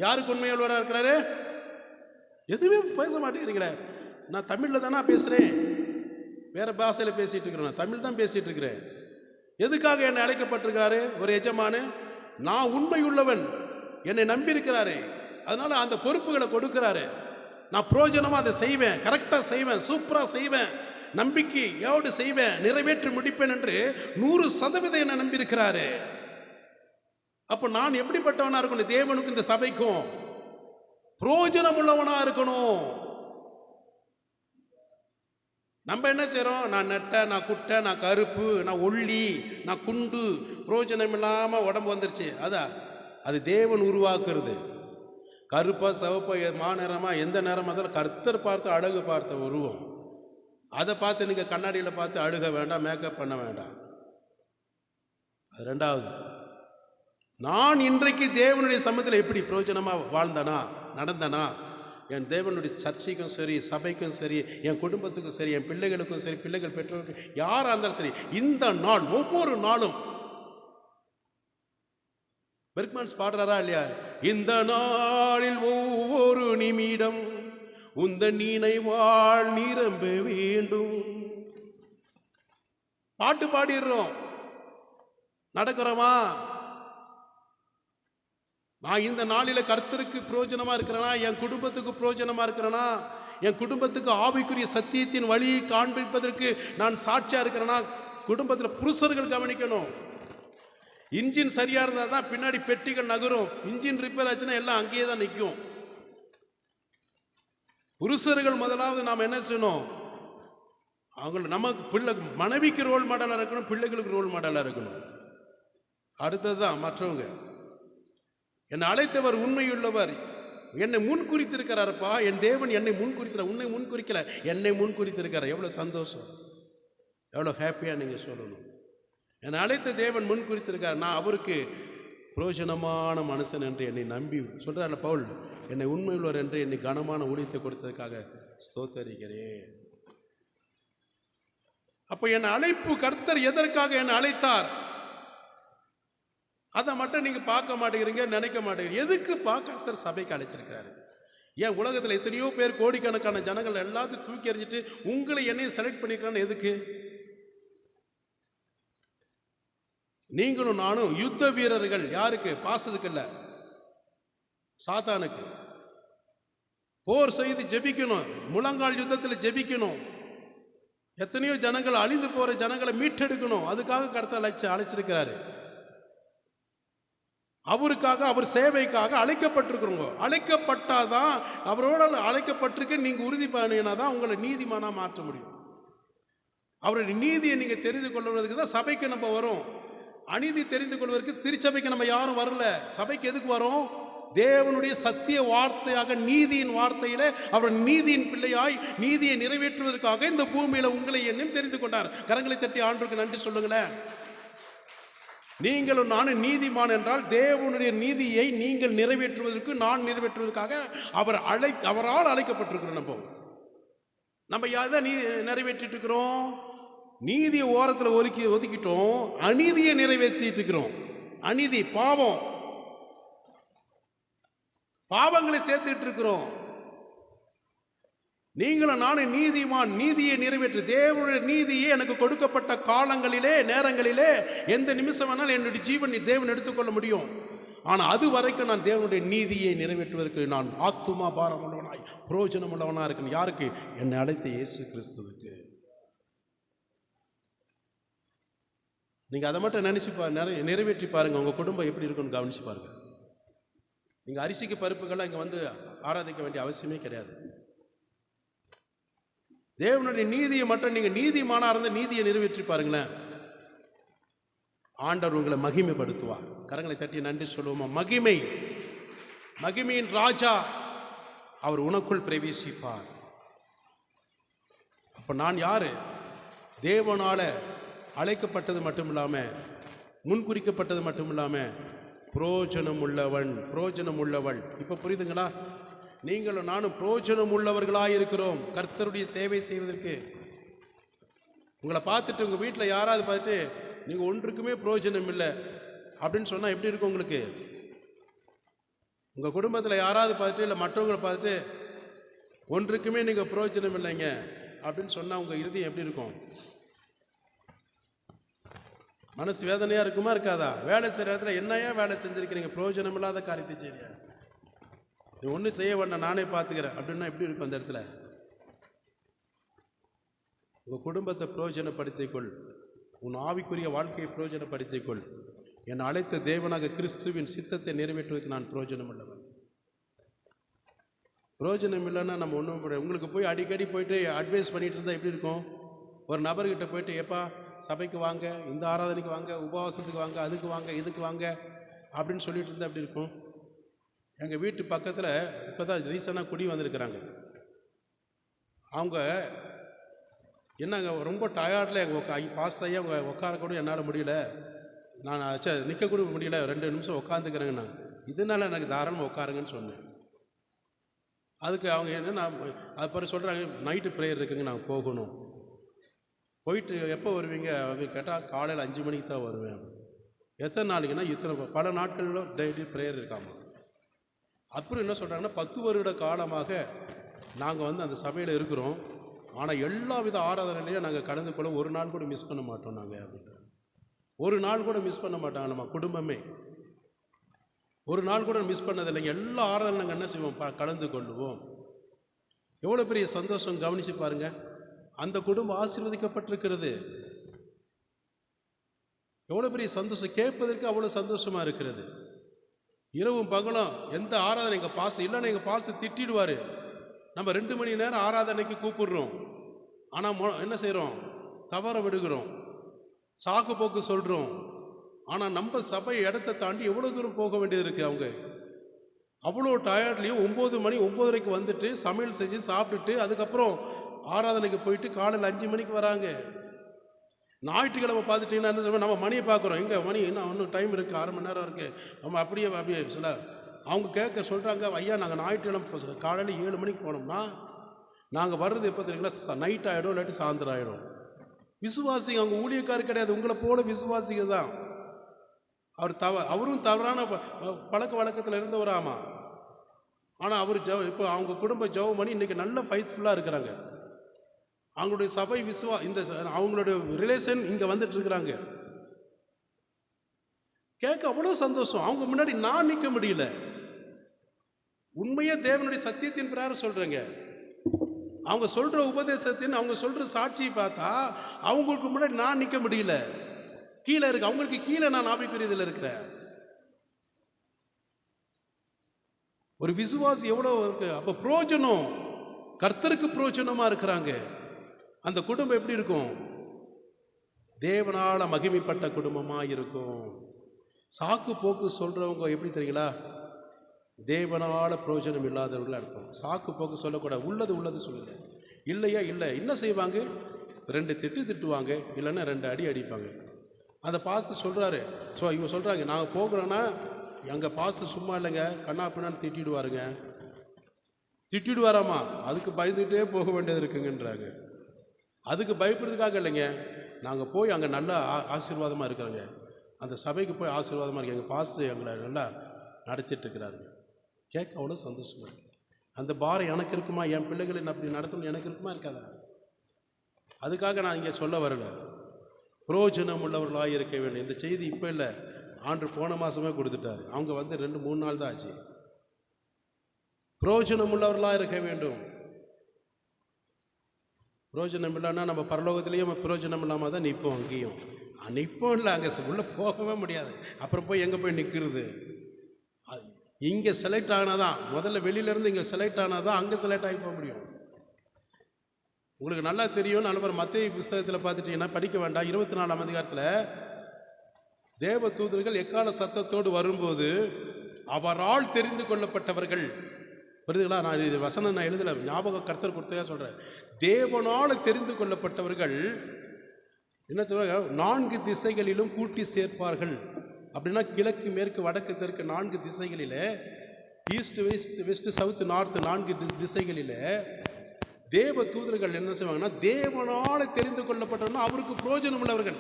Speaker 1: யாருக்கு உண்மை உள்ளவராக இருக்கிறாரு? எதுவுமே பேச மாட்டேங்கிறீங்களே. நான் தமிழில் தானே பேசுகிறேன், வேற பாஷையில் பேசிகிட்டு இருக்கிறேன். நான் தமிழ் தான் பேசிகிட்டு இருக்கிறேன். எதுக்காக என்னை அழைக்கப்பட்டிருக்காரு? ஒரு எஜமானு, நான் உண்மை உள்ளவன், என்னை நம்பி இருக்கிறாரு, அதனால அந்த பொறுப்புகளை கொடுக்கிறாரு. நான் பிரயோஜனமாக அதை செய்வேன், கரெக்டாக செய்வேன், சூப்பராக செய்வேன், நம்பிக்கையோடு செய்வேன், நிறைவேற்றி முடிப்பேன் என்று 100% என்னை நம்பியிருக்கிறாரு. அப்போ நான் எப்படிப்பட்டவனா இருக்கணும்? தேவனுக்கும் இந்த சபைக்கும் பிரயோஜனம் உள்ளவனா இருக்கணும். நம்ம என்ன செய்கிறோம்? நான் நெட்டை, நான் குட்டை, நான் கருப்பு, நான் ஒல்லி, நான் குண்டு, பிரயோஜனம் இல்லாமல் உடம்பு வந்துருச்சு. அது தேவன் உருவாக்குறது. கருப்பா சிவப்பா மாநிறமாக எந்த நேரமாக இருந்தாலும் கர்த்தர் பார்த்து அழகு பார்த்த உருவம். அதை பார்த்து நீங்கள் கண்ணாடியில் பார்த்து அழுக வேண்டாம், மேக்கப் பண்ண வேண்டாம். அது ரெண்டாவது. நான் இன்றைக்கு தேவனுடைய சமூகத்தில் எப்படி பிரயோஜனமாக வாழ்ந்தனா, நடந்தனா, என் தேவனுடைய சர்ச்சைக்கும் சரி, சபைக்கும் சரி, என் குடும்பத்துக்கும் சரி, என் பிள்ளைகளுக்கும் சரி, பிள்ளைகள் பெற்றோருக்கும் யாராக இருந்தாலும் சரி, இந்த நாள் ஒவ்வொரு நாளும் பெர்க்மன்ஸ் பாடுறாரா இல்லையா? இந்த நாளில் ஒவ்வொரு நிமிடம் உந்த நினைவால் நிரம்ப வேண்டும். பாட்டு பாடிடுறோம், நடக்கிறோமா? நான் இந்த நாளில கர்த்தருக்கு பிரயோஜனமா இருக்கிறேனா, என் குடும்பத்துக்கு பிரயோஜனமா இருக்கிறேனா, என் குடும்பத்துக்கு ஆவிக்குரிய சத்தியத்தின் வழியை காண்பிப்பதற்கு நான் சாட்சியா இருக்கிறேனா? குடும்பத்தில் புருஷர்கள் கவனிக்கணும். இன்ஜின் சரியா இருந்தால் தான் பின்னாடி பெட்டிகள் நகரும். இன்ஜின் ரிப்பேர் ஆச்சுன்னா எல்லாம் அங்கேயே தான் நிற்கும். புருஷர்கள் முதலாவது நாம் என்ன செய்யணும்? அவங்களுக்கு நமக்கு பிள்ளை மனைவிக்கு ரோல் மாடலாக இருக்கணும், பிள்ளைகளுக்கு ரோல் மாடலாக இருக்கணும். அடுத்தது தான் மற்றவங்க. என்னை அழைத்தவர் உண்மையுள்ளவர், என்னை முன் குறித்திருக்கிறாரப்பா. என் தேவன் என்னை முன் குறித்திர, உன்னை முன் குறிக்கல, என்னை முன் குறித்திருக்கிறார். எவ்வளோ சந்தோஷம், எவ்வளோ ஹாப்பியாக நீங்கள் சொல்லணும். என்னை அழைத்த தேவன் முன் குறித்திருக்கார். நான் அவருக்கு பிரயோஜனமான மனுஷன் என்று என்னை நம்பி சொல்கிறார் பவுல். என்னை உண்மையுள்ளவர் என்று என்னை கனமான ஊழியத்தை கொடுத்ததுக்காக ஸ்தோத்தரிக்கிறேன். அப்போ என் அழைப்பு, கர்த்தர் எதற்காக என்னை அழைத்தார் அதை மட்டும் நீங்கள் பார்க்க மாட்டேங்கிறீங்க, நினைக்க மாட்டேங்கிறீங்க. எதுக்குப்பா கர்த்தர் சபைக்கு அழைச்சிருக்கிறாரு? ஏன் உலகத்தில் எத்தனையோ பேர், கோடிக்கணக்கான ஜனங்கள் எல்லாத்தையும் தூக்கி எறிஞ்சிட்டு உங்களை என்னையும் செலக்ட் பண்ணிக்கிறான்னு எதுக்கு? நீங்களும் நானும் யுத்த வீரர்கள். யாருக்கு? பாஸ்டருக்கு இல்லை, சாத்தானுக்கு. போர் செய்து ஜெபிக்கணும், முழங்கால் யுத்தத்தில் ஜெபிக்கணும். எத்தனையோ ஜனங்கள், அழிந்து போற ஜனங்களை மீட்டெடுக்கணும். அதுக்காக கர்த்தர் அழைச்சிருக்கிறாரு. அவருக்காக, அவர் சேவைக்காக அழைக்கப்பட்டிருக்கிறோங்க. அழைக்கப்பட்டாதான், அவரோட அழைக்கப்பட்டிருக்க நீங்க உறுதி பண்ணினா தான் உங்களை நீதிமானா மாற்ற முடியும். அவருடைய நீதியை நீங்க தெரிந்து கொள்வதற்கு தான் சபைக்கு நம்ம வரும். அநீதி தெரிந்து கொள்வதற்கு திருச்சபைக்கு நம்ம யாரும் வரல. சபைக்கு எதுக்கு வரோம்? தேவனுடைய சத்திய வார்த்தையாக, நீதியின் வார்த்தையில அவர் நீதியின் பிள்ளையாய் நீதியை நிறைவேற்றுவதற்காக இந்த பூமியில உங்களை என்னும் தெரிந்து கொண்டார். கரங்களை தட்டி ஆண்டவருக்கு நன்றி சொல்லுங்களேன். நீங்களும் நானும் நீதிமான் என்றால் தேவனுடைய நீதியை நீங்கள் நிறைவேற்றுவதற்கு, நான் நிறைவேற்றுவதற்காக அவரால் அழைக்கப்பட்டிருக்கிறோம். நம்ம யார்தான் நிறைவேற்றிட்டு இருக்கிறோம்? நீதியை ஓரத்தில் ஒதுக்கிட்டோம், அநீதியை நிறைவேற்றிட்டு இருக்கிறோம். அநீதி, பாவம், பாவங்களை சேர்த்துட்டு இருக்கிறோம். நீங்களும் நானும் நீதிமான், நீதியை நிறைவேற்று. தேவனுடைய நீதியை எனக்கு கொடுக்கப்பட்ட காலங்களிலே, நேரங்களிலே, எந்த நிமிஷம் வேணாலும் என்னுடைய ஜீவன் தேவன் எடுத்துக்கொள்ள முடியும். ஆனால் அது வரைக்கும் நான் தேவனுடைய நீதியை நிறைவேற்றுவதற்கு நான் ஆத்துமா பாரம் உள்ளவனாய், பிரயோஜனம் உள்ளவனாக இருக்கணும். யாருக்கு? என்னை அழைத்த இயேசு கிறிஸ்துவுக்கு. நீங்கள் அதை மட்டும் நினச்சி நிறைவேற்றி பாருங்கள். உங்கள் குடும்பம் எப்படி இருக்குன்னு கவனிச்சு பாருங்கள். நீங்கள் அரிசிக்கு பருப்புகள்லாம் இங்கே வந்து ஆராதிக்க வேண்டிய அவசியமே கிடையாது. தேவனுடைய நீதியை மட்டும் நீங்கள் நீதிமானா இருந்த நீதியை நிறைவேற்றி பாருங்களேன். ஆண்டவர் உங்களை மகிமைப்படுத்துவார். கரங்களை தட்டி நன்றி சொல்லுவோமா? மகிமை, மகிமையின் ராஜா அவர் உனக்குள் பிரவேசிப்பார். அப்போ நான் யாரு? தேவனால அழைக்கப்பட்டது மட்டும் இல்லாமல், முன்குறிக்கப்பட்டது மட்டும் இல்லாமல், புரோஜனம் உள்ளவன், புரோஜனம் உள்ளவள். இப்போ புரியுதுங்களா? நீங்களும் நானும் புரோஜனம் உள்ளவர்களாக இருக்கிறோம் கர்த்தருடைய சேவை செய்வதற்கு. உங்களை பார்த்துட்டு உங்கள் வீட்டில் யாராவது பார்த்துட்டு நீங்கள் ஒன்றுக்குமே புரோஜனம் இல்லை அப்படின்னு சொன்னால் எப்படி இருக்கும் உங்களுக்கு? உங்கள் குடும்பத்தில் யாராவது பார்த்துட்டு, இல்லை மற்றவங்களை பார்த்துட்டு ஒன்றுக்குமே நீங்கள் புரோஜனம் இல்லைங்க அப்படின்னு சொன்னால் உங்கள் இறுதியம் எப்படி இருக்கும்? மனசு வேதனையாக இருக்குமா இருக்காதா? வேலை செய்கிற இடத்துல என்னையா வேலை செஞ்சுருக்கிறீங்க, பிரயோஜனம் இல்லாத காரியத்தை செய்ய, நீ ஒன்றும் செய்ய வேண்டாம், நானே பார்த்துக்கிறேன் அப்படின்னா எப்படி இருக்கும் அந்த இடத்துல? உங்கள் குடும்பத்தை பிரயோஜனப்படுத்திக்கொள், உன் ஆவிக்குரிய வாழ்க்கையை பிரயோஜனப்படுத்திக்கொள். என்னை அழைத்த தேவனாக கிறிஸ்துவின் சித்தத்தை நிறைவேற்றுவதற்கு நான் பிரயோஜனம் உள்ளவன். பிரயோஜனம் இல்லைன்னா நம்ம ஒன்றும் உங்களுக்கு போய் அடிக்கடி போயிட்டு அட்வைஸ் பண்ணிட்டு இருந்தால் எப்படி இருக்கும்? ஒரு நபர்கிட்ட போயிட்டு, எப்பா சபைக்கு வாங்க, இந்த ஆராதனைக்கு வாங்க, உபவாசத்துக்கு வாங்க, அதுக்கு வாங்க, இதுக்கு வாங்க அப்படின்னு சொல்லிட்டு இருந்தால் எப்படி இருக்கும்? எங்கள் வீட்டு பக்கத்தில் இப்போ தான் ரீசனாக குடி வந்திருக்கிறாங்க. அவங்க என்னங்க ரொம்ப டயர்டில் எங்கள் பாஸ்ட் ஐயா அவங்க உட்கார கூட என்னால் முடியல, நான் நிற்க கூட முடியல, 2 நிமிஷம் உட்காந்துக்கிறேங்க. நான் இதனால எனக்கு தாராளமாக உட்காருங்கன்னு சொன்னேன். அதுக்கு அவங்க என்னென்னா அது பிறகு சொல்கிறாங்க, நைட்டு ப்ரேயர் இருக்குங்க, நாங்கள் போகணும். போயிட்டு எப்போ வருவீங்க அப்படின்னு கேட்டால் காலையில் 5 மணிக்கு தான் வருவேன். எத்தனை நாளைக்குன்னா இத்தனை பல நாட்களில் டெய்லி ப்ரேயர் இருக்காமல். அப்புறம் என்ன சொல்கிறாங்கன்னா 10 வருட காலமாக நாங்கள் அந்த சபையில் இருக்கிறோம், ஆனால் எல்லா வித ஆராதனையிலையும் நாங்கள் கலந்து கொள்ள ஒரு நாள் கூட மிஸ் பண்ண மாட்டோம் நாங்கள் அப்படின்ட்டு. ஒரு நாள் கூட மிஸ் பண்ண மாட்டாங்க நம்ம குடும்பமே, ஒரு நாள் கூட மிஸ் பண்ணதில்லைங்க. எல்லா ஆராதனை நாங்கள் என்ன செய்வோம், கலந்து கொள்ளுவோம். எவ்வளோ பெரிய சந்தோஷம், கவனித்து பாருங்க. அந்த குடும்பம் ஆசீர்வதிக்கப்பட்டிருக்கிறது. எவ்வளோ பெரிய சந்தோஷம், கேட்பதற்கு அவ்வளோ சந்தோஷமாக இருக்கிறது. இரவும் பகலும் எந்த ஆராதனை எங்கள் பாச இல்லைன்னா எங்கள் பாச திட்டிடுவார். நம்ம 2 மணி நேரம் ஆராதனைக்கு கூப்பிடுறோம், ஆனால் என்ன செய்கிறோம், தவற விடுகிறோம், சாக்கு போக்கு சொல்கிறோம். ஆனால் நம்ம சபை இடத்தை தாண்டி எவ்வளோ தூரம் போக வேண்டியது இருக்குது. அவங்க அவ்வளோ டயர்ட்லேயும் 9 மணி 9:30க்கு வந்துட்டு சமையல் செஞ்சு சாப்பிட்டுட்டு அதுக்கப்புறம் ஆராதனைக்கு போயிட்டு காலையில் 5 மணிக்கு வராங்க. ஞாயிற்றுக்கிழமை பார்த்துட்டிங்கன்னா என்ன சொல்லுவோம், நம்ம மணியை பார்க்குறோம், எங்கே மணி இன்னும் ஒன்றும் டைம் இருக்குது, 1/2 மணி நேரம் இருக்குது, நம்ம அப்படியே சில அவங்க கேட்க சொல்கிறாங்க, ஐயா நாங்கள் ஞாயிற்றுக்கிழமை காலையில் 7 மணிக்கு போனோம்னா நாங்கள் வர்றது எப்போ தெரியுங்களா, நைட் ஆகிடும், இல்லாட்டி சாயந்தரம் ஆகிடும். விசுவாசிங்க, அவங்க ஊழியக்காரர் கிடையாது, உங்களை போல விசுவாசிங்க தான். அவரும் தவறான பழக்க வழக்கத்தில் இருந்தவராமா. ஆனால் அவர் இப்போ அவங்க குடும்ப ஜெபம் பண்ணி இன்றைக்கி நல்ல ஃபைத்ஃபுல்லாக இருக்கிறாங்க. அவங்களுடைய சபை இந்த அவங்களுடைய ரிலேஷன் இங்கே வந்துட்டு இருக்கிறாங்க. கேட்க அவ்வளோ சந்தோஷம். அவங்க முன்னாடி நான் நிற்க முடியல. உண்மையே தேவனுடைய சத்தியத்தின் பிரகாரம் சொல்கிறேங்க. அவங்க சொல்கிற உபதேசத்தின் அவங்க சொல்கிற சாட்சியை பார்த்தா அவங்களுக்கு முன்னாடி நான் நிற்க முடியல, கீழே இருக்கு. அவங்களுக்கு கீழே நான் ஆவிக்குரியதில் இருக்கிறேன். ஒரு விசுவாசி எவ்வளோ இருக்கு அப்போ புரோஜனம், கர்த்தருக்கு புரோஜனமாக இருக்கிறாங்க. அந்த குடும்பம் எப்படி இருக்கும், தேவனால மகிமைப்பட்ட குடும்பமாக இருக்கும். சாக்கு போக்கு சொல்கிறவங்க எப்படி தெரியுங்களா, தேவனால பிரயோஜனம் இல்லாதவர்கள் அர்த்தம். சாக்கு போக்கு சொல்லக்கூடாது, உள்ளது சொல்லுங்க. இல்லையா இல்லை, என்ன செய்வாங்க, 2 திட்டுவாங்க, இல்லைன்னா 2 அடி அடிப்பாங்க. அந்த பாஸ்டர் சொல்கிறாரு, ஸோ இவங்க சொல்கிறாங்க, நாங்கள் போகிறோன்னா எங்கள் பாஸ்டர் சும்மா இல்லைங்க, கண்ணா பின்னான்னு திட்டிடுவாராமா, அதுக்கு பயந்துகிட்டே போக வேண்டியது இருக்குங்கன்றாங்க. அதுக்கு பயப்படுறதுக்காக இல்லைங்க, நாங்கள் போய் அங்கே நல்லா ஆசீர்வாதமாக இருக்கிறாங்க, அந்த சபைக்கு போய் ஆசீர்வாதமாக இருக்கு, எங்கள் பாஸ்டர் எங்களை நல்லா நடத்திட்டு இருக்கிறாருங்க. கேட்க அவ்வளோ சந்தோஷமாக இருக்கு. அந்த பாரம் எனக்கு இருக்குமா, என் பிள்ளைகளை அப்படி நடத்தணும் எனக்கு இருக்குமா, இருக்காதா? அதுக்காக நான் இங்கே சொல்ல வரல. புரோஜனம் உள்ளவர்களாக இருக்க வேண்டும். இந்த செய்தி இப்போ இல்லை, ஆண்டு போன மாதமே கொடுத்துட்டாரு. அவங்க 2-3 நாள் தான் ஆச்சு. புரோஜனம் உள்ளவர்களாக இருக்க வேண்டும். புரோஜனம் இல்லைன்னா நம்ம பரலோகத்திலேயும் புரோஜனம் இல்லாமல் தான் நிற்போம். அங்கேயும் நிற்போம் இல்லை, அங்கே உள்ளே போகவே முடியாது. அப்புறம் போய் எங்கே போய் நிற்கிறது? இங்கே செலக்ட் ஆனாதான், முதல்ல வெளியிலேருந்து இங்கே செலக்ட் ஆனாதான் அங்கே செலக்ட் ஆகி போக முடியும். உங்களுக்கு நல்லா தெரியும், நல்ல மத்தேயு புஸ்தகத்தில் பார்த்துட்டீங்கன்னா படிக்க வேண்டாம், 24ஆம் அதிகாரத்தில் தேவ தூதர்கள் எக்கால சத்தத்தோடு வரும்போது அவரால் தெரிந்து கொள்ளப்பட்டவர்கள், புரியுதுங்களா? நான் இது வசனம் நான் எழுதலை, ஞாபகம் கர்த்தர் கொடுத்ததா சொல்கிறேன். தேவனால் தெரிந்து கொள்ளப்பட்டவர்கள் என்ன சொல்றாங்க, 4 திசைகளிலும் கூட்டி சேர்ப்பார்கள். அப்படின்னா கிழக்கு மேற்கு வடக்கு தெற்கு 4 திசைகளிலே, ஈஸ்ட் வெஸ்ட் சவுத் நார்த் 4 திசைகளிலே தேவ தூதர்கள் என்ன செய்வாங்கன்னா, தேவனால் தெரிந்து கொள்ளப்பட்டவர்கள் அவருக்கு புரோஜனம் உள்ளவர்கள்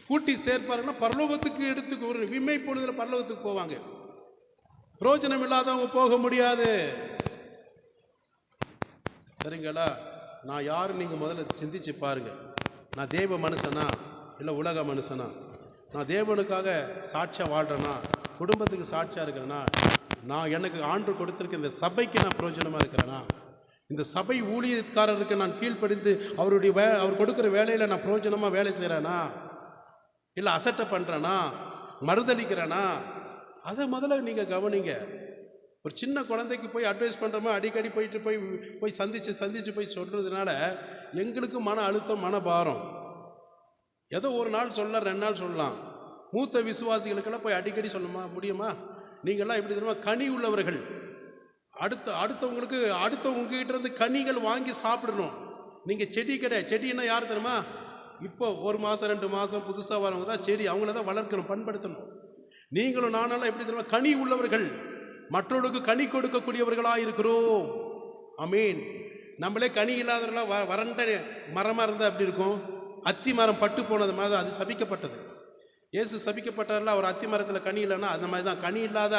Speaker 1: கூட்டி சேர்ப்பாருன்னா பரலோகத்துக்கு எடுத்துக்கு ஒரு விமை பொழுதுல பரலோகத்துக்கு போவாங்க. புரோஜனம் இல்லாதவங்க போக முடியாது. சரிங்களா? நான் யாரு நீங்க முதல்ல சிந்திச்சு பாருங்க. நான் தேவ மனுஷனா இல்லை உலக மனுஷனா? நான் தேவனுக்காக சாட்சியாக வாழ்கிறேன்னா, குடும்பத்துக்கு சாட்சியாக இருக்கிறேன்னா, நான் எனக்கு ஆண்டு கொடுத்துருக்க இந்த சபைக்கு நான் பிரயோஜனமாக இருக்கிறேன்னா, இந்த சபை ஊழியக்காரருக்கு நான் கீழ்ப்படிந்து அவர் கொடுக்குற வேலையில் நான் பிரயோஜனமாக வேலை செய்கிறேனா, இல்லை அசட்டை பண்ணுறேனா, மறுதளிக்கிறேனா? அதை முதல்ல நீங்கள் கவனிங்க. ஒரு சின்ன குழந்தைக்கு போய் அட்வைஸ் பண்ணுறோமா, அடிக்கடி போய் சந்தித்து போய் சொல்கிறதுனால எங்களுக்கு மன அழுத்தம், மன பாரம். ஏதோ ஒரு நாள் சொல்லலாம், 2 நாள் சொல்லலாம். மூத்த விசுவாசிகளுக்கெல்லாம் போய் அடிக்கடி சொல்லுமா முடியுமா? நீங்கள்லாம் எப்படி தெரியுமா, கனி உள்ளவர்கள். அடுத்தவங்ககிட்ட இருந்து கனிகள் வாங்கி சாப்பிடணும். நீங்கள் செடி கிடையாது. செடின்னா யார் தெரியுமா, இப்போ 1 மாதம் 2 மாதம் புதுசாக வரவங்க தான் செடி, அவங்கள தான் வளர்க்கணும், பண்படுத்தணும். நீங்களும் நானெல்லாம் எப்படி தெரியுமா, கனி உள்ளவர்கள், மற்றவர்களுக்கு கனி கொடுக்கக்கூடியவர்களாக இருக்கிறோம். ஆமீன். நம்மளே கனி இல்லாதவர்களாக வறண்ட மரமாக இருந்தால் எப்படி இருக்கும்? அத்தி மரம் பட்டு போனது மாதிரி தான், அது சபிக்கப்பட்டது. இயேசு சபிக்கப்பட்டார்ல, அவர் அத்தி மரத்தில் கனி இல்லைன்னா அந்த மாதிரி தான். கனி இல்லாத,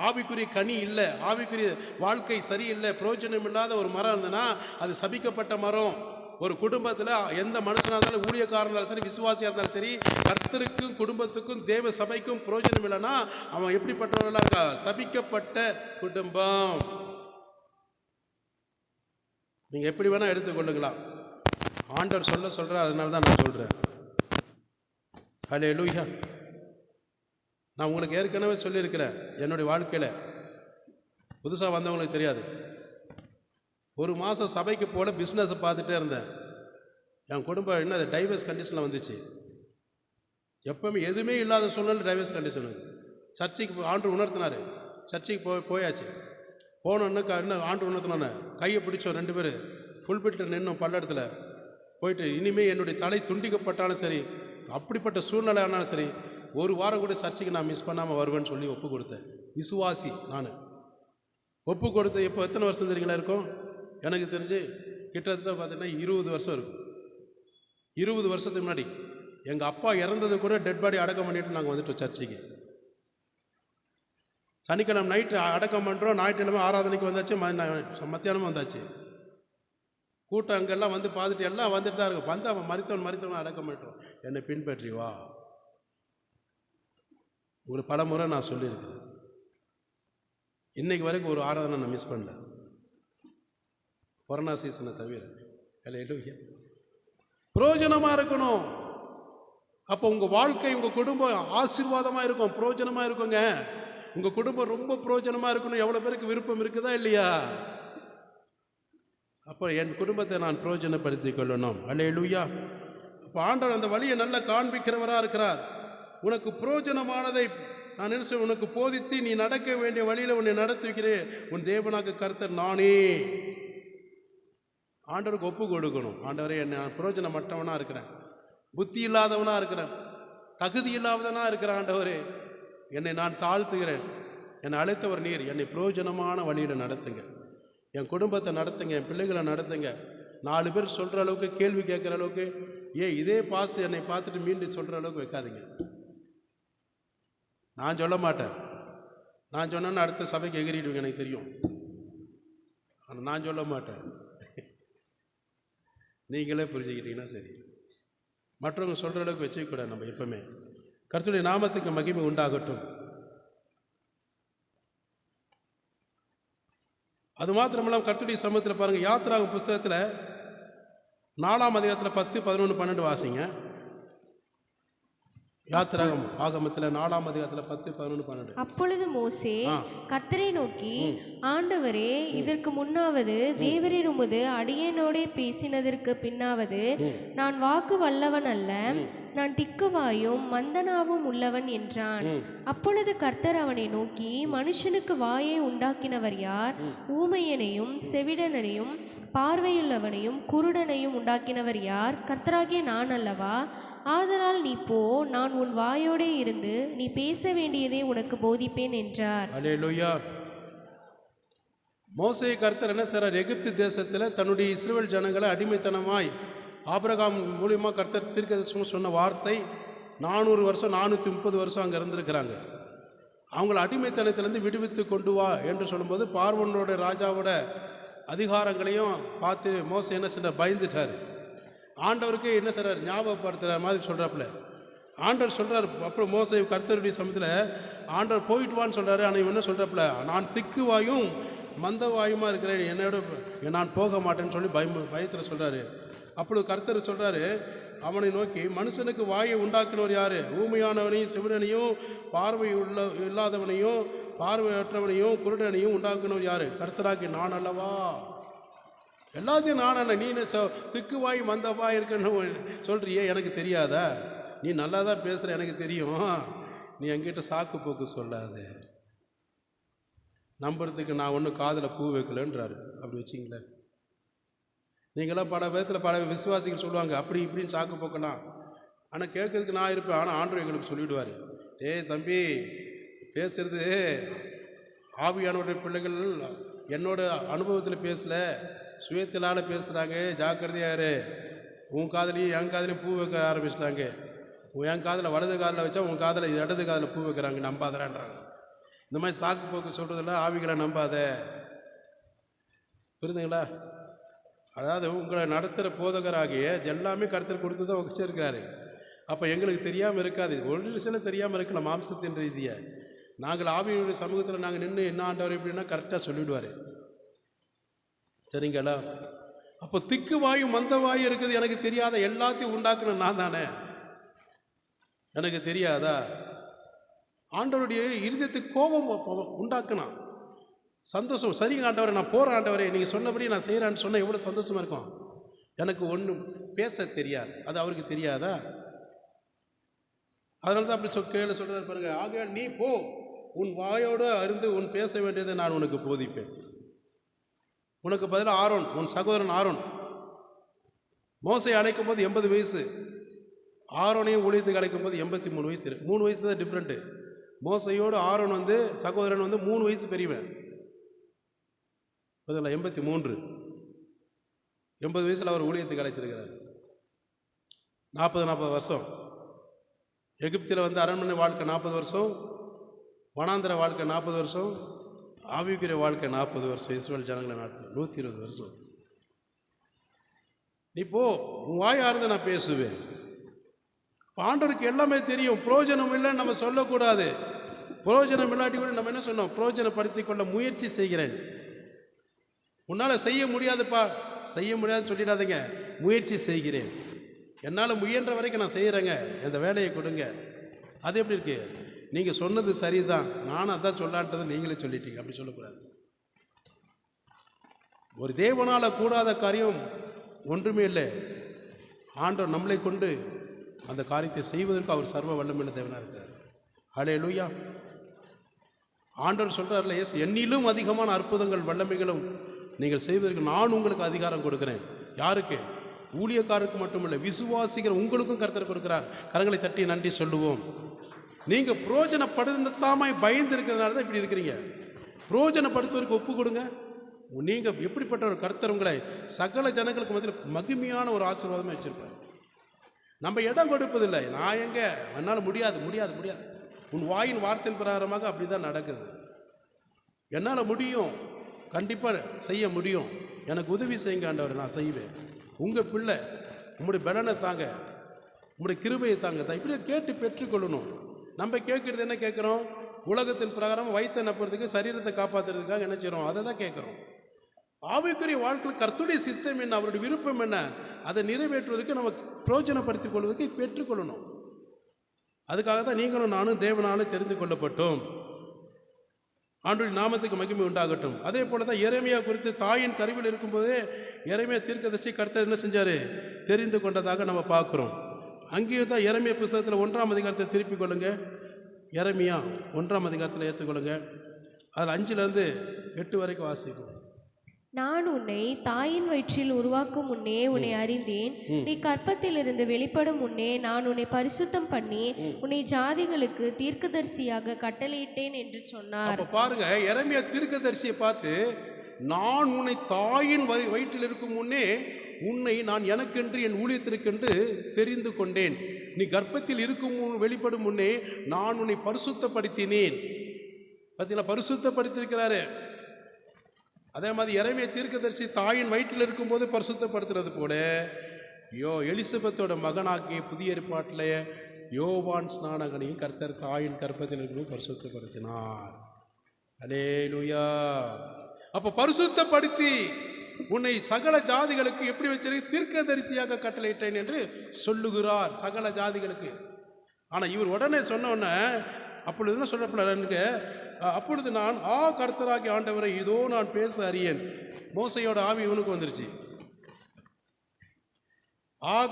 Speaker 1: ஆவிக்குரிய கனி இல்லை, ஆவிக்குரிய வாழ்க்கை சரியில்லை, பிரயோஜனம் இல்லாத ஒரு மரம் இருந்ததுன்னா அது சபிக்கப்பட்ட மரம். ஒரு குடும்பத்தில் எந்த மனுஷனாக இருந்தாலும், ஊழியக்காரனாக இருந்தாலும் சரி, விசுவாசியாக இருந்தாலும் சரி, கர்த்தருக்கும் குடும்பத்துக்கும் தேவ சபைக்கும் பிரயோஜனம் இல்லைன்னா அவன் எப்படிப்பட்டவர்களாக இருக்கா? சபிக்கப்பட்ட குடும்பம். நீங்கள் எப்படி வேணால் எடுத்துக்கொள்ளுங்களா. ஆண்டவர் சொல்கிறார், அதனால தான் நான் சொல்கிறேன். ஹல்லேலூயா. நான் உங்களுக்கு ஏற்கனவே சொல்லியிருக்கிறேன், என்னுடைய வாழ்க்கையில் புதுசாக வந்தவங்களுக்கு தெரியாது. 1 மாதம் சபைக்கு போல பிஸ்னஸை பார்த்துட்டே இருந்தேன். என் குடும்பம் என்ன டைவர்ஸ் கண்டிஷனில் வந்துச்சு. எப்பவுமே எதுவுமே இல்லாத சூழ்நிலை டைவர்ஸ் கண்டிஷன் வந்து சர்ச்சைக்கு ஆண்டு உணர்த்தினார். சர்ச்சைக்கு போயாச்சு. போனோன்னு இன்னும் ஆண்டு உணர்த்தினோன்னு கையை பிடிச்சோம் 2 பேர். ஃபுல் பில்டர் நின்னோம் பல்லடத்தில் போயிட்டு, இனிமேல் என்னுடைய தலை துண்டிக்கப்பட்டாலும் சரி, அப்படிப்பட்ட சூழ்நிலை ஆனாலும் சரி, 1 வாரம் கூட சர்ச்சைக்கு நான் மிஸ் பண்ணாமல் வருவேன்னு சொல்லி ஒப்பு கொடுத்தேன். விசுவாசி நான். ஒப்பு கொடுத்த இப்போ எத்தனை வருஷம் தெரியுங்களா இருக்கும்? எனக்கு தெரிஞ்சு கிட்டத்தட்ட பார்த்தீங்கன்னா 20 வருஷம் இருக்கும். 20 வருஷத்துக்கு முன்னாடி எங்கள் அப்பா இறந்தது கூட டெட் பாடி அடக்கம் பண்ணிட்டு நாங்கள் வந்துட்டோம் சர்ச்சைக்கு. சனிக்கிழமை நைட்டு அடக்கம் பண்ணுறோம், ஞாயிற்றுக்கிழமை ஆராதனைக்கு வந்தாச்சு, மத்தியானமும் வந்தாச்சு. கூட்டம் அங்கெல்லாம் வந்து பார்த்துட்டு எல்லாம் வந்துட்டு தான் இருக்கும். வந்து அவன் மறித்தவன் அடக்கம் பண்ணிட்டோம். என்னை பின்பற்றி வா. உங்களுக்கு பல முறை நான் சொல்லியிருக்கிறேன். இன்னைக்கு வரைக்கும் ஒரு ஆராதனை நான் மிஸ் பண்ணல, கொரோனா சீசனை தவிர. ஹல்லேலூயா. பிரயோஜனமாக இருக்கணும். அப்போ உங்கள் வாழ்க்கை, உங்கள் குடும்பம் ஆசீர்வாதமாக இருக்கும், பிரயோஜனமாக இருக்குங்க. உங்கள் குடும்பம் ரொம்ப பிரயோஜனமாக இருக்கணும். எவ்வளோ பேருக்கு விருப்பம் இருக்குதா இல்லையா? அப்போ என் குடும்பத்தை நான் பிரயோஜனப்படுத்தி கொள்ளணும். ஹல்லேலூயா. அப்போ ஆண்டவர் அந்த வழியை நல்லா காண்பிக்கிறவராக இருக்கிறார். உனக்கு பிரயோஜனமானதை நான் என்ன சொல்ல, உனக்கு போதித்து நீ நடக்க வேண்டிய வழியில் உன்னை நடத்துகிறேன். உன் தேவனாக கர்த்தர் நானே. ஆண்டவருக்கு ஒப்பு கொடுக்கணும். ஆண்டவரே, என்னை நான் பிரயோஜனமற்றவனாக இருக்கிறேன், புத்தி இல்லாதவனாக இருக்கிறேன், தகுதி இல்லாதவனாக இருக்கிறேன். ஆண்டவரே, என்னை நான் தாழ்த்துகிறேன். என்னை அழைத்தவர் நீர். என்னை பிரயோஜனமான வழியில் நடத்துங்க. என் குடும்பத்தை நடத்துங்க, என் பிள்ளைகளை நடத்துங்க. 4 பேர் சொல்கிற அளவுக்கு, கேள்வி கேட்குற அளவுக்கு, இதே பாஸ் என்னை பார்த்துட்டு மீண்டும் சொல்கிற அளவுக்கு வைக்காதீங்க. நான் சொல்ல மாட்டேன். நான் சொன்னேன்னு அடுத்த சபைக்கு எகிரிடுவீங்க, எனக்கு தெரியும். ஆனால் நான் சொல்ல மாட்டேன். நீங்களே புரிஞ்சுக்கிட்டீங்கன்னா சரி. மற்றவங்க சொல்கிற அளவுக்கு வச்சுக்கூடாது. நம்ம எப்பவுமே கர்த்தருடைய நாமத்துக்கு மகிமை உண்டாகட்டும். அது மாத்திரமெல்லாம் கர்த்தருடைய சமூகத்தில் பாருங்கள், யாத்திராகும் புஸ்தகத்தில் 4ஆம் அதிகாரத்தில் 10, 11, 12 வாசிங்க. யாத்திராகம் ஆகமத்தில் 4ஆம் அதிகாரத்தில் 10, 11, 12.
Speaker 2: அப்பொழுது மோசே கர்த்தரை நோக்கி, ஆண்டவரே, இதற்கு முன்னாவது தேவரீர் உமது அடியேனோடே பேசினதற்கு பின்னாவது நான் வாக்கு வல்லவன் அல்ல, நான் திக்குவாயும் மந்தனாவும் உள்ளவன் என்றான். அப்பொழுது கர்த்தர் அவனை நோக்கி, மனுஷனுக்கு வாயை உண்டாக்கினவர் யார்? ஊமையனையும் செவிடனையும் பார்வையுள்ளவனையும் குருடனையும் உண்டாக்கினவர் யார்? கர்த்தராகிய நான் அல்லவா? ஆதலால் நீ போ, நான் உன் வாயோடே இருந்து நீ பேச வேண்டியதை உனக்கு போதிப்பேன் என்றார்.
Speaker 1: அல்லேலூயா. மோசே கர்த்தர் என்ன செய்றார்? எகிப்து தேசத்தில் தன்னுடைய இஸ்ரவேல் ஜனங்களை அடிமைத்தனமாய் ஆபிரகாம் மூலியமாக கர்த்தர் தீர்க்கதரிசனம் சொன்ன வார்த்தை 400 வருஷம் 430 வருஷம் அங்கே இருந்திருக்கிறாங்க. அவங்கள அடிமைத்தனத்திலேருந்து விடுவித்து கொண்டு வா என்று சொல்லும்போது பார்வோனோட ராஜாவோட அதிகாரங்களையும் பார்த்து மோசே என்ன செய்ய பயந்துட்டார். ஆண்டவருக்கு என்ன செய்றார்? ஞாபகப்படுத்துகிற மாதிரி சொல்கிறாப்புல. ஆண்டவர் சொல்கிறார். அப்புறம் மோசே கர்த்தருடைய சமயத்தில் ஆண்டவர் போயிட்டு வான்னு சொல்கிறாரு. ஆனால் இவன் என்ன சொல்கிறாப்புல, நான் திக்குவாயும் மந்தவாயுமா இருக்கிறேன், என்னோட நான் போக மாட்டேன்னு சொல்லி பயத்தில் சொல்கிறாரு. அப்பொழுது கர்த்தர் சொல்கிறாரு அவனை நோக்கி, மனுஷனுக்கு வாயை உண்டாக்கினவர் யார்? ஊமையானவனையும் செவிடனையும் இல்லாதவனையும் பார்வையற்றவனையும் குருடனையும் உண்டாக்கினவர் யார்? கர்த்தராகி நான் அல்லவா? எல்லாத்தையும் நான் அல்ல. நீ திக்குவாய் மந்தவாய் இருக்குன்னு சொல்கிறியே, எனக்கு தெரியாதா? நீ நல்லா தான் பேசுகிற, எனக்கு தெரியும். நீ என்கிட்ட சாக்கு போக்கு சொல்லாது. நம்புறதுக்கு நான் ஒன்றும் காதில் பூ வைக்கலன்றாரு. அப்படி வச்சிங்களேன். நீங்களாம் பல விதத்தில் பல விசுவாசிகள் சொல்லுவாங்க அப்படி இப்படின்னு சாக்கு போக்கலாம். ஆனால் கேட்கறதுக்கு நான் இருப்பேன். ஆனால் ஆண்டவர் எங்களுக்கு சொல்லிவிடுவார், ஏய் தம்பி, பேசுறது ஆவியானவருடைய பிள்ளைகள் என்னோட அனுபவத்தில் பேசல, சுயத்திலால் பேசுகிறாங்க, ஜாக்கிரதையாரு. உன் காதலையும் என் காதலையும் பூ வைக்க ஆரம்பிச்சிட்டாங்க. என் காதில் வலது காதில் வச்சா உன் காதில் இடது காதில் பூ வைக்கிறாங்க, நம்பாதறான்றாங்க. இந்த மாதிரி சாக்கு போக்கு சொல்கிறதில்ல, ஆவிகளை நம்பாத. புரியுதுங்களா? அதாவது உங்களை நடத்துகிற போதகராகிய எல்லாமே கருத்தில் கொடுத்து தான் வச்சிருக்கிறாரு. அப்போ எங்களுக்கு தெரியாமல் இருக்காது, ஒரு சில தெரியாமல் இருக்கலாம் மாம்சத்தின் ரீதியாக. நாங்கள் ஆவியுடைய சமூகத்தில் நாங்கள் நின்று என்ன ஆண்டவர் எப்படின்னா கரெக்டாக சொல்லிவிடுவார். சரிங்களா? அப்போ திக்கு வாயும் மந்த வாயும் இருக்குது. எனக்கு தெரியாத எல்லாத்தையும் உண்டாக்குன நான் தானே, எனக்கு தெரியாதா? ஆண்டவருடைய இருதயத்துக்கு கோபம் உண்டாக்குனான். சந்தோஷம். சரிங்க ஆண்டவரே, நான் போகிறேன் ஆண்டவரே, நீங்கள் சொன்னபடி நான் செய்கிறேன்னு சொன்னால் எவ்வளோ சந்தோஷமாக இருக்கும். எனக்கு ஒன்றும் பேச தெரியாது, அது அவருக்கு தெரியாதா? அதனால தான் அப்படி கேள்வி சொல்கிறார் பாருங்க. ஆகையால் நீ போ, உன் வாயோடு அருந்து உன் பேச வேண்டியதை நான் உனக்கு போதிப்பேன். உனக்கு பதிலாக ஆரோன், உன் சகோதரன் ஆரோன். மோசை அழைக்கும் போது 80 வயசு, ஆரோனையும் ஊழியத்துக்கு அழைக்கும் போது 83 வயசு. 3 வயசு தான் டிஃப்ரெண்ட்டு. மோசையோடு ஆரோன் சகோதரன் 3 வயசு பெரியவன். பதில் 83. 80 வயசில் அவர் ஊழியத்துக்கு அழைச்சிருக்கிறார். 40 வருஷம். எகிப்தில் அரண்மனை வாழ்க்கை 40 வருஷம், வனாந்திர வாழ்க்கை 40 வருஷம், ஆவிக்குரிய வாழ்க்கை 40 வருஷம், இஸ்ரவேல் ஜனங்களை நாட்டு 120 வருஷம். நீ போ, உன் வாயார்ந்து நான் பேசுவேன். ஆண்டவருக்கு எல்லாமே தெரியும். புரோஜனம் இல்லைன்னு நம்ம சொல்லக்கூடாது. புரோஜனம் இல்லாட்டி கூட நம்ம என்ன சொன்னோம்? புரோஜனப்படுத்திக் கொள்ள முயற்சி செய்கிறேன். உன்னால் செய்ய முடியாதுப்பா, செய்ய முடியாதுன்னு சொல்லிடாதீங்க. முயற்சி செய்கிறேன், என்னால் முயன்ற வரைக்கும் நான் செய்கிறேங்க, இந்த வேலையை கொடுங்க. அது எப்படி இருக்கு? நீங்கள் சொன்னது சரிதான், நானும் அதான் சொல்லான்றது நீங்களே சொல்லிட்டீங்க. அப்படி சொல்லக்கூடாது. ஒரு தேவனால் கூடாத காரியம் ஒன்றுமே இல்லை. ஆண்டவர் நம்மளை கொண்டு அந்த காரியத்தை செய்வதற்கு அவர் சர்வ வல்லமையுள்ள தேவனாக இருக்கிறார். ஹல்லேலூயா. ஆண்டவர் சொல்கிறார்ல, எஸ், என்னிலும் அதிகமான அற்புதங்கள் வல்லமைகளும் நீங்கள் செய்வதற்கு நான் உங்களுக்கு அதிகாரம் கொடுக்குறேன். யாருக்கு? ஊழியக்காரருக்கு மட்டுமில்லை, விசுவாசிக்கிற உங்களுக்கும் கர்த்தர் கொடுக்கிறார். கரங்களை தட்டி நன்றி சொல்லுவோம். நீங்கள் புரோஜனப்படுத்தாமல் பயந்து இருக்கிறதுனால தான் இப்படி இருக்கிறீங்க. புரோஜனப்படுத்துவதற்கு ஒப்பு கொடுங்க. நீங்கள் எப்படிப்பட்ட ஒரு கர்த்தர் உங்களை சகல ஜனங்களுக்கு மத்தியில் மகிமையான ஒரு ஆசீர்வாதமாக வச்சுருப்பார். நம்ம இடம் கொடுப்பதில்லை. நான் எங்கே என்னால் முடியாது முடியாது முடியாது. உன் வாயின் வார்த்தையின் பிரகாரமாக அப்படி தான் நடக்குது. என்னால் முடியும், கண்டிப்பாக செய்ய முடியும், எனக்கு உதவி செய்யுங்க ஆண்டவர், நான் செய்வேன். உங்கள் பிள்ளை, உங்களுடைய பலனை தாங்க, உங்களுடைய கிருபையை தாங்க தான் இப்படியே கேட்டு பெற்றுக்கொள்ளணும். நம்ம கேட்குறது என்ன கேட்குறோம்? உலகத்தின் பிரகாரம் வயிற்றை நப்புறதுக்கு, சரீரத்தை காப்பாற்றுறதுக்காக என்ன செய்கிறோம்? அதை தான் கேட்குறோம். ஆவிக்குரிய வாழ்க்கையில் கர்த்தருடைய சித்தம் என்ன, அவருடைய விருப்பம் என்ன, அதை நிறைவேற்றுவதற்கு நம்ம பிரயோஜனப்படுத்திக் கொள்வதற்கு பெற்றுக்கொள்ளணும். அதுக்காக தான் நீங்களும் நானும் தேவனாலும் தெரிந்து கொள்ளப்பட்டோம். ஆண்டவருடைய நாமத்துக்கு மகிமை உண்டாகட்டும். அதே போல தான் எரேமியா குறித்து தாயின் கருவில் இருக்கும்போதே எரேமியா தீர்க்கதரிசி கர்த்தர் என்ன செஞ்சார்? தெரிந்து கொண்டதாக நம்ம பார்க்குறோம். அங்கேயும் தான் எரேமியா புத்தகத்தில் 1ஆம் அதிகாரத்தை திருப்பிக் கொள்ளுங்க. எரேமியா 1ஆம் அதிகாரத்தில் ஏற்றுக்கொள்ளுங்க. அதில் 5லேருந்து 8 வரைக்கும் வாசிக்கும்.
Speaker 2: நான் உன்னை தாயின் வயிற்றில் உருவாக்கும் முன்னே உன்னை அறிந்தேன். நீ கற்பத்திலிருந்து வெளிப்படும் முன்னே நான் உன்னை பரிசுத்தம் பண்ணி உன்னை ஜாதிகளுக்கு தீர்க்கதரிசியாக கட்டளையிட்டேன் என்று சொன்னார்.
Speaker 1: பாருங்க, எரேமியா தீர்க்கதரிசியை பார்த்து, நான் உன்னை தாயின் வயிற்றில் இருக்கும் முன்னே உன்னை நான் எனக்கென்று என் ஊழியத்திற்கென்று தெரிந்து கொண்டேன். நீ கர்ப்பத்தில் இருக்கும் வெளிப்படும் முன்னே நான் உன்னை பரிசுத்தப்படுத்தினேன். பார்த்தீங்களா? பரிசுத்தப்படுத்தியிருக்கிறாரு. அதே மாதிரி எரேமியா தீர்க்கதரிசி தாயின் வயிற்றில் இருக்கும்போது பரிசுத்தப்படுத்துறது போல எலிசபெத்தோட மகனாகிய புதிய ஏற்பாட்டில் யோவான் ஸ்நானகனையும் கர்த்தர் தாயின் கர்ப்பத்தில் இருக்கும்போது பரிசுத்தப்படுத்தினார். அல்லேலூயா. அப்போ பரிசுத்தப்படுத்தி உன்னை சகல ஜாதிகளுக்கு எப்படி வச்சிருக்கு? தீர்க்கதரிசியாக கட்டளையிட்டேன் என்று சொல்லுகிறார், சகல ஜாதிகளுக்கு. ஆனால் இவர் உடனே சொன்னோன்னே அப்பொழுது என்ன சொல்லப்படாதுங்க? அப்பொழுது நான் கர்த்தராகி ஆண்டவரை, இதோ நான் பேச அறியேன். மோசையோட ஆவி இவனுக்கு வந்துருச்சு.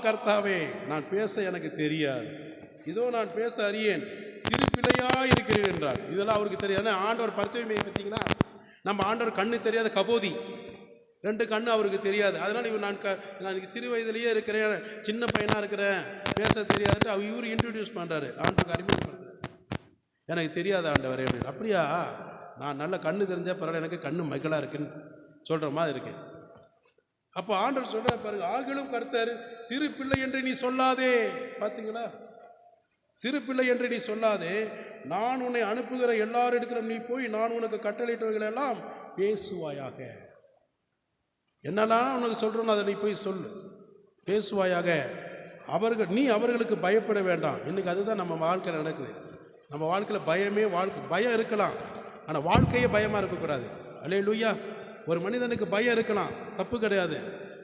Speaker 1: கர்த்தாவே, நான் பேச எனக்கு தெரியாது, இதோ நான் பேச அறியேன், சிறு பிள்ளையா இருக்கிறேன் என்றார். இதெல்லாம் அவருக்கு தெரியாது. ஆண்டவர் பரித்துவமையை பார்த்தீங்கன்னா நம்ம ஆண்டவர் கண்ணு தெரியாத கபோதி, 2 கண்ணு அவருக்கு தெரியாது. அதனால் இவர் நான் சிறு வயதிலேயே இருக்கிறேன், சின்ன பையனாக இருக்கிறேன், பேச தெரியாதுன்ட்டு இவர் இன்ட்ரடியூஸ் பண்ணுறாரு, ஆண்டவருக்கு அறிமுகம் பண்ணுறாரு. எனக்கு தெரியாத ஆண்டவரே அப்படின்னு. அப்படியா, நான் நல்ல கண்ணு தெரிஞ்சா பரவாயில்ல, எனக்கு கண்ணு மகளாக இருக்குன்னு சொல்கிற மாதிரி இருக்கு. அப்போ ஆண்டவர் சொல்கிற பாருங்க, ஆகிலும் கர்த்தர் சிறு பிள்ளை என்று நீ சொல்லாதே. பார்த்தீங்களா, சிறு பிள்ளை என்று நீ சொல்லாதே, நான் உன்னை அனுப்புகிற எல்லாரிடத்திலும் நீ போய் நான் உனக்கு கட்டளையிட்டவைகளெல்லாம் பேசுவாயாக. என்னெல்லாம் உனக்கு சொல்கிறோன்னு அதை நீ போய் சொல்லு, பேசுவாயாக. நீ அவர்களுக்கு பயப்பட வேண்டாம். இன்றைக்கி அதுதான் நம்ம வாழ்க்கையில் நடக்குது. நம்ம வாழ்க்கையில் பயம் இருக்கலாம், ஆனால் வாழ்க்கையே பயமாக இருக்கக்கூடாது. அல்லேலூயா. ஒரு மனிதனுக்கு பயம் இருக்கலாம், தப்பு கிடையாது.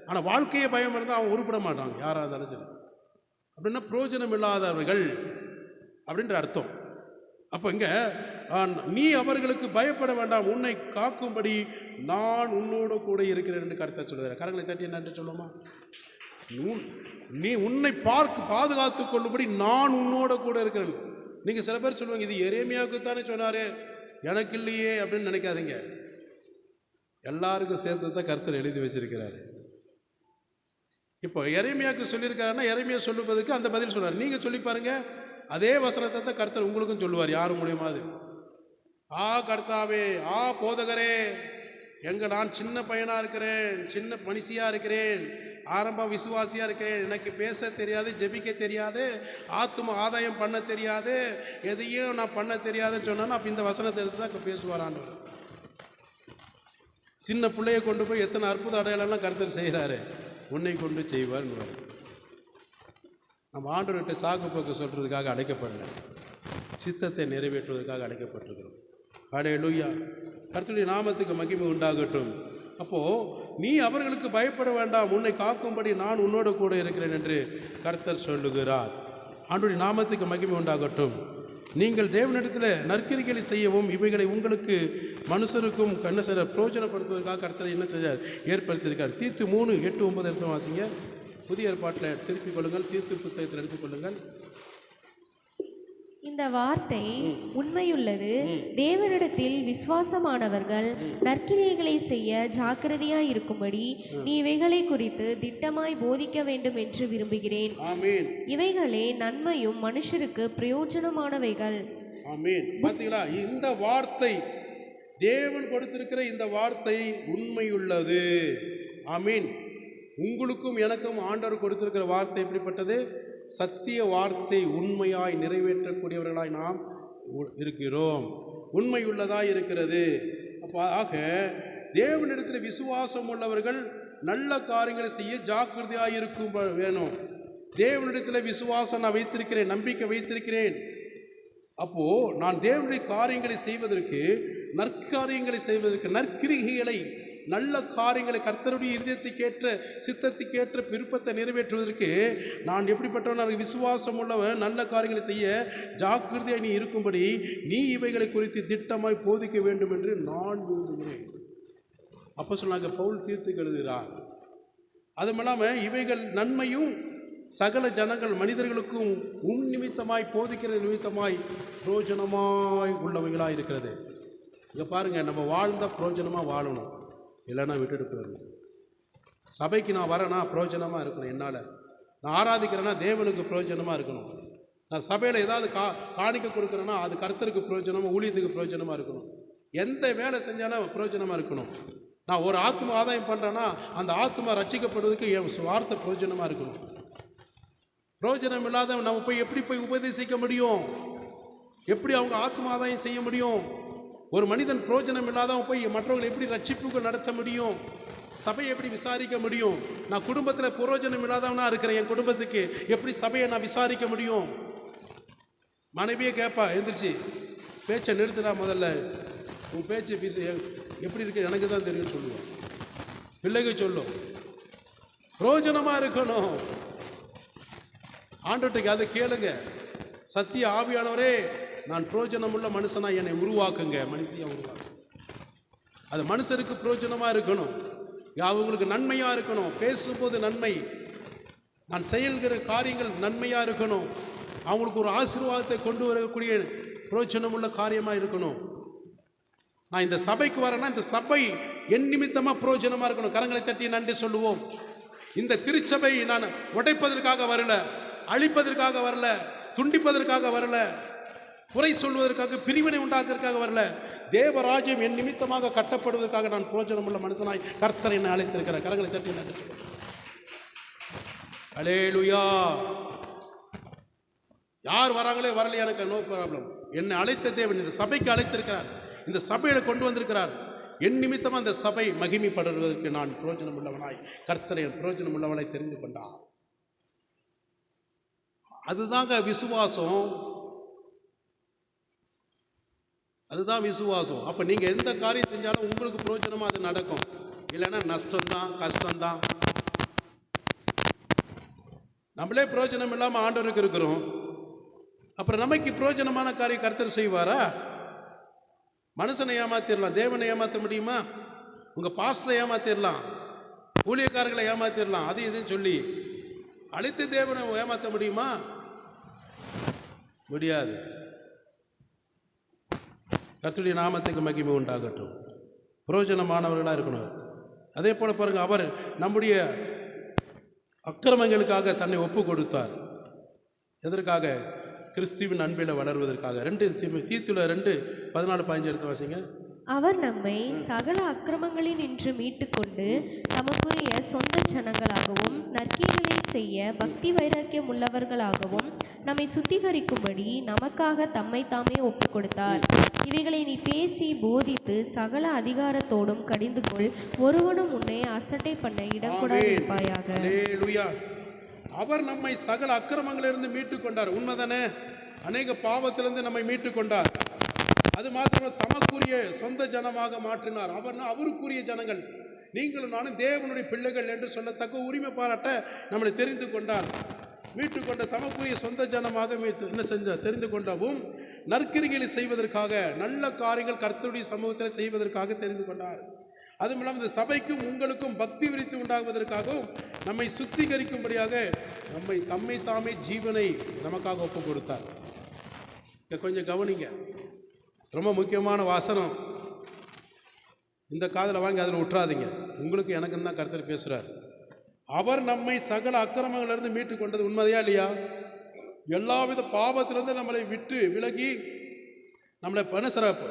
Speaker 1: ஆனால் வாழ்க்கையே பயம் இருந்தால் அவன் உருப்பட மாட்டாங்க, யாராக இருந்தாலும் சரி. அப்படின்னா பிரயோஜனம் இல்லாதவர்கள் அப்படின்ற அர்த்தம். அப்போ இங்கே நீ அவர்களுக்கு பயப்பட வேண்டாம், உன்னை காக்கும்படி நான் உன்னோட கூட இருக்கிறேன் என்று கர்த்தர் சொல்கிறார். கரங்களை தட்டி நன்றி சொல்லுமா. நீ உன்னை பாதுகாத்து கொள்ளும்படி நான் உன்னோட கூட இருக்கிறேன். நீங்கள் சில பேர் சொல்லுவாங்க, இது எரேமியாவுக்கு தானே சொன்னார், எனக்கு இல்லையே அப்படின்னு நினைக்காதீங்க. எல்லாருக்கும் சேர்த்து தான் கர்த்தர் எழுதி வச்சிருக்கிறாரு. இப்போ எரேமியாவுக்கு சொல்லியிருக்காருன்னா எரேமியா சொல்லுவதற்கு அந்த பதில் சொல்றாரு. நீங்கள் சொல்லி பாருங்க, அதே வசனத்தை தான் கர்த்தர் உங்களுக்கும் சொல்லுவார், யார் மூலியமா அது. கர்த்தாவே, போதகரே, நான் சின்ன பையனாக இருக்கிறேன், சின்ன மனுஷியாக இருக்கிறேன், ஆரம்ப விசுவாசியாக இருக்கிறேன், எனக்கு பேச தெரியாது, ஜெபிக்க தெரியாது, ஆத்தும ஆதாயம் பண்ண தெரியாது, எதையும் நான் பண்ண தெரியாதுன்னு சொன்னா அப்போ இந்த வசனத்தை எடுத்து தான் பேசுவார் ஆண்டவர். சின்ன பிள்ளையை கொண்டு போய் எத்தனை அற்புத அடையாளம்லாம் கர்த்தர் செய்கிறாரு, உன்னை கொண்டு செய்வார். நம்ம ஆண்டவர்கிட்ட சாக்கு போக்கு சொல்கிறதுக்காக அழைக்கப்படல, சித்தத்தை நிறைவேற்றுவதற்காக அழைக்கப்பட்டிருக்கிறோம். ஹல்லேலூயா. கர்த்தருடைய நாமத்துக்கு மகிமை உண்டாகட்டும். அப்போது நீ அவர்களுக்கு பயப்பட வேண்டாம், உன்னை காக்கும்படி நான் உன்னோட கூட இருக்கிறேன் என்று கர்த்தர் சொல்லுகிறார். ஆண்டவருடைய நாமத்துக்கு மகிமை உண்டாகட்டும். நீங்கள் தேவனிடத்தில் நற்கிரிகளை செய்யவும் இவைகளை உங்களுக்கு மனுஷருக்கும் பிரயோஜனப்படுத்துவதற்காக கர்த்தர் என்ன செய்யார், ஏற்படுத்தியிருக்கார். தீத்து 3:8-9 எடுத்து வாசிங்க. புதிய ஏற்பாட்டில் திருப்பிக் கொள்ளுங்கள், தீத்து புத்தகத்தில் எடுத்துக்கொள்ளுங்கள்.
Speaker 2: இந்த வார்த்தை உண்மையுள்ளது. தேவனிடத்தில் விசுவாசமானவர்கள் நற்கிரியைகளை செய்ய ஜாக்கிரதையாய் இருக்கும்படி நீ இவைகளை குறித்து திட்டமாய் போதிக்க வேண்டும் என்று விரும்புகிறேன். இவைகளே நன்மையும் மனுஷருக்கு பிரயோஜனமானவைகள்.
Speaker 1: ஆமென். பார்த்தீங்களா, இந்த வார்த்தை தேவன் கொடுத்திருக்கிற இந்த வார்த்தை உண்மையுள்ளது. ஆமீன். உங்களுக்கும் எனக்கும் ஆண்டவர் கொடுத்திருக்கிற வார்த்தை எப்படிப்பட்டது? சத்திய வார்த்தை, உண்மையாய் நிறைவேற்றக்கூடியவர்களாய் நாம் இருக்கிறோம், உண்மையுள்ளதாய் இருக்கிறது. அப்போ ஆக தேவனிடத்தில் விசுவாசம் உள்ளவர்கள் நல்ல காரியங்களை செய்ய ஜாக்கிரதையாக இருக்கும் வேணும். தேவனிடத்தில் விசுவாசம் நான் வைத்திருக்கிறேன், நம்பிக்கை வைத்திருக்கிறேன். அப்போது நான் தேவனுடைய காரியங்களை செய்வதற்கு, நற்காரியங்களை செய்வதற்கு, நற்கிரிகைகளை, நல்ல காரியங்களை, கர்த்தருடைய இருதயத்துக்கேற்ற சித்தத்துக்கேற்ற விருப்பத்தை நிறைவேற்றுவதற்கு நான் எப்படிப்பட்டவன்? விசுவாசம் உள்ளவன் நல்ல காரியங்களை செய்ய ஜாக்கிரதையாக நீ இருக்கும்படி நீ இவைகளை குறித்து திட்டமாய் போதிக்க வேண்டும் என்று நான் விரும்புகிறேன். அப்போ சொன்னாங்க, பவுல் தீத்துக்கு எழுதுகிறார். அதுவும் இல்லாமல் இவைகள் நன்மையும் சகல ஜனங்கள் மனிதர்களுக்கும் நிமித்தமாய் போதிக்கிற நிமித்தமாய் பிரயோஜனமாய் உள்ளவைகளாக இருக்கிறது. இங்கே பாருங்கள், நம்ம வாழ்ந்தால் பிரயோஜனமாக வாழணும், இல்லைன்னா விட்டுட்டு போயிடணும். சபைக்கு நான் வரேன்னா பிரயோஜனமாக இருக்கணும், என்னால் நான் ஆராதிக்கிறேன்னா தேவனுக்கு பிரயோஜனமாக இருக்கணும். நான் சபையில் ஏதாவது காணிக்க கொடுக்குறேன்னா அது கர்த்தருக்கு பிரயோஜனமாக, ஊழியத்துக்கு பிரயோஜனமாக இருக்கணும். எந்த வேலை செஞ்சாலும் பிரயோஜனமாக இருக்கணும். நான் ஒரு ஆத்ம ஆதாயம் பண்ணுறேன்னா அந்த ஆத்மா ரட்சிக்கப்படுவதற்கு என் வார்த்தை பிரயோஜனமாக இருக்கணும். பிரயோஜனம் இல்லாத நம்ம போய் எப்படி போய் உபதேசிக்க முடியும்? எப்படி அவங்க ஆத்ம ஆதாயம் செய்ய முடியும்? ஒரு மனிதன் பிரயோஜனம் இல்லாதவன் போய் மற்றவங்களை எப்படி ரட்சிப்புகள் நடத்த முடியும்? சபையை எப்படி விசாரிக்க முடியும்? நான் குடும்பத்தில் பிரயோஜனம் இல்லாதவனா இருக்கிறேன், என் குடும்பத்துக்கு எப்படி சபையை நான் விசாரிக்க முடியும்? மனைவியே கேட்பா, எந்திரிச்சு பேச்சை நிறுத்துடா, முதல்ல உன் பேச்சு எப்படி இருக்கு எனக்கு தான் தெரியும் சொல்லுவோம். பிள்ளைகள் சொல்லும், பிரயோஜனமாக இருக்கணும். ஆண்டவர்கிட்ட அதை கேளுங்க, சத்திய ஆவியானவரே நான் பிரயோஜனமுள்ள மனுஷனா என்னை உருவாக்குங்க, மனுஷியா உருவாக்கு. அது மனுஷருக்கு பிரயோஜனமாக இருக்கணும், அவங்களுக்கு நன்மையாக இருக்கணும். பேசும்போது நன்மை, நான் செயல்கிற காரியங்கள் நன்மையாக இருக்கணும், அவங்களுக்கு ஒரு ஆசீர்வாதத்தை கொண்டு வரக்கூடிய பிரயோஜனமுள்ள காரியமாக இருக்கணும். நான் இந்த சபைக்கு வரேன்னா இந்த சபை என் நிமித்தமா பிரயோஜனமா இருக்கணும். கரங்களை தட்டி நன்றி சொல்லுவோம். இந்த திருச்சபை நான் உடைப்பதற்காக வரல, அழிப்பதற்காக வரல, துண்டிப்பதற்காக வரல, குறை சொல்வதற்காக, பிரிவினை உண்டாக்குவதற்காக வரல. தேவராஜ்யம் என் நிமித்தமாக கட்டப்படுவதற்காக நான் பிரயோஜனம் உள்ள மனுஷனாய் கர்த்தர் என்னை அழைத்திருக்கிறார். கரங்களை தட்டி நன்றி சொல்லுவோம். அல்லேலூயா. யார் வராங்களே வரலையா எனக்கு நோ ப்ராப்ளம். என்னை அழைத்த தேவன் இந்த சபைக்கு அழைத்திருக்கிறார், இந்த சபையில கொண்டு வந்திருக்கிறார். என் நிமித்தமாக அந்த சபை மகிமைப்படுவதற்கு நான் பிரயோஜனம் உள்ளவனாய் கர்த்தரை பிரயோஜனம் உள்ளவனாய் தெரிந்து கொண்டார். அதுதாங்க விசுவாசம், அதுதான் விசுவாசம். அப்ப நீங்க எந்த காரியம் செஞ்சாலும் உங்களுக்கு பிரயோஜனமா அது நடக்கும், இல்லைன்னா நஷ்டம்தான், கஷ்டம்தான். நம்மளே பிரயோஜனம் இல்லாம ஆண்டவருக்கு இருக்கிறோம், அப்புறம் நமக்கு பிரயோஜனமான காரியம் கர்த்தர் செய்வாரா? மனுஷனை ஏமாத்திடலாம், தேவனை ஏமாற்ற முடியுமா? உங்க பாஸ்டரை ஏமாத்திடலாம், ஊழியக்காரர்களை ஏமாத்திடலாம், அது இதுன்னு சொல்லி அழைத்து தேவனை ஏமாற்ற முடியுமா? முடியாது. கர்த்தருடைய நாமத்துக்கு மகிமை உண்டாகட்டும். பிரயோஜனமானவர்களாக இருக்கணும். அதே போல பாருங்க, அவர் நம்முடைய அக்கிரமங்களுக்காக தன்னை ஒப்பு கொடுத்தார். எதற்காக? கிறிஸ்துவின் அன்பில் வளர்வதற்காக. 2 தீத்துல 2:14-15 எடுத்து வாசிங்க.
Speaker 2: அவர் நம்மை சகல அக்கிரமங்களினின்று மீட்டுக்கொண்டு தமக்குரிய சொந்த ஜனங்களாகவும் நற்கிரிகளை செய்ய பக்தி வைராக்கியம் உள்ளவர்களாகவும் நம்மை சுத்திகரிக்கும்படி நமக்காக தம்மை தாமே ஒப்பு கொடுத்தார். இவைகளை நீ பேசி போதித்து சகல அதிகாரத்தோடும் கடிந்து கொள், ஒருவனும் உன்னை அசட்டை பண்ண இடம் கொடாதிருப்பாயாக.
Speaker 1: அவர் நம்மை சகல அக்கிரமங்களிலிருந்து மீட்டு கொண்டார். உண்மைதானே? அநேக பாவத்திலிருந்து நம்மை மீட்டு கொண்டார். அது மாத்திரம் தமக்குரிய சொந்த ஜனமாக மாற்றினார். அவருக்குரிய ஜனங்கள், நீங்களும் நானும் தேவனுடைய பிள்ளைகள் என்று சொல்லத்தக்க உரிமை பாராட்ட நம்மளை தெரிந்து கொண்டார். மீட்டு கொண்ட தமக்குரிய சொந்த ஜனமாக என்ன செஞ்ச தெரிந்து கொண்டவும் நற்கிரிகளை செய்வதற்காக, நல்ல காரியங்கள் கர்த்தருடைய சமூகத்தில் செய்வதற்காக தெரிந்து கொண்டார். அதுவும் இல்லாமல் இந்த சபைக்கும் உங்களுக்கும் பக்தி விருத்தி உண்டாகுவதற்காகவும் நம்மை சுத்திகரிக்கும்படியாக தம்மை தாமே ஜீவனை நமக்காக ஒப்பு கொடுத்தார். கொஞ்சம் கவனிங்க, ரொம்ப முக்கியமான வாசனம். இந்த காதில் வாங்கி அதில் விட்டுறாதீங்க. உங்களுக்கு எனக்கும் தான் கர்த்தர் பேசுகிறார். அவர் நம்மை சகல அக்கிரமங்களிலிருந்து மீட்டு கொண்டது உண்மையா இல்லையா? எல்லாவித பாவத்திலிருந்து நம்மளை விட்டு விலகி நம்மளை பணசிறப்பு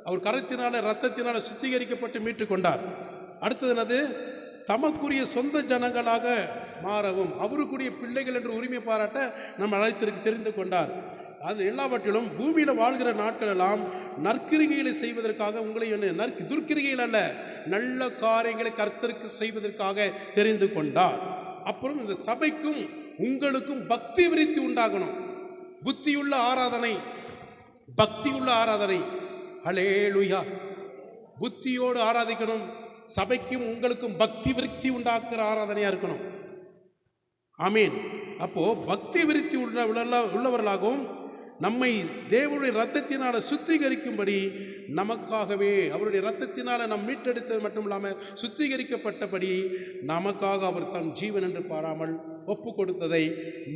Speaker 1: அவர் கரத்தினால ரத்தத்தினால சுத்திகரிக்கப்பட்டு மீட்டு கொண்டார். அடுத்தது என்னது? தமக்குரிய சொந்த ஜனங்களாக மாறவும் அவருக்குரிய பிள்ளைகள் என்று உரிமை பாராட்ட நம்ம அழைத்திருக்கு தெரிந்து கொண்டார். அது எல்லாவற்றிலும் பூமியில் வாழ்கிற நாட்கள் எல்லாம் நற்கிரிகைகளை செய்வதற்காக உங்களை துர்க்கிரிகைகள் அல்ல, நல்ல காரியங்களை கர்த்தருக்கு செய்வதற்காக தெரிந்து கொண்டார். அப்புறம் இந்த சபைக்கும் உங்களுக்கும் பக்தி விருத்தி உண்டாகணும். புத்தியுள்ள ஆராதனை, பக்தியுள்ள ஆராதனை. அல்லேலூயா. புத்தியோடு ஆராதிக்கணும். சபைக்கும் உங்களுக்கும் பக்தி விருத்தி உண்டாக்குற ஆராதனையா இருக்கணும். ஆமீன். அப்போ பக்தி விருத்தி உள்ளவர்களாகவும் நம்மை தேவனுடைய இரத்தத்தினால சுத்திகரிக்கும்படி நமக்காகவே அவருடைய இரத்தத்தினால நாம் மீட்டெடுத்தது மட்டும் இல்லாமல் சுத்திகரிக்கப்பட்டபடி நமக்காக அவர் தம் ஜீவன் என்று பாராமல் ஒப்பு கொடுத்ததை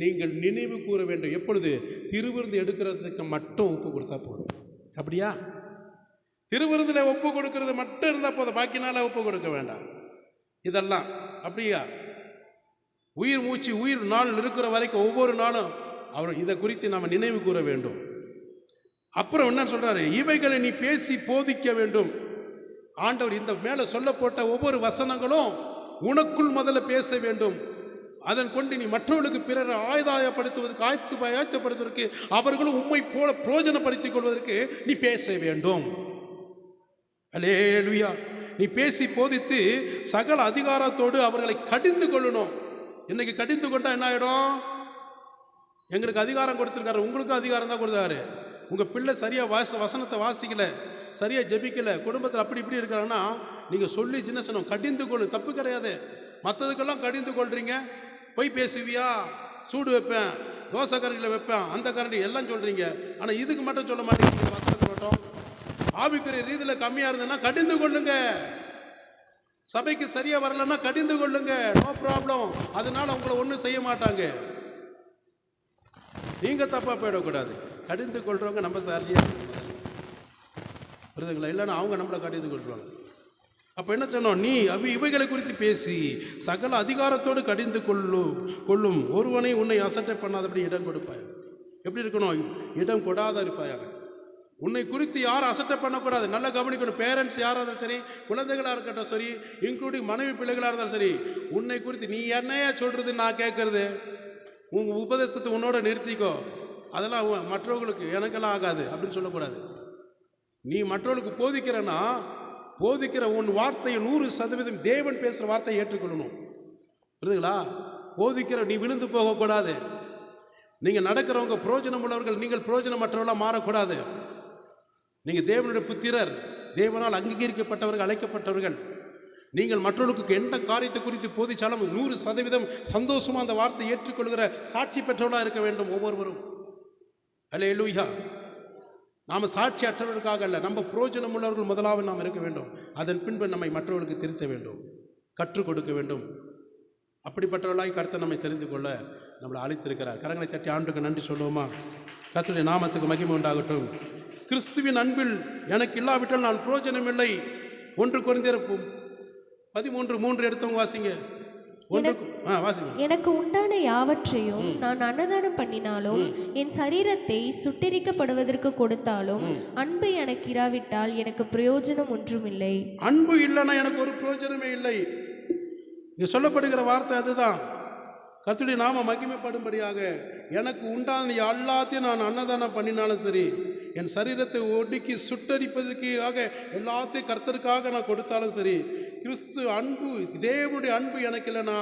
Speaker 1: நீங்கள் நினைவு கூற வேண்டும். எப்பொழுது? திருவிருந்து எடுக்கிறதுக்கு மட்டும் ஒப்பு கொடுத்தா போதும். அப்படியா? திருவிருந்தில் ஒப்பு கொடுக்கறது மட்டும் இருந்தால் போதும், பாக்கினால ஒப்பு கொடுக்க வேண்டாம். இதெல்லாம் அப்படியா? உயிர் மூச்சு உயிர் நாள் இருக்கிற வரைக்கும் ஒவ்வொரு நாளும் அவர் இதை குறித்து நாம் நினைவு கூற வேண்டும். அப்புறம் என்ன சொல்றாரு? இவைகளை நீ பேசி போதிக்க வேண்டும். ஆண்டவர் இந்த மேலே சொல்லப்பட்ட ஒவ்வொரு வசனங்களும் உனக்குள் முதல்ல பேச வேண்டும். அதன் கொண்டு நீ மற்றவர்களுக்கு பிறர் ஆயத்தப்படுத்துவதற்கு ஆயத்தப்படுத்துவதற்கு அவர்களும் உம்மை போல பிரயோஜனப்படுத்திக் கொள்வதற்கு நீ பேச வேண்டும். அல்லேலூயா. நீ பேசி போதித்து சகல அதிகாரத்தோடு அவர்களை கடிந்து கொள்ளணும். இன்னைக்கு கடிந்து கொண்டா என்ன ஆயிடும்? எங்களுக்கு அதிகாரம் கொடுத்துருக்காரு, உங்களுக்கும் அதிகாரம் தான் கொடுத்தாரு. உங்கள் பிள்ளை சரியாக வசனத்தை வாசிக்கல, சரியாக ஜெபிக்கல, குடும்பத்தில் அப்படி இப்படி இருக்கிறாங்கன்னா நீங்கள் சொல்லி சின்ன சொன்னோம் கடிந்து கொள்ளு. தப்பு கிடையாது. மற்றதுக்கெல்லாம் கடிந்து கொள்றீங்க. போய் பேசுவியா, சூடு வைப்பேன், தோசை கரண்டியில் வைப்பேன், அந்த கரண்டி எல்லாம் சொல்கிறீங்க. ஆனால் இதுக்கு மட்டும் சொல்ல மாட்டேங்க. வசனத்தை மட்டும் ஆவிக்குரிய ரீதியில் கம்மியாக இருந்ததுன்னா கடிந்து கொள்ளுங்க. சபைக்கு சரியாக வரலன்னா கடிந்து கொள்ளுங்க, நோ ப்ராப்ளம். அதனால உங்களை ஒன்றும் செய்ய மாட்டாங்க. நீங்கள் தப்பாக போயிடக்கூடாது. கடிந்து கொள்றவங்க நம்ம சாட்சியாக. புரியுதுங்களா? இல்லைன்னா அவங்க நம்மளை காட்டியது கொள்வாங்க. அப்போ என்ன சொன்னோம், நீ இவைகளை குறித்து பேசி சகல அதிகாரத்தோடு கடிந்து கொள்ளும் ஒருவனை உன்னை அசட்டை பண்ணாதபடி இடம் கொடுப்பாய். எப்படி இருக்கணும்? இடம் கொடாத இருப்பாயாக. உன்னை குறித்து யாரும் அசட்டை பண்ணக்கூடாது. நல்லா கவனிக்கணும். பேரண்ட்ஸ் யாராக இருந்தாலும் சரி, குழந்தைகளாக இருக்கட்டும் சரி, இன்க்ளூடிங் மனைவி பிள்ளைகளாக இருந்தாலும் சரி, உன்னை குறித்து நீ என்னையா சொல்கிறது, நான் கேட்கறது, உங்கள் உபதேசத்தை உன்னோட நிறுத்திக்கோ, அதெல்லாம் மற்றவர்களுக்கு எனக்கெல்லாம் ஆகாது அப்படின்னு சொல்லக்கூடாது. நீ மற்றவர்களுக்கு போதிக்கிற உன் வார்த்தையை 100% தேவன் பேசுகிற வார்த்தையை ஏற்றுக்கொள்ளணும். புரியுதுங்களா? போதிக்கிற நீ விழுந்து போகக்கூடாது. நீங்கள் நடக்கிறவங்க பிரயோஜனம் உள்ளவர்கள், நீங்கள் பிரயோஜனமற்றவர்களாக மாறக்கூடாது. நீங்கள் தேவனுடைய புத்திரர், தேவனால் அங்கீகரிக்கப்பட்டவர்கள், அழைக்கப்பட்டவர்கள். நீங்கள் மற்றவர்களுக்கு எந்த காரியத்தை குறித்து போதிச்சாலும் 100% சந்தோஷமாக அந்த வார்த்தையை ஏற்றுக்கொள்கிற சாட்சி பெற்றவர்களாக இருக்க வேண்டும் ஒவ்வொருவரும். அல்லேலூயா. நாம் சாட்சி அற்றவர்களுக்காக அல்ல, நம்ம பிரயோஜனம் உள்ளவர்கள் முதலாவது நாம் இருக்க வேண்டும். அதன் பின்பு நம்மை மற்றவர்களுக்கு திருத்த வேண்டும், கற்றுக் கொடுக்க வேண்டும். அப்படிப்பட்டவர்களாய் கர்த்தர் நம்மை தெரிந்து கொள்ள நம்மளை அழைத்திருக்கிறார். கரங்களை தட்டி ஆண்டுக்கு நன்றி சொல்லுவோமா? கர்த்தருடைய நாமத்துக்கு மகிமை உண்டாகட்டும். கிறிஸ்துவின் அன்பில் எனக்கு இல்லாவிட்டால் நான் பிரயோஜனம் இல்லை. 1 கொரிந்தியர் 13:3 எடுத்தவங்க வாசிங்க.
Speaker 2: எனக்கு உண்டான யாவற்றையும் நான் அன்னதானம் பண்ணினாலும் என் சரீரத்தை சுட்டெரிக்கப்படுவதற்கு கொடுத்தாலும் அன்பு எனக்கு இராவிட்டால் எனக்கு பிரயோஜனம் ஒன்றுமில்லை.
Speaker 1: அன்பு இல்லைன்னா எனக்கு ஒரு பிரயோஜனமே இல்லை. இங்க சொல்லப்படுகிற வார்த்தை அதுதான். கர்த்தருடைய நாம மகிமைப்படும்படியாக எனக்கு உண்டான எல்லாத்தையும் நான் அன்னதானம் பண்ணினாலும் சரி, என் சரீரத்தை ஒடுக்கி சுட்டரிப்பதற்காக எல்லாத்தையும் கர்த்தருக்காக நான் கொடுத்தாலும் சரி, கிறிஸ்து அன்பு, தேவனுடைய அன்பு எனக்கு இல்லைன்னா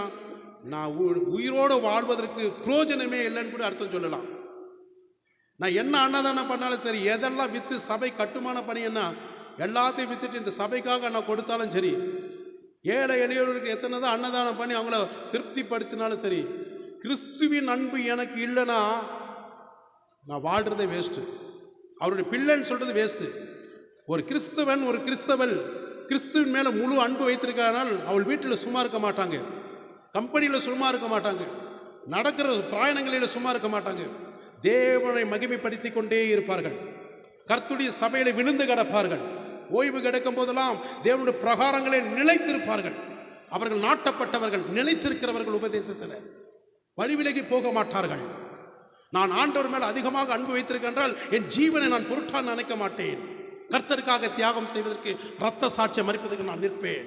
Speaker 1: நான் உயிரோடு வாழ்வதற்கு பிரயோஜனமே இல்லைன்னு கூட அர்த்தம் சொல்லலாம். நான் என்ன அன்னதானம் பண்ணாலும் சரி, எதெல்லாம் விற்று சபை கட்டுமான பணின்னா எல்லாத்தையும் விற்றுட்டு இந்த சபைக்காக நான் கொடுத்தாலும் சரி, ஏழை எளியவர்களுக்கு எத்தனை தான் அன்னதானம் பண்ணி அவங்கள திருப்திப்படுத்தினாலும் சரி, கிறிஸ்துவின் அன்பு எனக்கு இல்லைன்னா நான் வாழ்கிறதே வேஸ்ட்டு. அவருடைய பிள்ளைன்னு சொல்கிறது வேஸ்ட்டு. ஒரு கிறிஸ்தவன், ஒரு கிறிஸ்தவள் கிறிஸ்துவின் மேலே முழு அன்பு வைத்திருக்கானால் அவள் வீட்டில் சும்மா இருக்க மாட்டாங்க, கம்பெனியில் சும்மா இருக்க மாட்டாங்க, நடக்கிற பிரயாணங்களில் சும்மா இருக்க மாட்டாங்க. தேவனை மகிமைப்படுத்தி கொண்டே இருப்பார்கள். கர்த்தருடைய சபையில் விழுந்து கிடப்பார்கள். ஓய்வு கிடைக்கும் போதெல்லாம் தேவனுடைய பிரகாரங்களை நிலைத்திருப்பார்கள். அவர்கள் நாட்டப்பட்டவர்கள், நிலைத்திருக்கிறவர்கள். உபதேசத்தில் வழிவிலகி போக மாட்டார்கள். நான் ஆண்டவர் மேல் அதிகமாக அன்பு வைத்திருக்கின்றால் என் ஜீவனை நான் பொருட்டால் நினைக்க மாட்டேன். கர்த்தருக்காக தியாகம் செய்வதற்கு, இரத்த சாட்சியம் மறிப்பதற்கு நான் நிற்பேன்.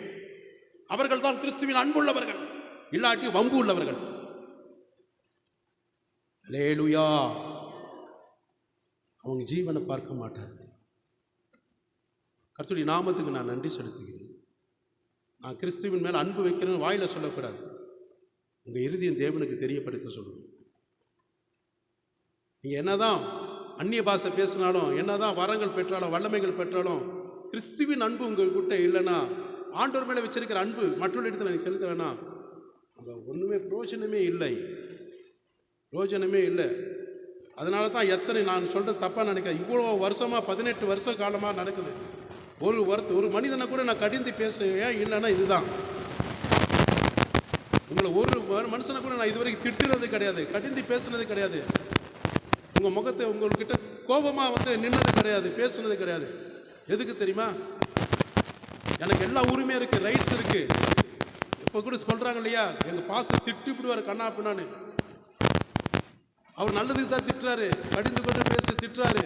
Speaker 1: அவர்கள் தான் கிறிஸ்துவின் அன்புள்ளவர்கள், இல்லாட்டி வம்பு உள்ளவர்கள். அல்லேலூயா. அவங்க ஜீவனை பார்க்க மாட்டார்கள். கர்த்தருடைய நாமத்துக்கு நான் நன்றி செலுத்துகிறேன். நான் கிறிஸ்துவின் மேல் அன்பு வைக்கிறேன்னு வாயில சொல்லக்கூடாது. உங்கள் இறுதியும் தேவனுக்கு தெரியப்படுத்த சொல்லணும். நீங்கள் என்னதான் அந்நிய பாஷை பேசினாலும், என்னதான் வரங்கள் பெற்றாலும், வல்லமைகள் பெற்றாலும், கிறிஸ்துவின் அன்பு உங்கள்கிட்ட இல்லைன்னா, ஆண்டவர் மேலே வச்சிருக்கிற அன்பு மற்றொரு இடத்துல நீங்கள் செலுத்தலைன்னா அங்கே ஒன்றுமே பிரயோஜனமே இல்லை. அதனால தான் எத்தனை நான் சொல்கிறது தப்பாக நினைக்கிறேன். இவ்வளோ வருஷமாக 18 வருஷ காலமாக நடக்குது. ஒரு மனிதனை கூட நான் கடிந்து ஏன் இல்லைன்னா இதுதான். உங்களை ஒரு மனுஷனை கூட நான் இதுவரைக்கும் திட்டுறது கிடையாது, கடிந்து பேசுனது கிடையாது, உங்கள் முகத்தை உங்கள்கிட்ட கோபமாக நின்னது கிடையாது, பேசுனது கிடையாது. எதுக்கு தெரியுமா? எனக்கு எல்லா உரிமையும் இருக்குது, ரைட்ஸ் இருக்குது. இப்போ கூட சொல்கிறாங்க இல்லையா, எங்கள் பாஸ்டர் திட்டுவிடுவார் கண்ணா பின்னான்னு. அவர் நல்லதுக்கு தான் திட்டுறாரு, கடிந்து கொண்டு பேசி திட்டுறாரு.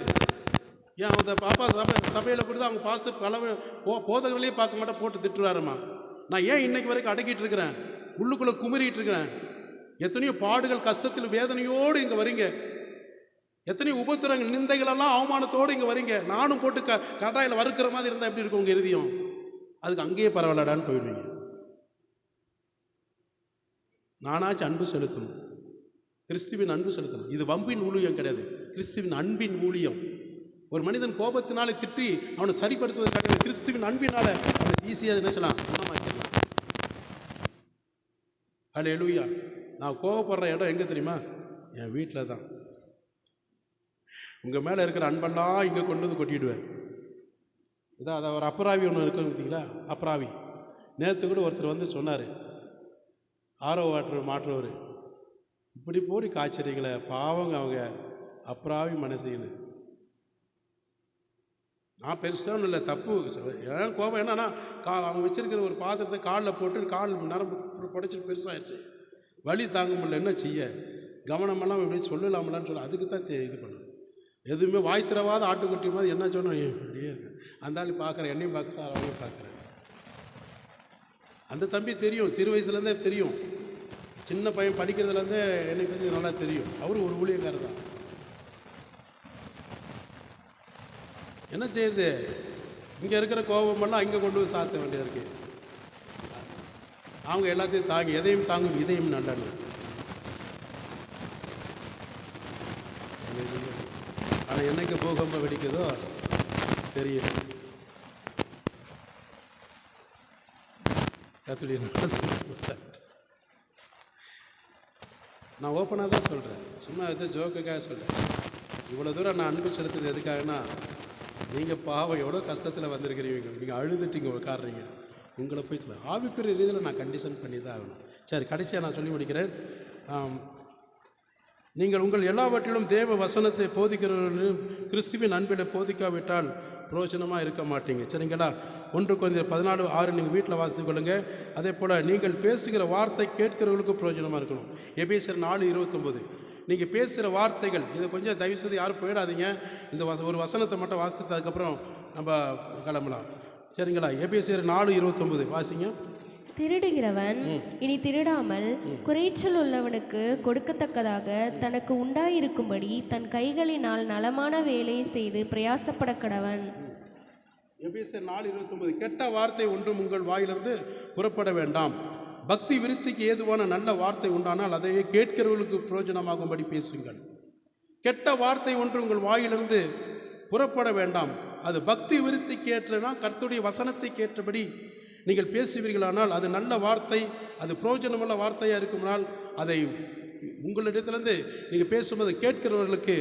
Speaker 1: ஏன் அந்த பாப்பா சபையில் கூட தான் அவங்க பாஸ்டர் பல போதகர்களையே பார்க்க மாட்டேன் போட்டு திட்டுறாருமா. நான் ஏன் இன்னைக்கு வரைக்கும் அடக்கிட்டு இருக்கிறேன், உள்ளுக்குள்ளே குமரிட்டு இருக்கிறேன். எத்தனையோ பாடுகள், கஷ்டத்தில், வேதனையோடு இங்கே வரீங்க. எத்தனையோ உபத்திரங்கள், நிந்தைகளெல்லாம் அவமானத்தோடு இங்கே வரீங்க. நானும் போட்டு கடாயில் வறுக்கிற மாதிரி இருந்தால் எப்படி இருக்கும் உங்கள் இறுதியும்? அதுக்கு அங்கேயே பரவாயில்லடான்னு போயிடுவீங்க. நானாச்சும் அன்பு செலுத்தணும், கிறிஸ்துவின் அன்பு செலுத்தணும். இது வம்பின் ஊழியம் கிடையாது, கிறிஸ்துவின் அன்பின் ஊழியம். ஒரு மனிதன் கோபத்தினாலே திட்டி அவனை சரிப்படுத்துவது கிடையாது. கிறிஸ்துவின் அன்பினால அவனை ஈஸியாக நினைச்சலாம், குணமாக்கிடலாம். அல்லேலூயா. நான் கோபப்படுற இடம் எங்கே தெரியுமா? என் வீட்டில் தான். உங்கள் மேலே இருக்கிற அன்பெல்லாம் இங்கே கொண்டு வந்து கொட்டிடுவேன். இதான் அதை ஒரு அப்ராவி ஒன்று இருக்குன்னு பார்த்தீங்களா, அப்ராவி. நேற்று கூட ஒருத்தர் வந்து சொன்னார், ஆரோ வாட்டர் மாற்றுவர், இப்படி போடி காய்ச்சறீங்களே, பாவங்க அவங்க அப்ராவி மனசுன்னு. நான் பெருசாக இல்லை, தப்பு. ஏன் கோபம் என்னன்னா, அவங்க வச்சிருக்கிற ஒரு பாத்திரத்தை காலில் போட்டு கால் நரம்பு புடைச்சிட்டு பெருசாகிடுச்சு, வலி தாங்க முடியல, என்ன செய்ய, கவனமெல்லாம் இப்படி சொல்லலாமலான்னு சொல்ல, அதுக்கு தான் இது பண்ணணும். எதுவுமே வாய் திறவாத ஆட்டுக்குட்டி மாதிரி என்ன சொன்னோம் அப்படியே இருக்கு. அந்த ஆள் பார்க்குறேன், என்னையும் பார்க்குறேன், அவனையும் பார்க்குறேன். அந்த தம்பி தெரியும், சிறு வயசுலேருந்தே தெரியும், சின்ன பையன் படிக்கிறதுலேருந்தே என்னை பற்றி நல்லா தெரியும். அவரும் ஒரு ஊழியக்காரர் தான். என்ன செய்யுது, இங்கே இருக்கிற கோபமெல்லாம் இங்கே கொண்டு போய் சாத்த வேண்டியது இருக்கு. அவங்க எல்லாத்தையும் தாங்கி, எதையும் தாங்கும் இதையும் நல்லது. ஆனால் என்னைக்கு பூகம்பம் வெடிக்குதோ தெரியல. நான் ஓப்பனாக தான் சொல்கிறேன், சும்மா எதோ ஜோக்குக்காக சொல்கிறேன். இவ்வளோ தூரம் நான் அன்பு செலுத்துறது எதுக்காகனா, நீங்கள் பாவம் எவ்வளோ கஷ்டத்தில் வந்திருக்கிறீங்க, நீங்கள் அழுதுட்டீங்க உட்காடுறீங்க, உங்களை போய் சொல்ல ஆவிக்குரிய ரீதியில் நான் கண்டிஷன் பண்ணி தான் ஆகணும். சரி, கடைசியாக நான் சொல்லி முடிக்கிறேன். நீங்கள் உங்கள் எல்லாவற்றிலும் தேவ வசனத்தை போதிக்கிறவர்களும் கிறிஸ்துவின் அன்பில் போதிக்காவிட்டால் பிரயோஜனமாக இருக்க மாட்டீங்க. சரிங்களா? 1 Corinthians 14:6 நீங்கள் வீட்டில் வாசித்து கொள்ளுங்கள். அதே போல் நீங்கள் பேசுகிற வார்த்தை கேட்கிறவர்களுக்கு பிரயோஜனமாக இருக்கணும். எபேசியர் 4:29 நீங்கள் பேசுகிற வார்த்தைகள், இதை கொஞ்சம் தயவுசெய்து யாரும் போயிடாதீங்க. இந்த ஒரு வசனத்தை மட்டும் வாசித்து அதுக்கப்புறம் நம்ம கிளம்பலாம். சரிங்களா? எபேசியர் 4:29 வாசிங்க.
Speaker 2: திருடுகிறவன் இனி திருடாமல் குறைச்சல் உள்ளவனுக்கு கொடுக்கத்தக்கதாக தனக்கு உண்டாயிருக்கும்படி தன் கைகளினால் நலமான வேலையை செய்து பிரயாசப்பட கடவன்.
Speaker 1: எபேசியர் 4:29 கெட்ட வார்த்தை ஒன்றும் உங்கள் வாயிலிருந்து புறப்பட வேண்டாம். பக்தி விருத்திக்கு ஏதுவான நல்ல வார்த்தை உண்டானால் அதையே கேட்கிறவர்களுக்கு பிரயோஜனமாகும்படி பேசுங்கள். கெட்ட வார்த்தை ஒன்று உங்கள் வாயிலிருந்து புறப்பட வேண்டாம். அது பக்தி விருத்திக்கு ஏற்றனா, கர்த்தருடைய வசனத்தை கேட்டபடி நீங்கள் பேசுவீர்களானால் அது நல்ல வார்த்தை, அது பிரயோஜனமுள்ள வார்த்தையாக இருக்குமானால் அதை உங்களிடத்திலிருந்து நீங்கள் பேசும்போது கேட்கிறவர்களுக்கு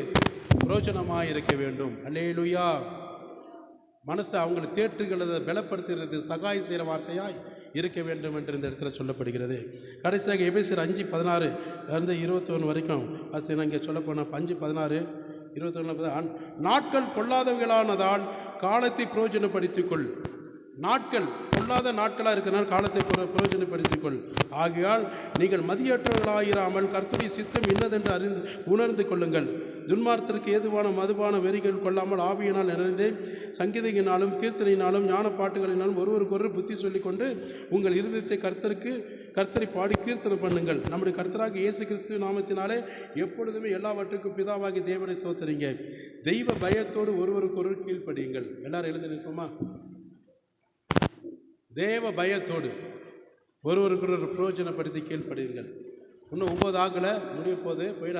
Speaker 1: பிரயோஜனமாக இருக்க வேண்டும். அல்லேலூயா. மனசை அவங்களை தேற்றுகிறத பலப்படுத்துகிறது, சகாய் செய்கிற வார்த்தையாய் இருக்க வேண்டும் என்று இந்த இடத்துல சொல்லப்படுகிறது. கடைசியாக எபேசியர் 5:16-21 வரைக்கும் அது நான் இங்கே சொல்லப்போனால் 5:16-21 நாட்கள் பொல்லாதவர்களானதால் காலத்தை பிரயோஜனப்படுத்திக்கொள். நாட்கள் பொல்லாத நாட்களாக இருக்கிறனால் காலத்தை பிரயோஜனப்படுத்திக்கொள். ஆகையால் நீங்கள் மதியற்றவர்களாயிராமல் கர்த்தருடைய சித்தம் இன்னதென்று உணர்ந்து கொள்ளுங்கள். துன்மார்த்திற்கு ஏதுவான மதுபான வெறிகள் கொள்ளாமல் ஆவியினால் நிறைந்து சங்கீதையினாலும் கீர்த்தனையினாலும் ஞான பாட்டுகளினாலும் ஒருவருக்கொரு புத்தி சொல்லிக்கொண்டு உங்கள் இருதயத்தை கர்த்தரை பாடி கீர்த்தனை பண்ணுங்கள். நம்முடைய கர்த்தராக இயேசு கிறிஸ்து நாமத்தினாலே எப்பொழுதுமே எல்லாவற்றுக்கும் பிதாவாகி தேவனை சோத்தரிங்க. தெய்வ பயத்தோடு ஒருவருக்கொரு கீழ்ப்படியுங்கள். எல்லாரும் எழுந்து நிற்போமா? தேவ பயத்தோடு ஒருவருக்கு ஒரு பிரயோஜனப்படுத்தி கீழ்ப்படுங்கள். இன்னும் 9 ஆகலை, முடிய போது போயிட